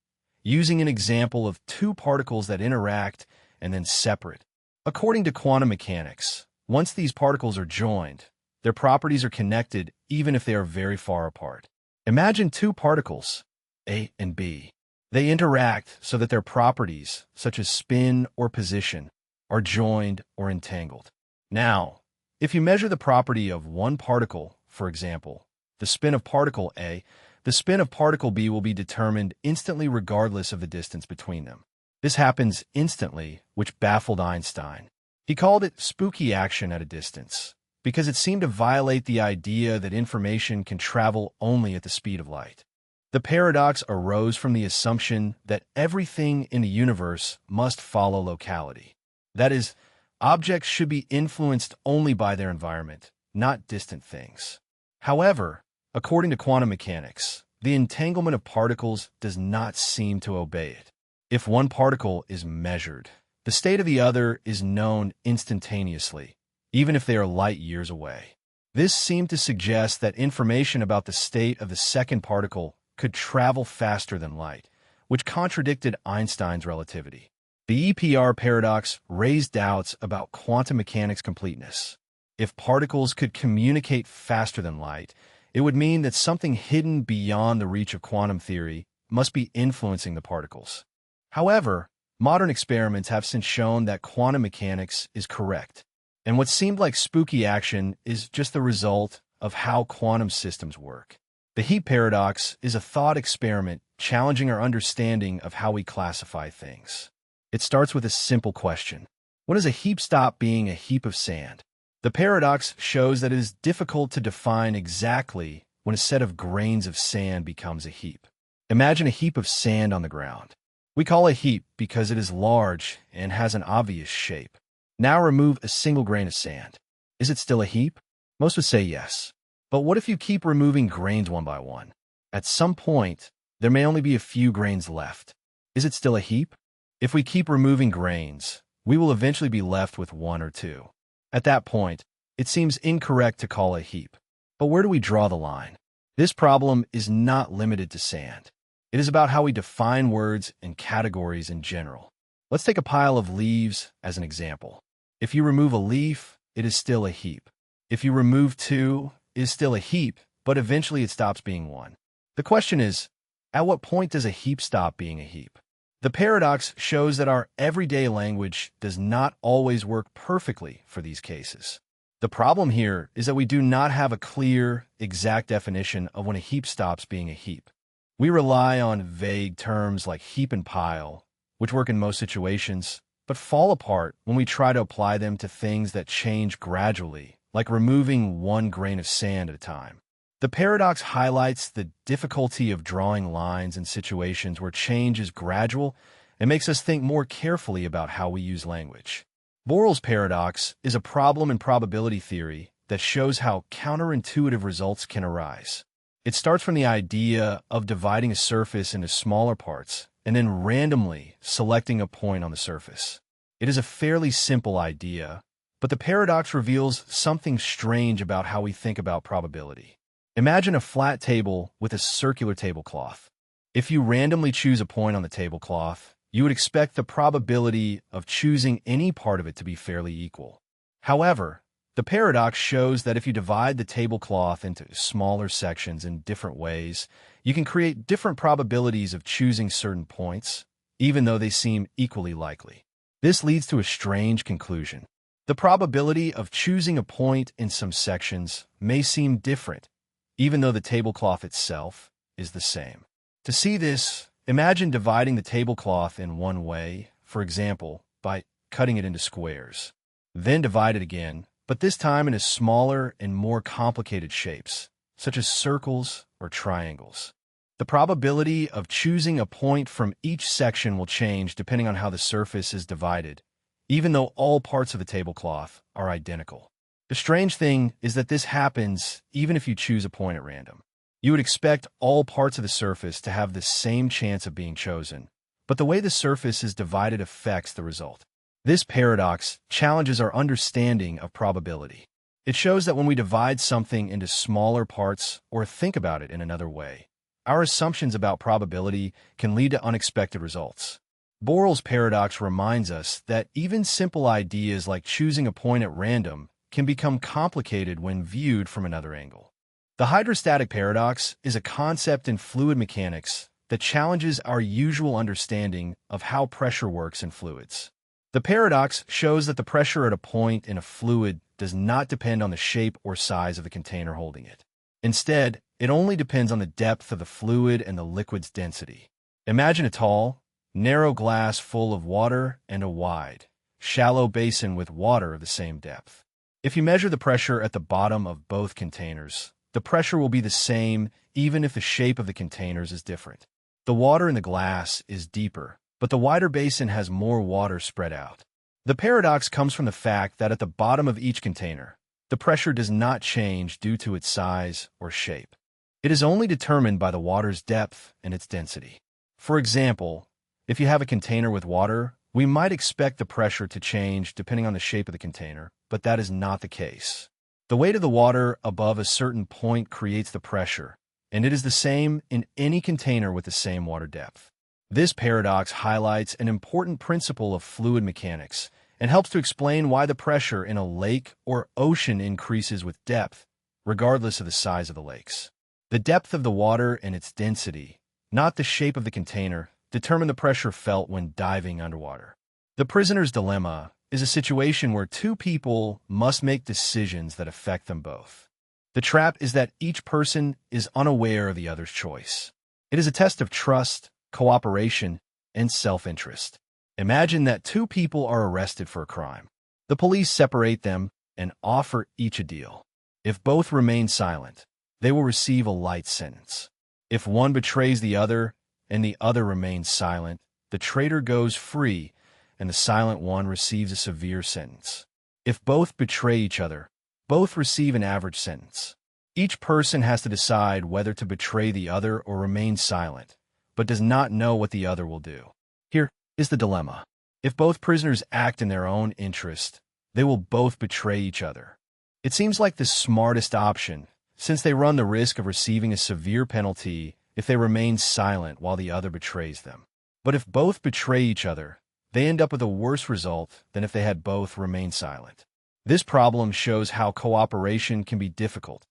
using an example of two particles that interact and then separate. According to quantum mechanics, once these particles are joined, their properties are connected even if they are very far apart. Imagine two particles, A and B. They interact so that their properties, such as spin or position, are joined or entangled. Now, if you measure the property of one particle, for example, the spin of particle A, the spin of particle B will be determined instantly regardless of the distance between them. This happens instantly, which baffled Einstein. He called it spooky action at a distance, because it seemed to violate the idea that information can travel only at the speed of light. The paradox arose from the assumption that everything in the universe must follow locality. That is, objects should be influenced only by their environment, not distant things. However, according to quantum mechanics, the entanglement of particles does not seem to obey it. If one particle is measured, the state of the other is known instantaneously, even if they are light years away. This seemed to suggest that information about the state of the second particle could travel faster than light, which contradicted Einstein's relativity. The EPR paradox raised doubts about quantum mechanics' completeness. If particles could communicate faster than light, it would mean that something hidden beyond the reach of quantum theory must be influencing the particles. However, modern experiments have since shown that quantum mechanics is correct, and what seemed like spooky action is just the result of how quantum systems work. The heap paradox is a thought experiment challenging our understanding of how we classify things. It starts with a simple question. When does a heap stop being a heap of sand? The paradox shows that it is difficult to define exactly when a set of grains of sand becomes a heap. Imagine a heap of sand on the ground. We call it a heap because it is large and has an obvious shape. Now remove a single grain of sand. Is it still a heap? Most would say yes. But what if you keep removing grains one by one? At some point, there may only be a few grains left. Is it still a heap? If we keep removing grains, we will eventually be left with one or two. At that point, it seems incorrect to call it a heap. But where do we draw the line? This problem is not limited to sand. It is about how we define words and categories in general. Let's take a pile of leaves as an example. If you remove a leaf, it is still a heap. If you remove two, it is still a heap, but eventually it stops being one. The question is, at what point does a heap stop being a heap? The paradox shows that our everyday language does not always work perfectly for these cases. The problem here is that we do not have a clear, exact definition of when a heap stops being a heap. We rely on vague terms like heap and pile, which work in most situations, but fall apart when we try to apply them to things that change gradually, like removing one grain of sand at a time. The paradox highlights the difficulty of drawing lines in situations where change is gradual and makes us think more carefully about how we use language. Borel's paradox is a problem in probability theory that shows how counterintuitive results can arise. It starts from the idea of dividing a surface into smaller parts and then randomly selecting a point on the surface. It is a fairly simple idea, but the paradox reveals something strange about how we think about probability. Imagine a flat table with a circular tablecloth. If you randomly choose a point on the tablecloth, you would expect the probability of choosing any part of it to be fairly equal. However, the paradox shows that if you divide the tablecloth into smaller sections in different ways, you can create different probabilities of choosing certain points, even though they seem equally likely. This leads to a strange conclusion. The probability of choosing a point in some sections may seem different, even though the tablecloth itself is the same. To see this, imagine dividing the tablecloth in one way, for example, by cutting it into squares. Then divide it again, but this time into smaller and more complicated shapes, such as circles or triangles. The probability of choosing a point from each section will change depending on how the surface is divided, even though all parts of the tablecloth are identical. The strange thing is that this happens even if you choose a point at random. You would expect all parts of the surface to have the same chance of being chosen, but the way the surface is divided affects the result. This paradox challenges our understanding of probability. It shows that when we divide something into smaller parts or think about it in another way, our assumptions about probability can lead to unexpected results. Borel's paradox reminds us that even simple ideas like choosing a point at random can become complicated when viewed from another angle. The hydrostatic paradox is a concept in fluid mechanics that challenges our usual understanding of how pressure works in fluids. The paradox shows that the pressure at a point in a fluid does not depend on the shape or size of the container holding it. Instead, it only depends on the depth of the fluid and the liquid's density. Imagine a tall, narrow glass full of water and a wide, shallow basin with water of the same depth. If you measure the pressure at the bottom of both containers, the pressure will be the same even if the shape of the containers is different. The water in the glass is deeper, but the wider basin has more water spread out. The paradox comes from the fact that at the bottom of each container, the pressure does not change due to its size or shape. It is only determined by the water's depth and its density. For example, if you have a container with water, we might expect the pressure to change depending on the shape of the container, but that is not the case. The weight of the water above a certain point creates the pressure, and it is the same in any container with the same water depth. This paradox highlights an important principle of fluid mechanics and helps to explain why the pressure in a lake or ocean increases with depth, regardless of the size of the lakes. The depth of the water and its density, not the shape of the container, determine the pressure felt when diving underwater. The prisoner's dilemma is a situation where two people must make decisions that affect them both. The trap is that each person is unaware of the other's choice. It is a test of trust, cooperation, and self-interest. Imagine that two people are arrested for a crime. The police separate them and offer each a deal. If both remain silent, they will receive a light sentence. If one betrays the other and the other remains silent, the traitor goes free and the silent one receives a severe sentence. If both betray each other, both receive an average sentence. Each person has to decide whether to betray the other or remain silent, but does not know what the other will do. Here is the dilemma. If both prisoners act in their own interest, they will both betray each other. It seems like the smartest option, since they run the risk of receiving a severe penalty if they remain silent while the other betrays them. But if both betray each other, they end up with a worse result than if they had both remained silent. This problem shows how cooperation can be difficult,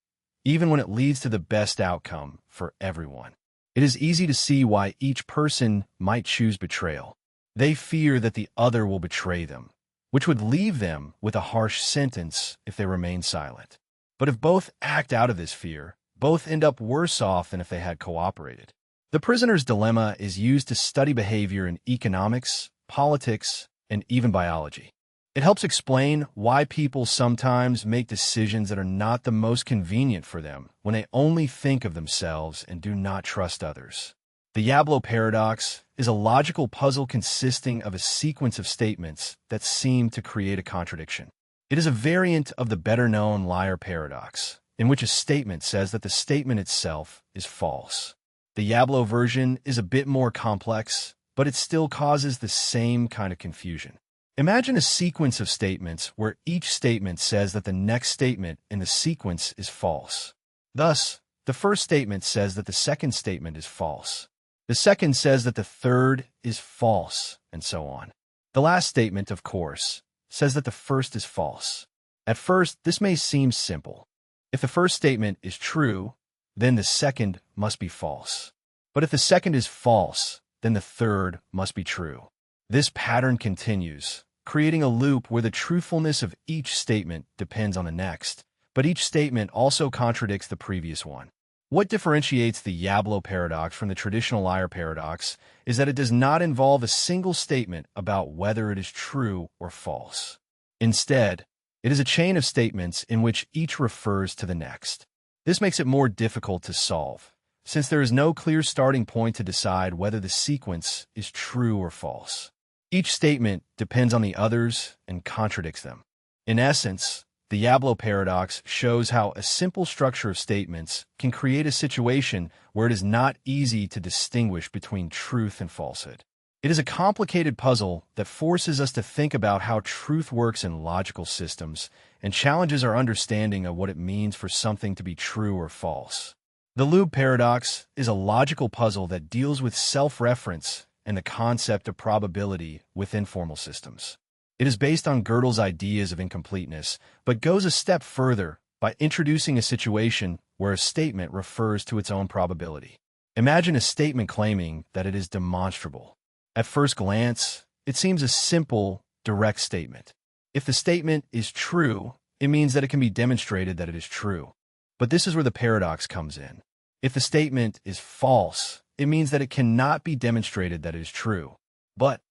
even when it leads to the best outcome for everyone. It is easy to see why each person might choose betrayal. They fear that the other will betray them, which would leave them with a harsh sentence if they remain silent. But if both act out of this fear, both end up worse off than if they had cooperated. The prisoner's dilemma is used to study behavior in economics, politics, and even biology. It helps explain why people sometimes make decisions that are not the most convenient for them when they only think of themselves and do not trust others. The Yablo paradox is a logical puzzle consisting of a sequence of statements that seem to create a contradiction. It is a variant of the better-known liar paradox, in which a statement says that the statement itself is false. The Yablo version is a bit more complex, but it still causes the same kind of confusion. Imagine a sequence of statements where each statement says that the next statement in the sequence is false. Thus, the first statement says that the second statement is false. The second says that the third is false, and so on. The last statement, of course, says that the first is false. At first, this may seem simple. If the first statement is true, then the second must be false. But if the second is false, then the third must be true. This pattern continues, creating a loop where the truthfulness of each statement depends on the next, but each statement also contradicts the previous one. What differentiates the Yablo paradox from the traditional liar paradox is that it does not involve a single statement about whether it is true or false. Instead, it is a chain of statements in which each refers to the next. This makes it more difficult to solve, since there is no clear starting point to decide whether the sequence is true or false. Each statement depends on the others and contradicts them. In essence, the Yablo paradox shows how a simple structure of statements can create a situation where it is not easy to distinguish between truth and falsehood. It is a complicated puzzle that forces us to think about how truth works in logical systems and challenges our understanding of what it means for something to be true or false. The loop paradox is a logical puzzle that deals with self-reference and the concept of probability within formal systems. It is based on Gödel's ideas of incompleteness, but goes a step further by introducing a situation where a statement refers to its own probability. Imagine a statement claiming that it is demonstrable. At first glance, it seems a simple, direct statement. If the statement is true, it means that it can be demonstrated that it is true. But this is where the paradox comes in. If the statement is false, it means that it cannot be demonstrated that it is true. But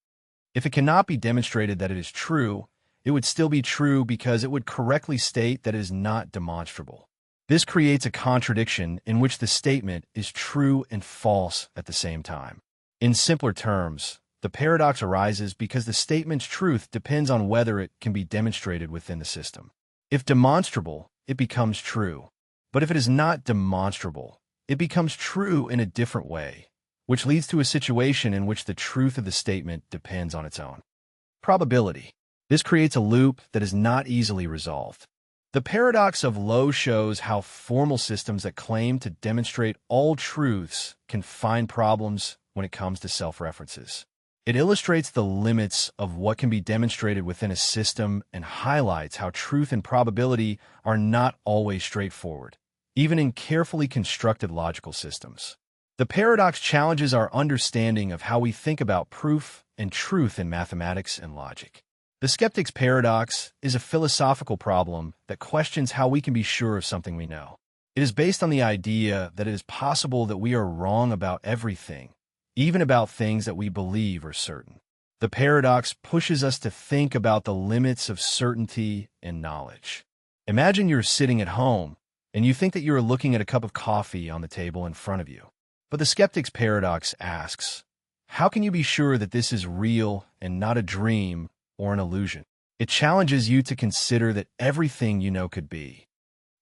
if it cannot be demonstrated that it is true, it would still be true because it would correctly state that it is not demonstrable. This creates a contradiction in which the statement is true and false at the same time. In simpler terms, the paradox arises because the statement's truth depends on whether it can be demonstrated within the system. If demonstrable, it becomes true. But if it is not demonstrable, it becomes true in a different way, which leads to a situation in which the truth of the statement depends on its own probability. This creates a loop that is not easily resolved. The paradox of Lowe shows how formal systems that claim to demonstrate all truths can find problems when it comes to self-references. It illustrates the limits of what can be demonstrated within a system and highlights how truth and probability are not always straightforward, even in carefully constructed logical systems. The paradox challenges our understanding of how we think about proof and truth in mathematics and logic. The skeptic's paradox is a philosophical problem that questions how we can be sure of something we know. It is based on the idea that it is possible that we are wrong about everything, even about things that we believe are certain. The paradox pushes us to think about the limits of certainty and knowledge. Imagine you're sitting at home, and you think that you are looking at a cup of coffee on the table in front of you. But the skeptic's paradox asks, how can you be sure that this is real and not a dream or an illusion? It challenges you to consider that everything you know could be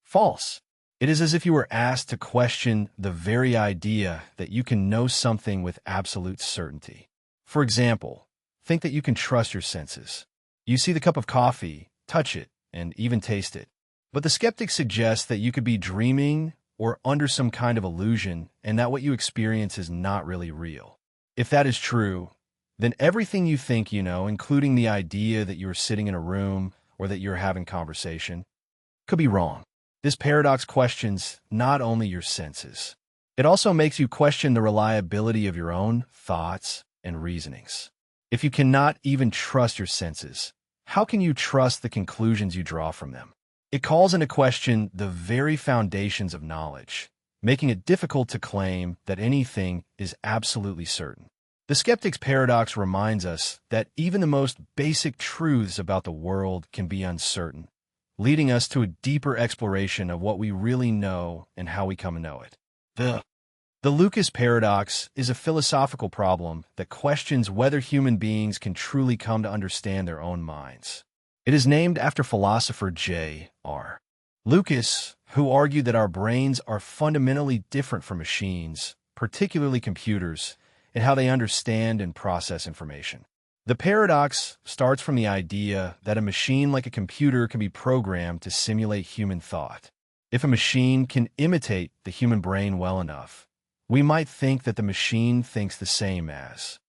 false. It is as if you were asked to question the very idea that you can know something with absolute certainty. For example, think that you can trust your senses. You see the cup of coffee, touch it, and even taste it. But the skeptic suggests that you could be dreaming or under some kind of illusion, and that what you experience is not really real. If that is true, then everything you think you know, including the idea that you are sitting in a room or that you're having conversation, could be wrong. This paradox questions not only your senses, it also makes you question the reliability of your own thoughts and reasonings. If you cannot even trust your senses, how can you trust the conclusions you draw from them? It calls into question the very foundations of knowledge, making it difficult to claim that anything is absolutely certain. The skeptic's paradox reminds us that even the most basic truths about the world can be uncertain, leading us to a deeper exploration of what we really know and how we come to know it. The Lucas paradox is a philosophical problem that questions whether human beings can truly come to understand their own minds. It is named after philosopher J.R. Lucas, who argued that our brains are fundamentally different from machines, particularly computers, in how they understand and process information. The paradox starts from the idea that a machine like a computer can be programmed to simulate human thought. If a machine can imitate the human brain well enough, we might think that the machine thinks the same as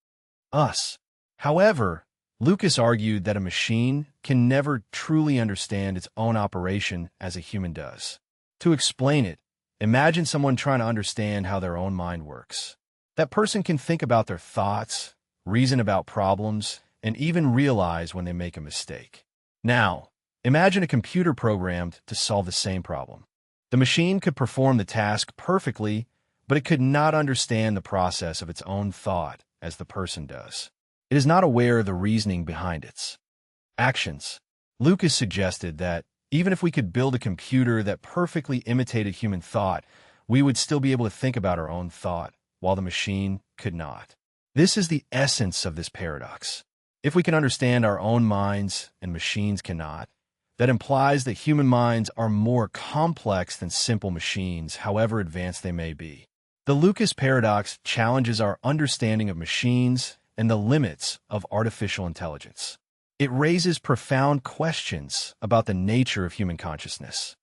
us. However, Lucas argued that a machine can never truly understand its own operation as a human does. To explain it, imagine someone trying to understand how their own mind works. That person can think about their thoughts, reason about problems, and even realize when they make a mistake. Now, imagine a computer programmed to solve the same problem. The machine could perform the task perfectly, but it could not understand the process of its own thought as the person does. It is not aware of the reasoning behind its actions. Lucas suggested that even if we could build a computer that perfectly imitated human thought, we would still be able to think about our own thought, while the machine could not. This is the essence of this paradox. If we can understand our own minds and machines cannot, that implies that human minds are more complex than simple machines, however advanced they may be. The Lucas paradox challenges our understanding of machines and the limits of artificial intelligence. It raises profound questions about the nature of human consciousness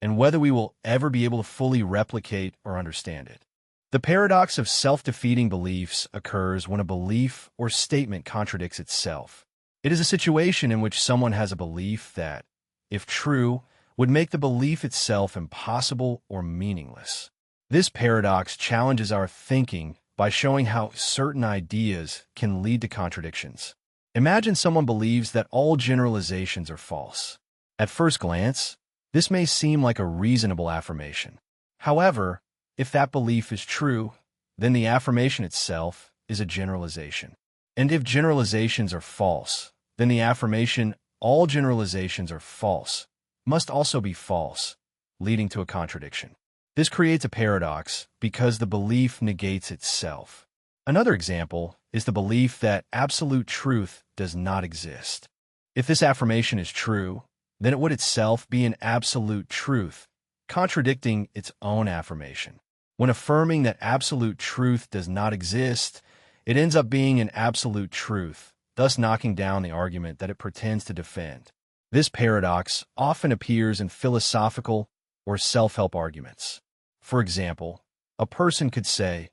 and whether we will ever be able to fully replicate or understand it. The paradox of self-defeating beliefs occurs when a belief or statement contradicts itself. It is a situation in which someone has a belief that, if true, would make the belief itself impossible or meaningless. This paradox challenges our thinking by showing how certain ideas can lead to contradictions. Imagine someone believes that all generalizations are false. At first glance, this may seem like a reasonable affirmation. However, if that belief is true, then the affirmation itself is a generalization. And if generalizations are false, then the affirmation, all generalizations are false, must also be false, leading to a contradiction. This creates a paradox because the belief negates itself. Another example is the belief that absolute truth does not exist. If this affirmation is true, then it would itself be an absolute truth, contradicting its own affirmation. When affirming that absolute truth does not exist, it ends up being an absolute truth, thus knocking down the argument that it pretends to defend. This paradox often appears in philosophical or self-help arguments. For example, a person could say,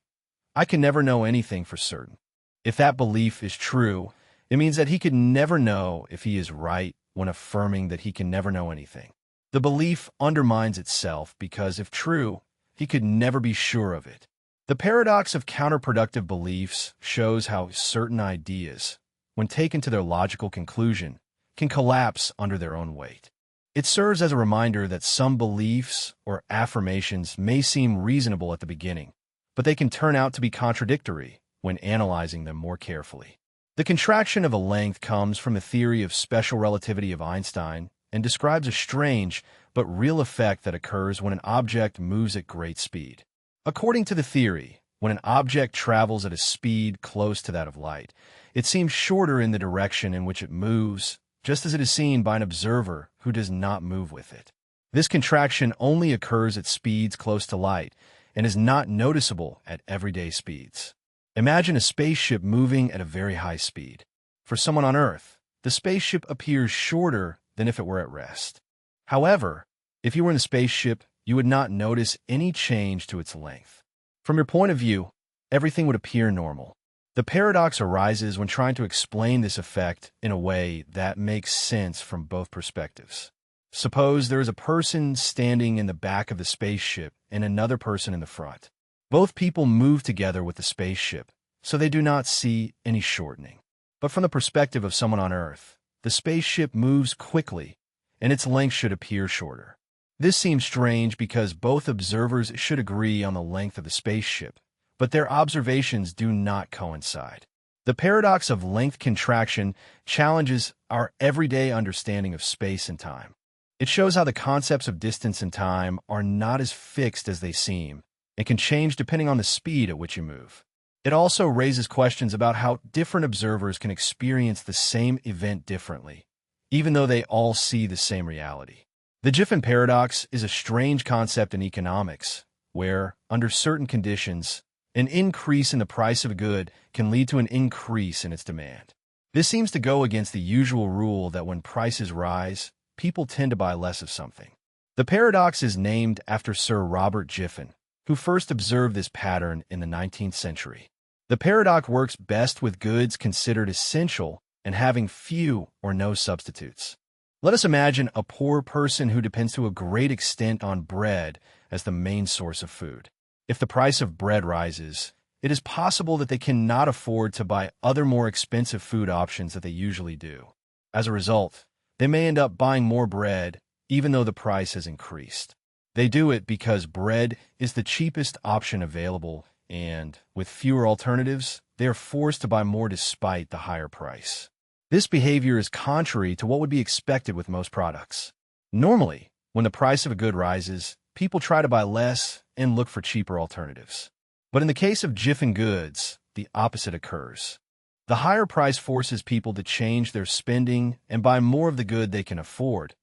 "I can never know anything for certain." If that belief is true, it means that he could never know if he is right when affirming that he can never know anything. The belief undermines itself because, if true, he could never be sure of it. The paradox of counterproductive beliefs shows how certain ideas, when taken to their logical conclusion, can collapse under their own weight. It serves as a reminder that some beliefs or affirmations may seem reasonable at the beginning, but they can turn out to be contradictory when analyzing them more carefully. The contraction of a length comes from the theory of special relativity of Einstein and describes a strange but real effect that occurs when an object moves at great speed. According to the theory, when an object travels at a speed close to that of light, it seems shorter in the direction in which it moves, just as it is seen by an observer who does not move with it. This contraction only occurs at speeds close to light and is not noticeable at everyday speeds. Imagine a spaceship moving at a very high speed. For someone on Earth, the spaceship appears shorter than if it were at rest. However, if you were in the spaceship, you would not notice any change to its length. From your point of view, everything would appear normal. The paradox arises when trying to explain this effect in a way that makes sense from both perspectives. Suppose there is a person standing in the back of the spaceship and another person in the front. Both people move together with the spaceship, so they do not see any shortening. But from the perspective of someone on Earth, the spaceship moves quickly, and its length should appear shorter. This seems strange because both observers should agree on the length of the spaceship, but their observations do not coincide. The paradox of length contraction challenges our everyday understanding of space and time. It shows how the concepts of distance and time are not as fixed as they seem and can change depending on the speed at which you move. It also raises questions about how different observers can experience the same event differently, even though they all see the same reality. The Giffen paradox is a strange concept in economics, where, under certain conditions, an increase in the price of a good can lead to an increase in its demand. This seems to go against the usual rule that when prices rise, people tend to buy less of something. The paradox is named after Sir Robert Giffen, who first observed this pattern in the 19th century. The paradox works best with goods considered essential and having few or no substitutes. Let us imagine a poor person who depends to a great extent on bread as the main source of food. If the price of bread rises, it is possible that they cannot afford to buy other more expensive food options that they usually do. As a result, they may end up buying more bread even though the price has increased. They do it because bread is the cheapest option available, and with fewer alternatives, they are forced to buy more despite the higher price. This behavior is contrary to what would be expected with most products. Normally, when the price of a good rises, people try to buy less and look for cheaper alternatives. But in the case of Giffen goods, the opposite occurs. The higher price forces people to change their spending and buy more of the good they can afford,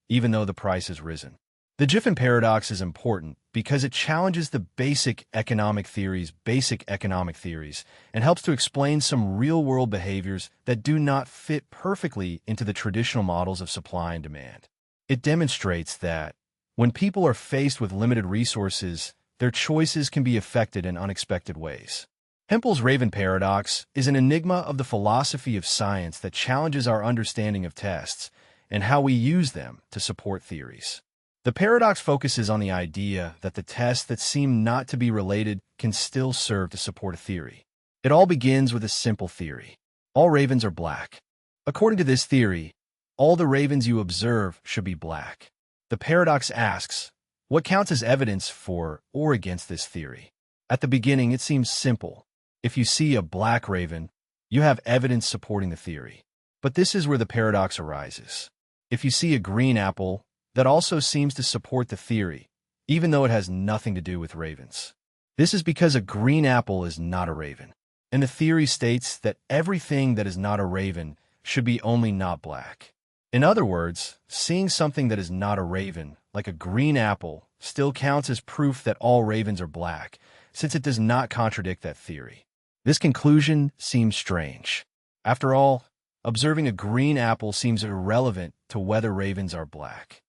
even though the price has risen. The Giffen paradox is important because it challenges the basic economic theories, and helps to explain some real-world behaviors that do not fit perfectly into the traditional models of supply and demand. It demonstrates that when people are faced with limited resources, their choices can be affected in unexpected ways. Hempel's Raven paradox is an enigma of the philosophy of science that challenges our understanding of tests and how we use them to support theories. The paradox focuses on the idea that the tests that seem not to be related can still serve to support a theory. It all begins with a simple theory. All ravens are black. According to this theory, all the ravens you observe should be black. The paradox asks, what counts as evidence for or against this theory? At the beginning, it seems simple. If you see a black raven, you have evidence supporting the theory. But this is where the paradox arises. If you see a green apple, that also seems to support the theory, even though it has nothing to do with ravens. This is because a green apple is not a raven, and the theory states that everything that is not a raven should be only not black. In other words, seeing something that is not a raven, like a green apple, still counts as proof that all ravens are black, since it does not contradict that theory. This conclusion seems strange. After all, observing a green apple seems irrelevant to whether ravens are black.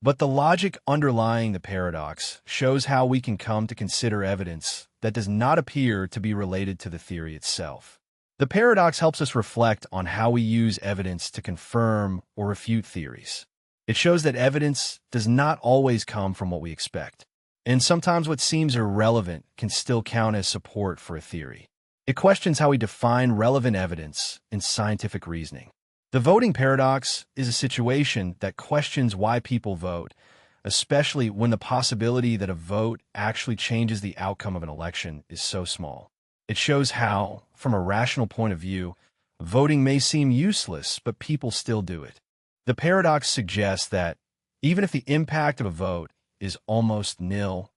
But the logic underlying the paradox shows how we can come to consider evidence that does not appear to be related to the theory itself. The paradox helps us reflect on how we use evidence to confirm or refute theories. It shows that evidence does not always come from what we expect, and sometimes what seems irrelevant can still count as support for a theory. It questions how we define relevant evidence in scientific reasoning. The voting paradox is a situation that questions why people vote, especially when the possibility that a vote actually changes the outcome of an election is so small. It shows how, from a rational point of view, voting may seem useless, but people still do it. The paradox suggests that, even if the impact of a vote is almost nil,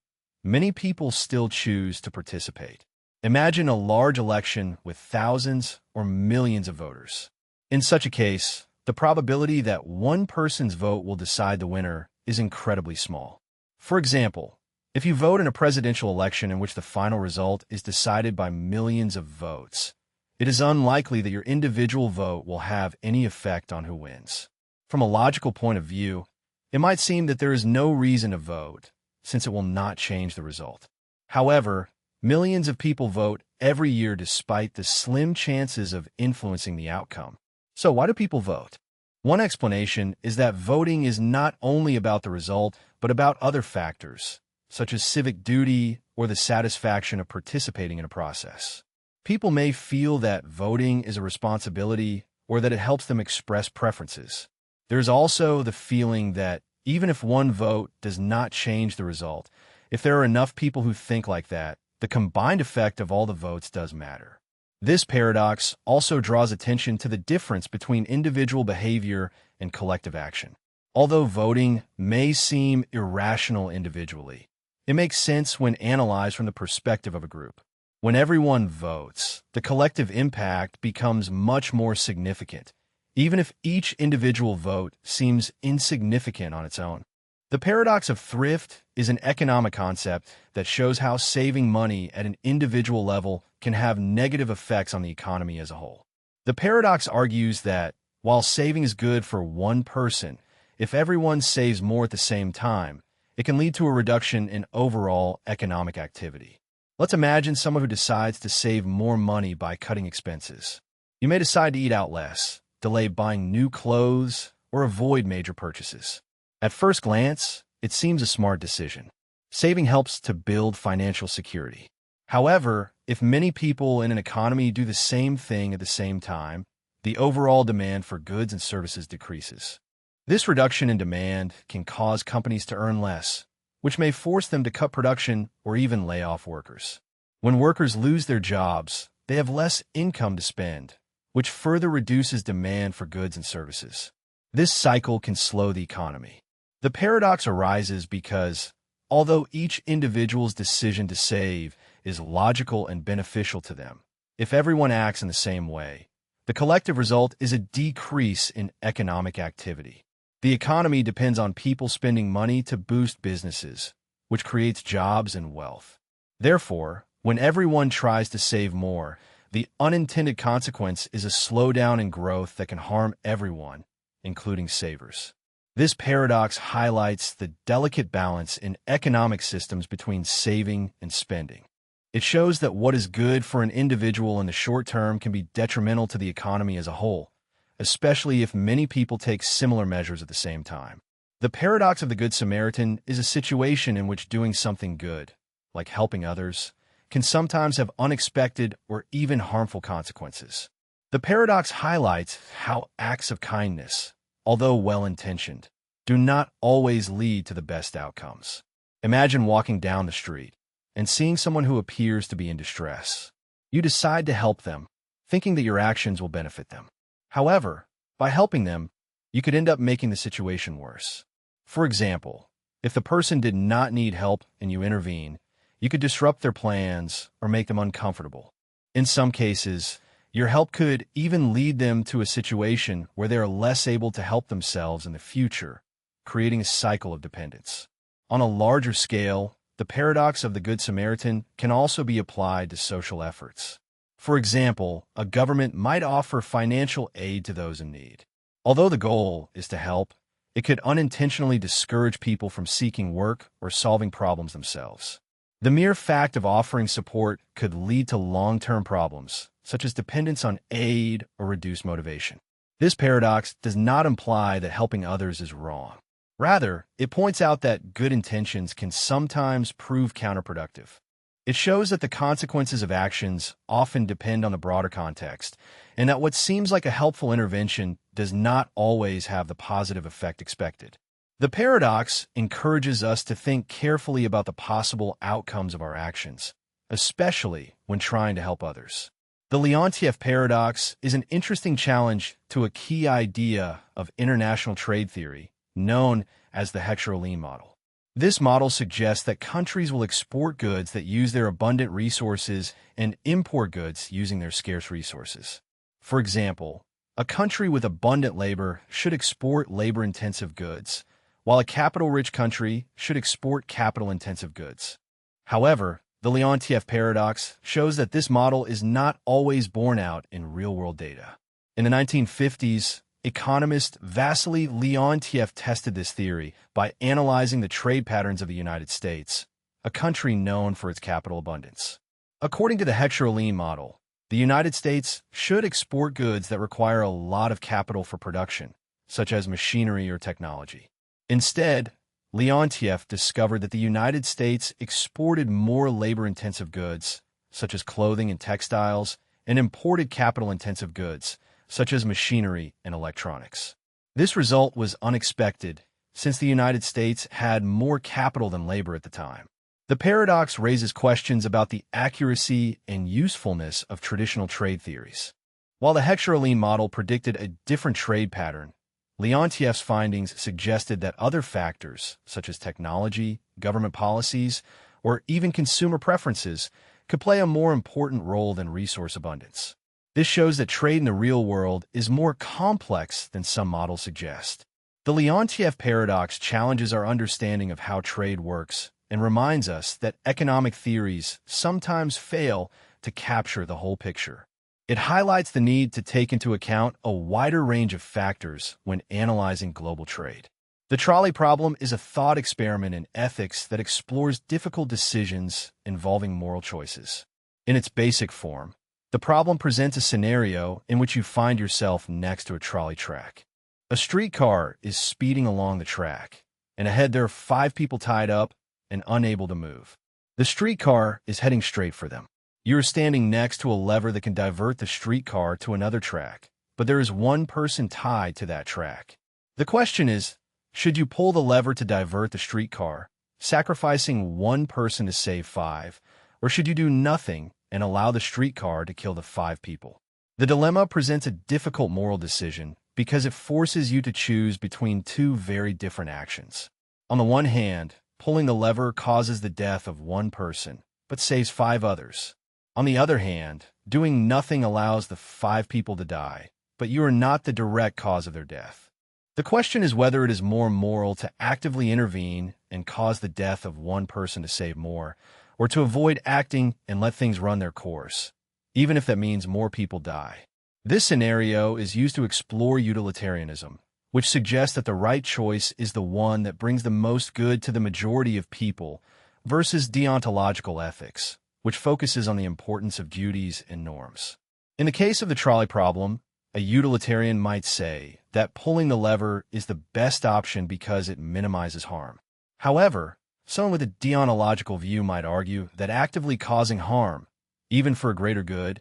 many people still choose to participate. Imagine a large election with thousands or millions of voters. In such a case, the probability that one person's vote will decide the winner is incredibly small. For example, if you vote in a presidential election in which the final result is decided by millions of votes, it is unlikely that your individual vote will have any effect on who wins. From a logical point of view, it might seem that there is no reason to vote, since it will not change the result. However, millions of people vote every year despite the slim chances of influencing the outcome. So why do people vote? One explanation is that voting is not only about the result, but about other factors, such as civic duty or the satisfaction of participating in a process. People may feel that voting is a responsibility or that it helps them express preferences. There's also the feeling that even if one vote does not change the result, if there are enough people who think like that, the combined effect of all the votes does matter. This paradox also draws attention to the difference between individual behavior and collective action. Although voting may seem irrational individually, it makes sense when analyzed from the perspective of a group. When everyone votes, the collective impact becomes much more significant, even if each individual vote seems insignificant on its own. The paradox of thrift is an economic concept that shows how saving money at an individual level can have negative effects on the economy as a whole. The paradox argues that, while saving is good for one person, if everyone saves more at the same time, it can lead to a reduction in overall economic activity. Let's imagine someone who decides to save more money by cutting expenses. You may decide to eat out less, delay buying new clothes, or avoid major purchases. At first glance, it seems a smart decision. Saving helps to build financial security. However, if many people in an economy do the same thing at the same time, the overall demand for goods and services decreases. This reduction in demand can cause companies to earn less, which may force them to cut production or even lay off workers. When workers lose their jobs, they have less income to spend, which further reduces demand for goods and services. This cycle can slow the economy. The paradox arises because, although each individual's decision to save is logical and beneficial to them, if everyone acts in the same way, the collective result is a decrease in economic activity. The economy depends on people spending money to boost businesses, which creates jobs and wealth. Therefore, when everyone tries to save more, the unintended consequence is a slowdown in growth that can harm everyone, including savers. This paradox highlights the delicate balance in economic systems between saving and spending. It shows that what is good for an individual in the short term can be detrimental to the economy as a whole, especially if many people take similar measures at the same time. The paradox of the Good Samaritan is a situation in which doing something good, like helping others, can sometimes have unexpected or even harmful consequences. The paradox highlights how acts of kindness, although well-intentioned, do not always lead to the best outcomes. Imagine walking down the street and seeing someone who appears to be in distress. You decide to help them, thinking that your actions will benefit them. However, by helping them, you could end up making the situation worse. For example, if the person did not need help and you intervene, you could disrupt their plans or make them uncomfortable. In some cases, your help could even lead them to a situation where they are less able to help themselves in the future, creating a cycle of dependence. On a larger scale, the paradox of the Good Samaritan can also be applied to social efforts. For example, a government might offer financial aid to those in need. Although the goal is to help, it could unintentionally discourage people from seeking work or solving problems themselves. The mere fact of offering support could lead to long-term problems, such as dependence on aid or reduced motivation. This paradox does not imply that helping others is wrong. Rather, it points out that good intentions can sometimes prove counterproductive. It shows that the consequences of actions often depend on the broader context, and that what seems like a helpful intervention does not always have the positive effect expected. The paradox encourages us to think carefully about the possible outcomes of our actions, especially when trying to help others. The Leontief paradox is an interesting challenge to a key idea of international trade theory, known as the Heterolean model. This model suggests that countries will export goods that use their abundant resources and import goods using their scarce resources. For example, a country with abundant labor should export labor-intensive goods, while a capital-rich country should export capital-intensive goods. However, the Leontief paradox shows that this model is not always borne out in real-world data. In the 1950s, economist Vasily Leontief tested this theory by analyzing the trade patterns of the United States, a country known for its capital abundance. According to the Heterolean model, the United States should export goods that require a lot of capital for production, such as machinery or technology. Instead, Leontief discovered that the United States exported more labor-intensive goods, such as clothing and textiles, and imported capital-intensive goods, such as machinery and electronics. This result was unexpected, since the United States had more capital than labor at the time. The paradox raises questions about the accuracy and usefulness of traditional trade theories. While the Hector-Lean model predicted a different trade pattern, Leontief's findings suggested that other factors, such as technology, government policies, or even consumer preferences, could play a more important role than resource abundance. This shows that trade in the real world is more complex than some models suggest. The Leontief paradox challenges our understanding of how trade works and reminds us that economic theories sometimes fail to capture the whole picture. It highlights the need to take into account a wider range of factors when analyzing global trade. The trolley problem is a thought experiment in ethics that explores difficult decisions involving moral choices. In its basic form, the problem presents a scenario in which you find yourself next to a trolley track. A streetcar is speeding along the track, and ahead there are 5 people tied up and unable to move. The streetcar is heading straight for them. You are standing next to a lever that can divert the streetcar to another track, but there is one person tied to that track. The question is, should you pull the lever to divert the streetcar, sacrificing one person to save 5, or should you do nothing and allow the streetcar to kill the 5 people? The dilemma presents a difficult moral decision because it forces you to choose between 2 very different actions. On the one hand, pulling the lever causes the death of one person, but saves 5 others. On the other hand, doing nothing allows the 5 people to die, but you are not the direct cause of their death. The question is whether it is more moral to actively intervene and cause the death of one person to save more, or to avoid acting and let things run their course, even if that means more people die. This scenario is used to explore utilitarianism, which suggests that the right choice is the one that brings the most good to the majority of people, versus deontological ethics, which focuses on the importance of duties and norms. In the case of the trolley problem, a utilitarian might say that pulling the lever is the best option because it minimizes harm. However, someone with a deontological view might argue that actively causing harm, even for a greater good,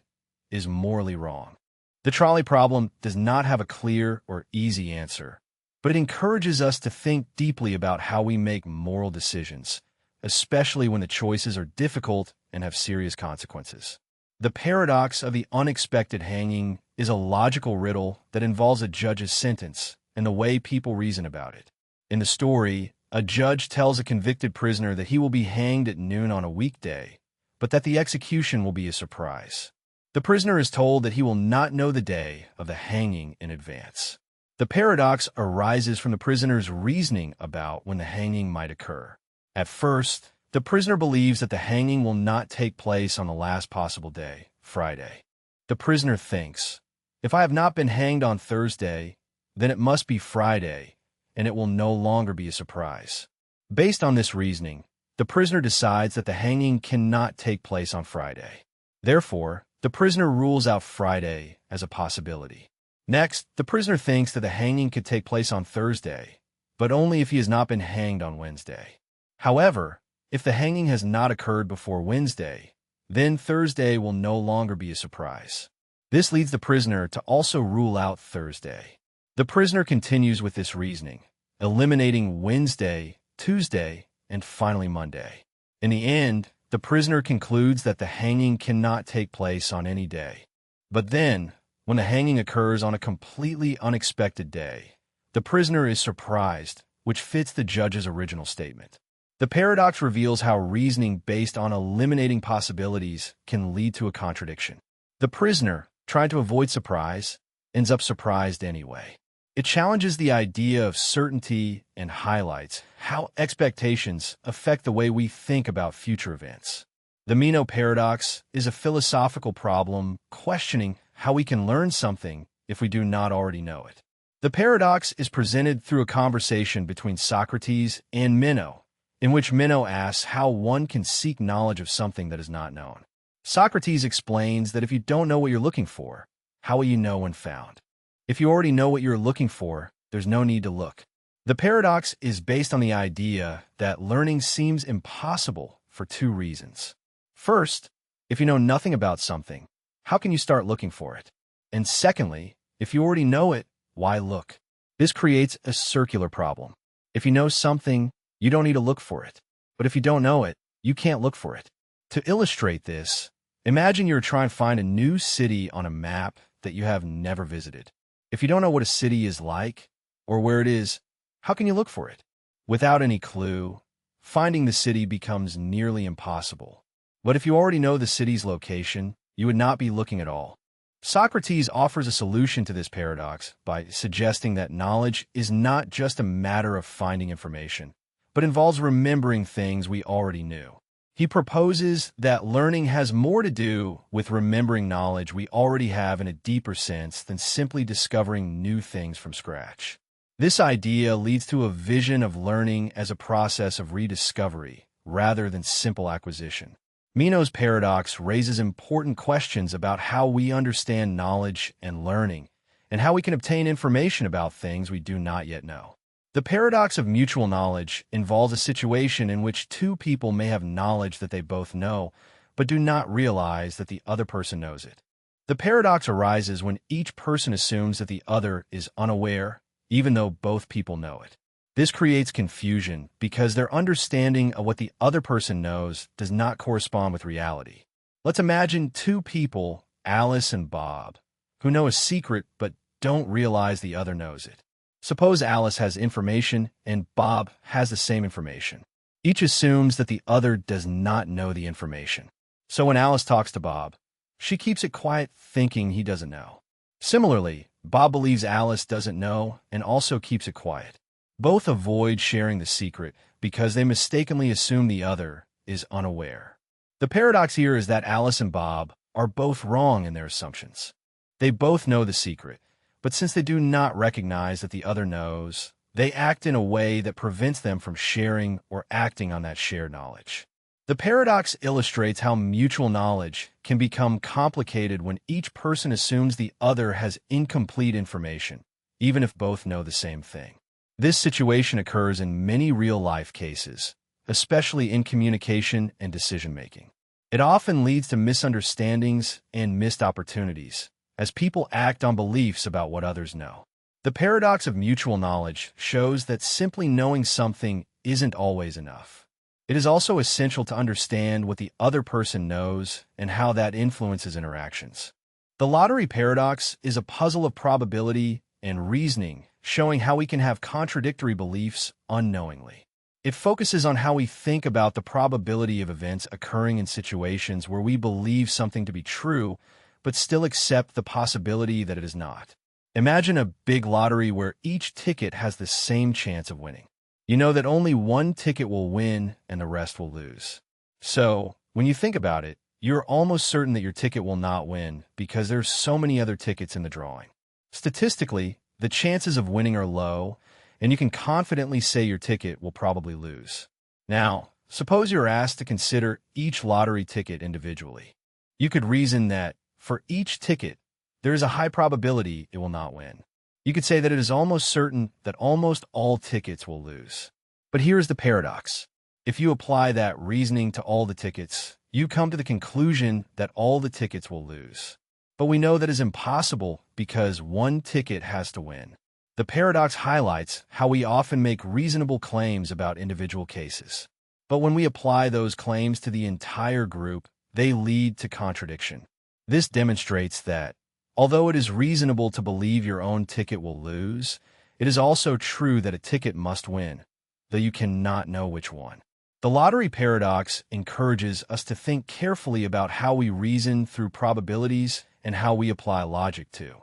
is morally wrong. The trolley problem does not have a clear or easy answer, but it encourages us to think deeply about how we make moral decisions, especially when the choices are difficult and have serious consequences. The paradox of the unexpected hanging is a logical riddle that involves a judge's sentence and the way people reason about it. In the story, a judge tells a convicted prisoner that he will be hanged at noon on a weekday, but that the execution will be a surprise. The prisoner is told that he will not know the day of the hanging in advance. The paradox arises from the prisoner's reasoning about when the hanging might occur. At first, the prisoner believes that the hanging will not take place on the last possible day, Friday. The prisoner thinks, if I have not been hanged on Thursday, then it must be Friday, and it will no longer be a surprise. Based on this reasoning, the prisoner decides that the hanging cannot take place on Friday. Therefore, the prisoner rules out Friday as a possibility. Next, the prisoner thinks that the hanging could take place on Thursday, but only if he has not been hanged on Wednesday. However, if the hanging has not occurred before Wednesday, then Thursday will no longer be a surprise. This leads the prisoner to also rule out Thursday. The prisoner continues with this reasoning, eliminating Wednesday, Tuesday, and finally Monday. In the end, the prisoner concludes that the hanging cannot take place on any day. But then, when the hanging occurs on a completely unexpected day, the prisoner is surprised, which fits the judge's original statement. The paradox reveals how reasoning based on eliminating possibilities can lead to a contradiction. The prisoner, trying to avoid surprise, ends up surprised anyway. It challenges the idea of certainty and highlights how expectations affect the way we think about future events. The Meno paradox is a philosophical problem questioning how we can learn something if we do not already know it. The paradox is presented through a conversation between Socrates and Meno, in which Meno asks how one can seek knowledge of something that is not known. Socrates explains that if you don't know what you're looking for, how will you know when found? If you already know what you're looking for, there's no need to look. The paradox is based on the idea that learning seems impossible for 2 reasons. First, if you know nothing about something, how can you start looking for it? And secondly, If you already know it, why look? This creates a circular problem. If you know something, you don't need to look for it. But if you don't know it, you can't look for it. To illustrate this, imagine you're trying to find a new city on a map that you have never visited. If you don't know what a city is like, or where it is, how can you look for it? Without any clue, finding the city becomes nearly impossible. But if you already know the city's location, you would not be looking at all. Socrates offers a solution to this paradox by suggesting that knowledge is not just a matter of finding information, but involves remembering things we already knew. He proposes that learning has more to do with remembering knowledge we already have in a deeper sense than simply discovering new things from scratch. This idea leads to a vision of learning as a process of rediscovery rather than simple acquisition. Meno's paradox raises important questions about how we understand knowledge and learning, and how we can obtain information about things we do not yet know. The paradox of mutual knowledge involves a situation in which two people may have knowledge that they both know, but do not realize that the other person knows it. The paradox arises when each person assumes that the other is unaware, even though both people know it. This creates confusion because their understanding of what the other person knows does not correspond with reality. Let's imagine two people, Alice and Bob, who know a secret but don't realize the other knows it. Suppose Alice has information and Bob has the same information. Each assumes that the other does not know the information. So when Alice talks to Bob, she keeps it quiet, thinking he doesn't know. Similarly, Bob believes Alice doesn't know and also keeps it quiet. Both avoid sharing the secret because they mistakenly assume the other is unaware. The paradox here is that Alice and Bob are both wrong in their assumptions. They both know the secret, but since they do not recognize that the other knows, they act in a way that prevents them from sharing or acting on that shared knowledge. The paradox illustrates how mutual knowledge can become complicated when each person assumes the other has incomplete information, even if both know the same thing. This situation occurs in many real-life cases, especially in communication and decision-making. It often leads to misunderstandings and missed opportunities, as people act on beliefs about what others know. The paradox of mutual knowledge shows that simply knowing something isn't always enough. It is also essential to understand what the other person knows and how that influences interactions. The lottery paradox is a puzzle of probability and reasoning, showing how we can have contradictory beliefs unknowingly. It focuses on how we think about the probability of events occurring in situations where we believe something to be true, but still accept the possibility that it is not. Imagine a big lottery where each ticket has the same chance of winning. You know that only one ticket will win and the rest will lose. So, when you think about it, you're almost certain that your ticket will not win because there's so many other tickets in the drawing. Statistically, the chances of winning are low, and you can confidently say your ticket will probably lose. Now, suppose you're asked to consider each lottery ticket individually. You could reason that, for each ticket, there is a high probability it will not win. You could say that it is almost certain that almost all tickets will lose. But here's the paradox. If you apply that reasoning to all the tickets, you come to the conclusion that all the tickets will lose. But we know that is impossible because one ticket has to win. The paradox highlights how we often make reasonable claims about individual cases. But when we apply those claims to the entire group, they lead to contradiction. This demonstrates that, although it is reasonable to believe your own ticket will lose, it is also true that a ticket must win, though you cannot know which one. The lottery paradox encourages us to think carefully about how we reason through probabilities and how we apply logic to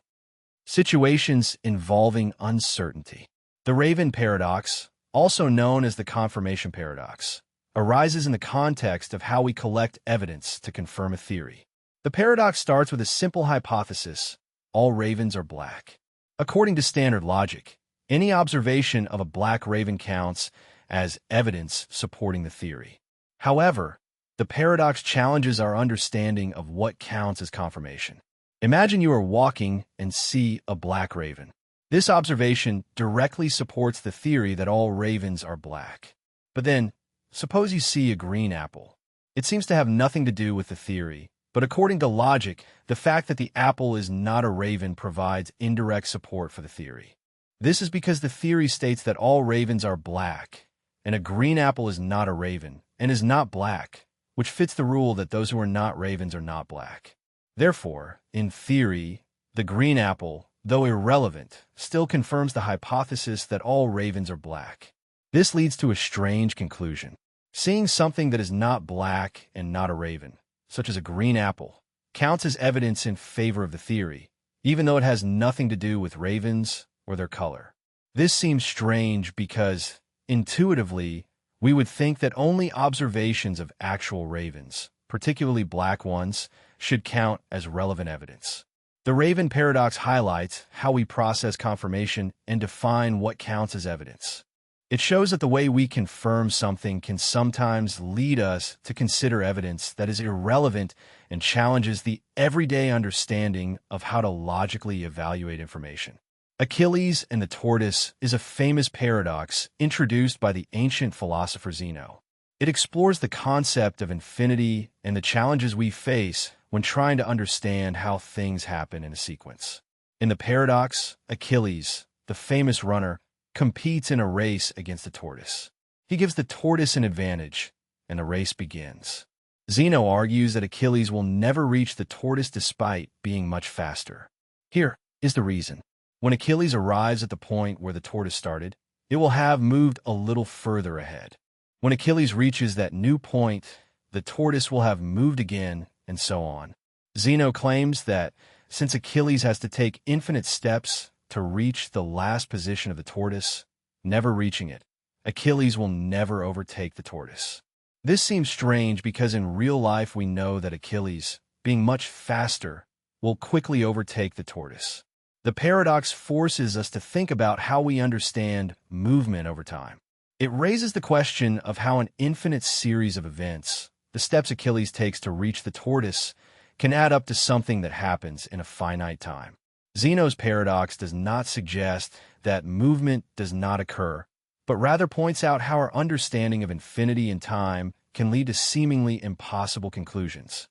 situations involving uncertainty. The Raven paradox, also known as the confirmation paradox, arises in the context of how we collect evidence to confirm a theory. The paradox starts with a simple hypothesis: all ravens are black. According to standard logic, any observation of a black raven counts as evidence supporting the theory. However, the paradox challenges our understanding of what counts as confirmation. Imagine you are walking and see a black raven. This observation directly supports the theory that all ravens are black. But then, suppose you see a green apple. It seems to have nothing to do with the theory, But according to logic, the fact that the apple is not a raven provides indirect support for the theory. This is because the theory states that all ravens are black, and a green apple is not a raven and is not black, which fits the rule that those who are not ravens are not black. Therefore, in theory, the green apple, though irrelevant, still confirms the hypothesis that all ravens are black. This leads to a strange conclusion. Seeing something that is not black and not a raven, such as a green apple, counts as evidence in favor of the theory, even though it has nothing to do with ravens or their color. This seems strange because, intuitively, we would think that only observations of actual ravens, particularly black ones, should count as relevant evidence. The raven paradox highlights how we process confirmation and define what counts as evidence. It shows that the way we confirm something can sometimes lead us to consider evidence that is irrelevant and challenges the everyday understanding of how to logically evaluate information. Achilles and the tortoise is a famous paradox introduced by the ancient philosopher Zeno. It explores the concept of infinity and the challenges we face when trying to understand how things happen in a sequence. In the paradox, Achilles, the famous runner, competes in a race against the tortoise. He gives the tortoise an advantage, and the race begins. Zeno argues that Achilles will never reach the tortoise despite being much faster. Here is the reason. When Achilles arrives at the point where the tortoise started, it will have moved a little further ahead. When Achilles reaches that new point, the tortoise will have moved again, and so on. Zeno claims that since Achilles has to take infinite steps to reach the last position of the tortoise, never reaching it, Achilles will never overtake the tortoise. This seems strange because in real life we know that Achilles, being much faster, will quickly overtake the tortoise. The paradox forces us to think about how we understand movement over time. It raises the question of how an infinite series of events, the steps Achilles takes to reach the tortoise, can add up to something that happens in a finite time. Zeno's paradox does not suggest that movement does not occur, but rather points out how our understanding of infinity and time can lead to seemingly impossible conclusions.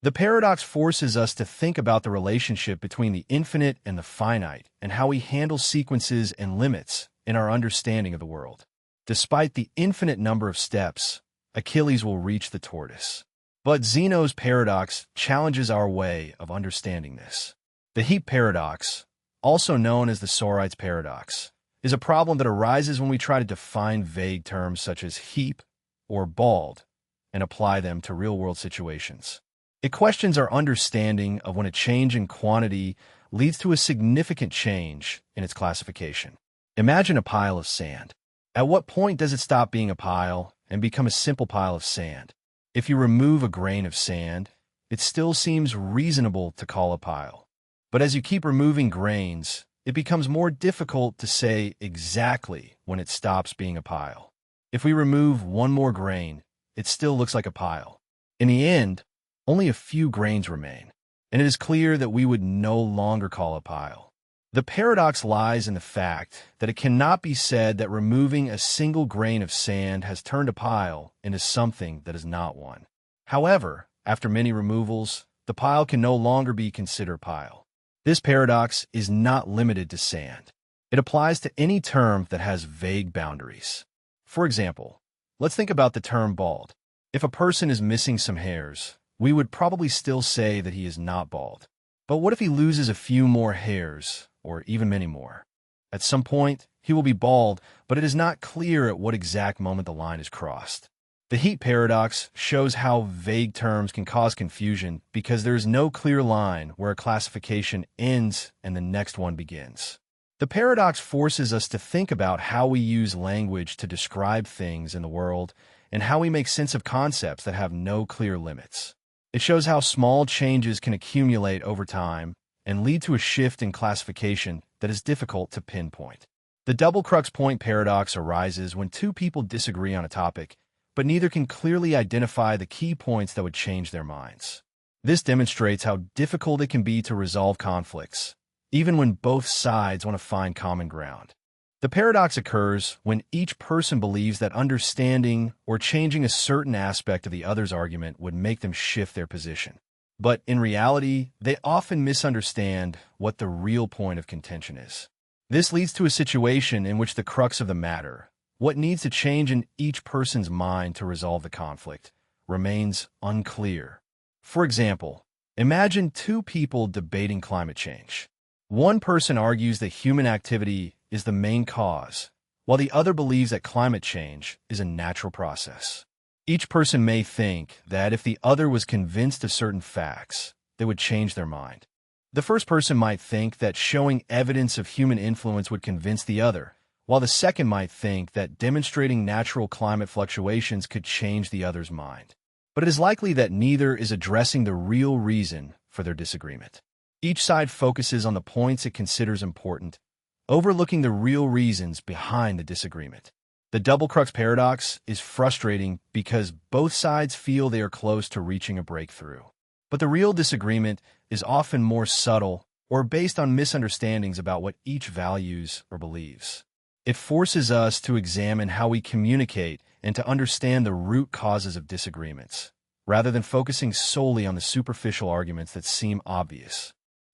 The paradox forces us to think about the relationship between the infinite and the finite and how we handle sequences and limits in our understanding of the world. Despite the infinite number of steps, Achilles will reach the tortoise. But Zeno's paradox challenges our way of understanding this. The heap paradox, also known as the Sorites paradox, is a problem that arises when we try to define vague terms such as heap or bald and apply them to real-world situations. It questions our understanding of when a change in quantity leads to a significant change in its classification. Imagine a pile of sand. At what point does it stop being a pile and become a simple pile of sand? If you remove a grain of sand, it still seems reasonable to call a pile. But as you keep removing grains, it becomes more difficult to say exactly when it stops being a pile. If we remove one more grain, it still looks like a pile. In the end, only a few grains remain, and it is clear that we would no longer call a pile. The paradox lies in the fact that it cannot be said that removing a single grain of sand has turned a pile into something that is not one. However, after many removals, the pile can no longer be considered a pile. This paradox is not limited to sand. It applies to any term that has vague boundaries. For example, let's think about the term bald. If a person is missing some hairs, we would probably still say that he is not bald. But what if he loses a few more hairs, or even many more? At some point, he will be bald, but it is not clear at what exact moment the line is crossed. The heat paradox shows how vague terms can cause confusion because there is no clear line where a classification ends and the next one begins. The paradox forces us to think about how we use language to describe things in the world and how we make sense of concepts that have no clear limits. It shows how small changes can accumulate over time and lead to a shift in classification that is difficult to pinpoint. The double crux point paradox arises when two people disagree on a topic, but neither can clearly identify the key points that would change their minds. This demonstrates how difficult it can be to resolve conflicts, even when both sides want to find common ground. The paradox occurs when each person believes that understanding or changing a certain aspect of the other's argument would make them shift their position. But in reality, they often misunderstand what the real point of contention is. This leads to a situation in which the crux of the matter, what needs to change in each person's mind to resolve the conflict, remains unclear. For example, imagine two people debating climate change. One person argues that human activity is the main cause, while the other believes that climate change is a natural process. Each person may think that if the other was convinced of certain facts, they would change their mind. The first person might think that showing evidence of human influence would convince the other, while the second might think that demonstrating natural climate fluctuations could change the other's mind. But it is likely that neither is addressing the real reason for their disagreement. Each side focuses on the points it considers important, overlooking the real reasons behind the disagreement. The double crux paradox is frustrating because both sides feel they are close to reaching a breakthrough. But the real disagreement is often more subtle or based on misunderstandings about what each values or believes. It forces us to examine how we communicate and to understand the root causes of disagreements, rather than focusing solely on the superficial arguments that seem obvious.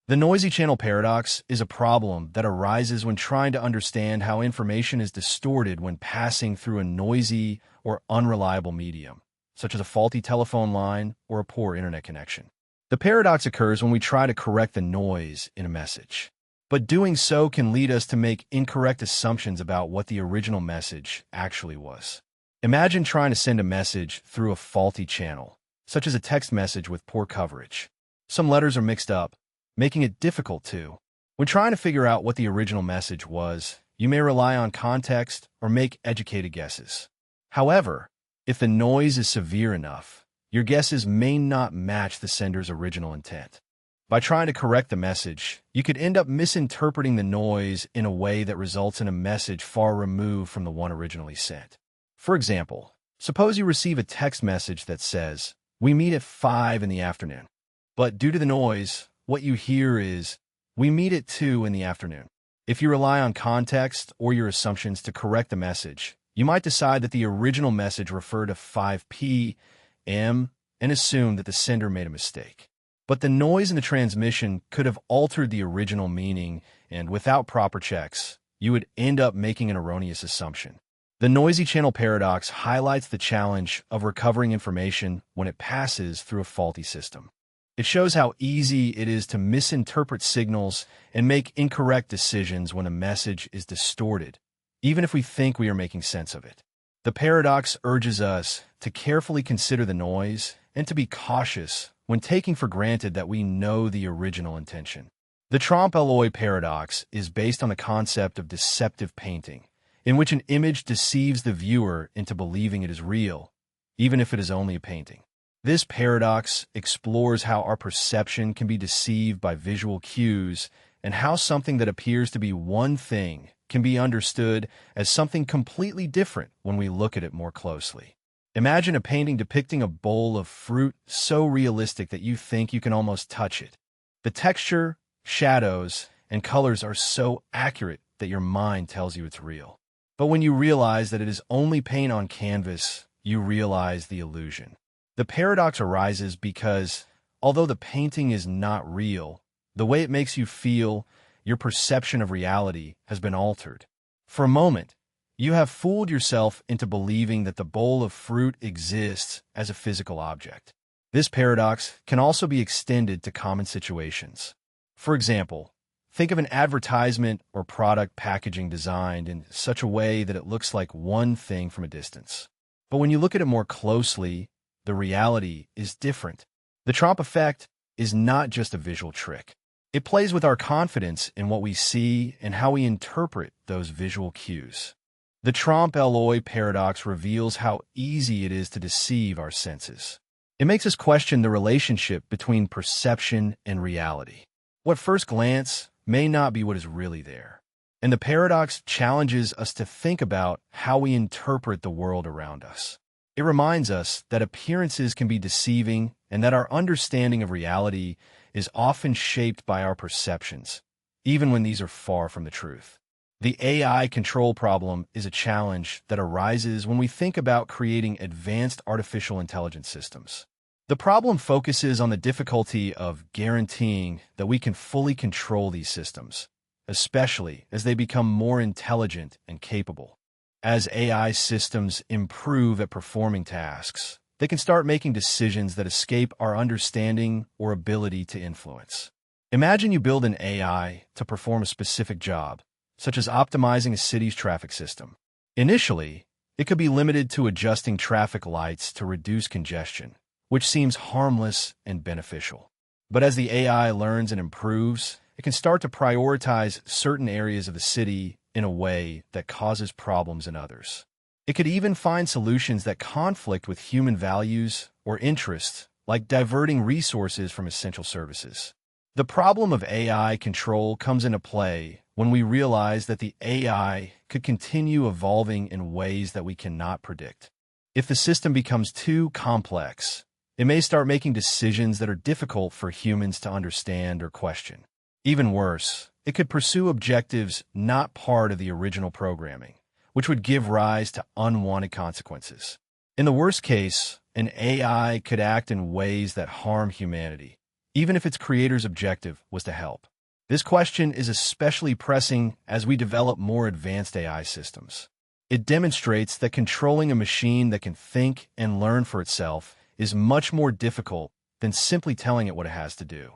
The noisy channel paradox is a problem that arises when trying to understand how information is distorted when passing through a noisy or unreliable medium, such as a faulty telephone line or a poor internet connection. The paradox occurs when we try to correct the noise in a message, but doing so can lead us to make incorrect assumptions about what the original message actually was. Imagine trying to send a message through a faulty channel, such as a text message with poor coverage. Some letters are mixed up, making it difficult to. When trying to figure out what the original message was, you may rely on context or make educated guesses. However, if the noise is severe enough, your guesses may not match the sender's original intent. By trying to correct the message, you could end up misinterpreting the noise in a way that results in a message far removed from the one originally sent. For example, suppose you receive a text message that says, "We meet at 5 in the afternoon." But due to the noise, what you hear is, "We meet at 2 in the afternoon." If you rely on context or your assumptions to correct the message, you might decide that the original message referred to 5 p.m. and assume that the sender made a mistake. But the noise in the transmission could have altered the original meaning, and without proper checks, you would end up making an erroneous assumption. The noisy channel paradox highlights the challenge of recovering information when it passes through a faulty system. It shows how easy it is to misinterpret signals and make incorrect decisions when a message is distorted, even if we think we are making sense of it. The paradox urges us to carefully consider the noise and to be cautious when taking for granted that we know the original intention. The trompe-l'oeil paradox is based on the concept of deceptive painting, in which an image deceives the viewer into believing it is real, even if it is only a painting. This paradox explores how our perception can be deceived by visual cues and how something that appears to be one thing can be understood as something completely different when we look at it more closely. Imagine a painting depicting a bowl of fruit so realistic that you think you can almost touch it. The texture, shadows, and colors are so accurate that your mind tells you it's real. But when you realize that it is only paint on canvas, you realize the illusion. The paradox arises because, although the painting is not real, the way it makes you feel, your perception of reality, has been altered. For a moment, you have fooled yourself into believing that the bowl of fruit exists as a physical object. This paradox can also be extended to common situations. For example, think of an advertisement or product packaging designed in such a way that it looks like one thing from a distance. But when you look at it more closely, the reality is different. The Trompe effect is not just a visual trick. It plays with our confidence in what we see and how we interpret those visual cues. The trompe-l'oeil paradox reveals how easy it is to deceive our senses. It makes us question the relationship between perception and reality. What first glance may not be what is really there. And the paradox challenges us to think about how we interpret the world around us. It reminds us that appearances can be deceiving and that our understanding of reality is often shaped by our perceptions, even when these are far from the truth. The AI control problem is a challenge that arises when we think about creating advanced artificial intelligence systems. The problem focuses on the difficulty of guaranteeing that we can fully control these systems, especially as they become more intelligent and capable. As AI systems improve at performing tasks, they can start making decisions that escape our understanding or ability to influence. Imagine you build an AI to perform a specific job, such as optimizing a city's traffic system. Initially, it could be limited to adjusting traffic lights to reduce congestion, which seems harmless and beneficial. But as the AI learns and improves, it can start to prioritize certain areas of the city in a way that causes problems in others. It could even find solutions that conflict with human values or interests, like diverting resources from essential services. The problem of AI control comes into play when we realize that the AI could continue evolving in ways that we cannot predict. If the system becomes too complex, it may start making decisions that are difficult for humans to understand or question. Even worse, it could pursue objectives not part of the original programming, which would give rise to unwanted consequences. In the worst case, an AI could act in ways that harm humanity, even if its creator's objective was to help. This question is especially pressing as we develop more advanced AI systems. It demonstrates that controlling a machine that can think and learn for itself is much more difficult than simply telling it what it has to do.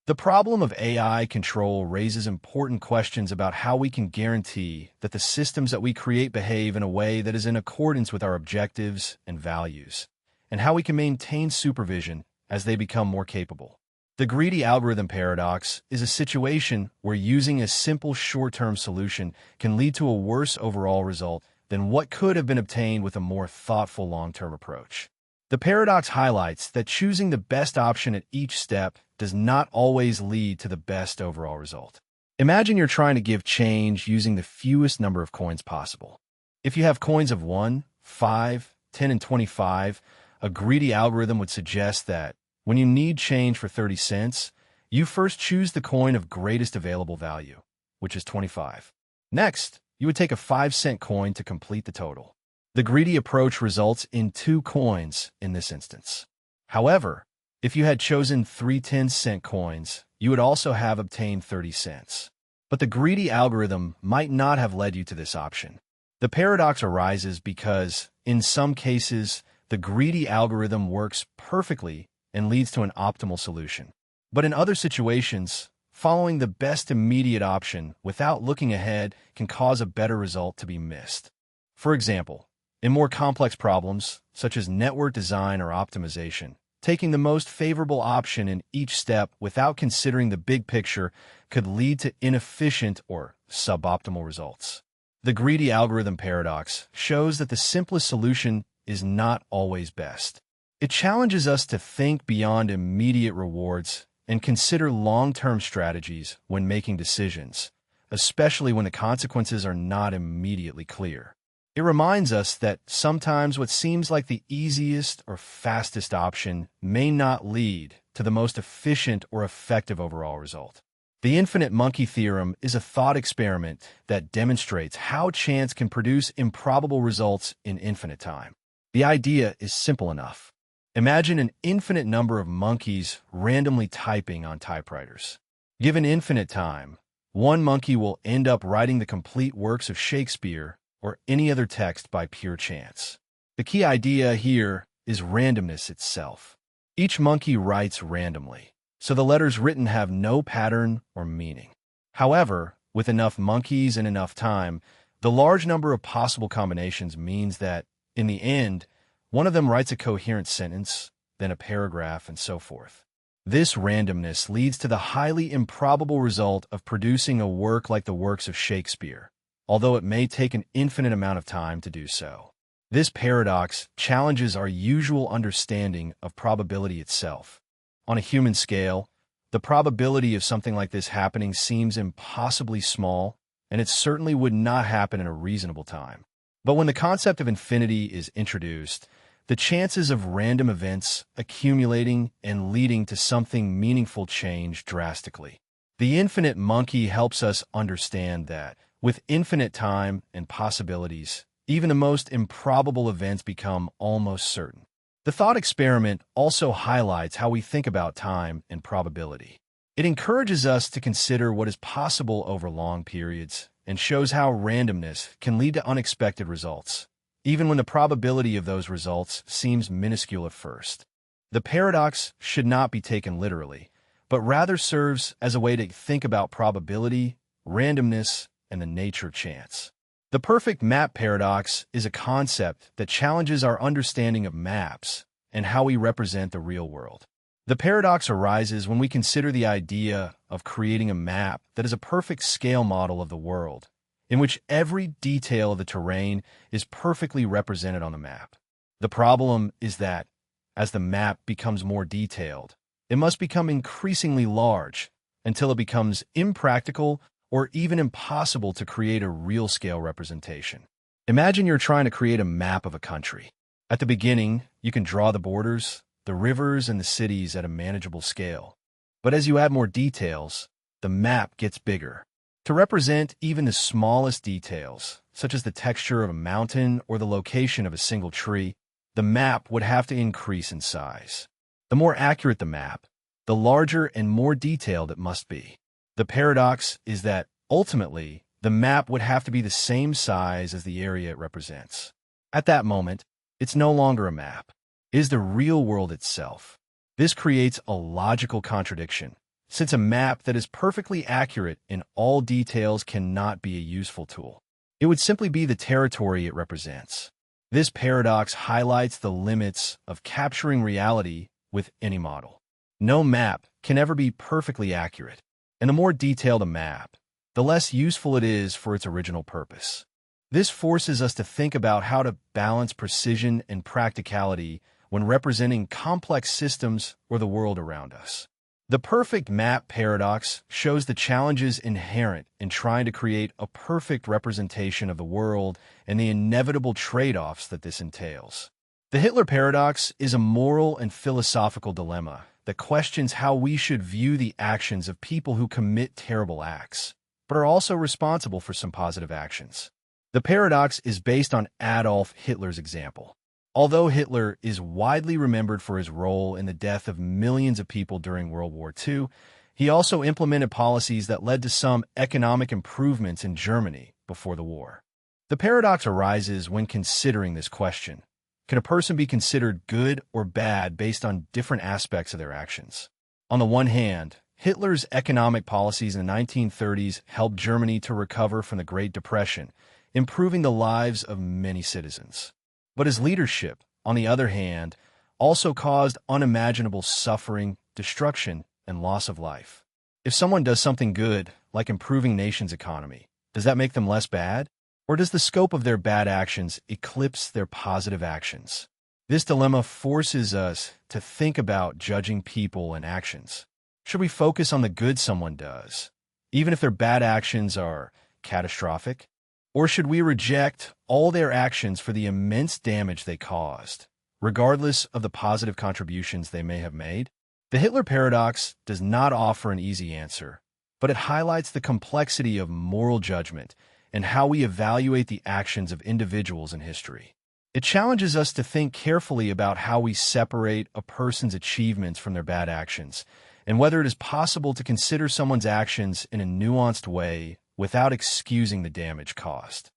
The problem of AI control raises important questions about how we can guarantee that the systems that we create behave in a way that is in accordance with our objectives and values, and how we can maintain supervision as they become more capable. The greedy algorithm paradox is a situation where using a simple short-term solution can lead to a worse overall result than what could have been obtained with a more thoughtful long-term approach. The paradox highlights that choosing the best option at each step does not always lead to the best overall result. Imagine you're trying to give change using the fewest number of coins possible. If you have coins of 1, 5, 10, and 25, a greedy algorithm would suggest that when you need change for 30 cents, you first choose the coin of greatest available value, which is 25. Next, you would take a 5-cent coin to complete the total. The greedy approach results in 2 coins in this instance. However, if you had chosen 3 10-cent coins, you would also have obtained 30 cents. But the greedy algorithm might not have led you to this option. The paradox arises because, in some cases, the greedy algorithm works perfectly and leads to an optimal solution. But in other situations, following the best immediate option without looking ahead can cause a better result to be missed. For example, in more complex problems, such as network design or optimization, taking the most favorable option in each step without considering the big picture could lead to inefficient or suboptimal results. The greedy algorithm paradox shows that the simplest solution is not always best. It challenges us to think beyond immediate rewards and consider long-term strategies when making decisions, especially when the consequences are not immediately clear. It reminds us that sometimes what seems like the easiest or fastest option may not lead to the most efficient or effective overall result. The infinite monkey theorem is a thought experiment that demonstrates how chance can produce improbable results in infinite time. The idea is simple enough. Imagine an infinite number of monkeys randomly typing on typewriters. Given infinite time, one monkey will end up writing the complete works of Shakespeare or any other text by pure chance. The key idea here is randomness itself. Each monkey writes randomly, so the letters written have no pattern or meaning. However, with enough monkeys and enough time, the large number of possible combinations means that, in the end, one of them writes a coherent sentence, then a paragraph, and so forth. This randomness leads to the highly improbable result of producing a work like the works of Shakespeare, although it may take an infinite amount of time to do so. This paradox challenges our usual understanding of probability itself. On a human scale, the probability of something like this happening seems impossibly small, and it certainly would not happen in a reasonable time. But when the concept of infinity is introduced, the chances of random events accumulating and leading to something meaningful change drastically. The infinite monkey helps us understand that, with infinite time and possibilities, even the most improbable events become almost certain. The thought experiment also highlights how we think about time and probability. It encourages us to consider what is possible over long periods and shows how randomness can lead to unexpected results, even when the probability of those results seems minuscule at first. The paradox should not be taken literally, but rather serves as a way to think about probability, randomness, and the nature of chance. The perfect map paradox is a concept that challenges our understanding of maps and how we represent the real world. The paradox arises when we consider the idea of creating a map that is a perfect scale model of the world, in which every detail of the terrain is perfectly represented on the map. The problem is that, as the map becomes more detailed, it must become increasingly large until it becomes impractical or even impossible to create a real-scale representation. Imagine you're trying to create a map of a country. At the beginning, you can draw the borders, the rivers, and the cities at a manageable scale. But as you add more details, the map gets bigger. To represent even the smallest details, such as the texture of a mountain or the location of a single tree, the map would have to increase in size. The more accurate the map, the larger and more detailed it must be. The paradox is that, ultimately, the map would have to be the same size as the area it represents. At that moment, it's no longer a map. It is the real world itself. This creates a logical contradiction, since a map that is perfectly accurate in all details cannot be a useful tool. It would simply be the territory it represents. This paradox highlights the limits of capturing reality with any model. No map can ever be perfectly accurate, and the more detailed a map, the less useful it is for its original purpose. This forces us to think about how to balance precision and practicality when representing complex systems or the world around us. The perfect map paradox shows the challenges inherent in trying to create a perfect representation of the world and the inevitable trade-offs that this entails. The Hitler paradox is a moral and philosophical dilemma that questions how we should view the actions of people who commit terrible acts, but are also responsible for some positive actions. The paradox is based on Adolf Hitler's example. Although Hitler is widely remembered for his role in the death of millions of people during World War II, he also implemented policies that led to some economic improvements in Germany before the war. The paradox arises when considering this question. Can a person be considered good or bad based on different aspects of their actions? On the one hand, Hitler's economic policies in the 1930s helped Germany to recover from the Great Depression, improving the lives of many citizens. But his leadership, on the other hand, also caused unimaginable suffering, destruction, and loss of life. If someone does something good, like improving nation's economy, does that make them less bad? Or does the scope of their bad actions eclipse their positive actions? This dilemma forces us to think about judging people and actions. Should we focus on the good someone does, even if their bad actions are catastrophic? Or should we reject all their actions for the immense damage they caused, regardless of the positive contributions they may have made? The Hitler paradox does not offer an easy answer, but it highlights the complexity of moral judgment and how we evaluate the actions of individuals in history. It challenges us to think carefully about how we separate a person's achievements from their bad actions, and whether it is possible to consider someone's actions in a nuanced way without excusing the damage caused.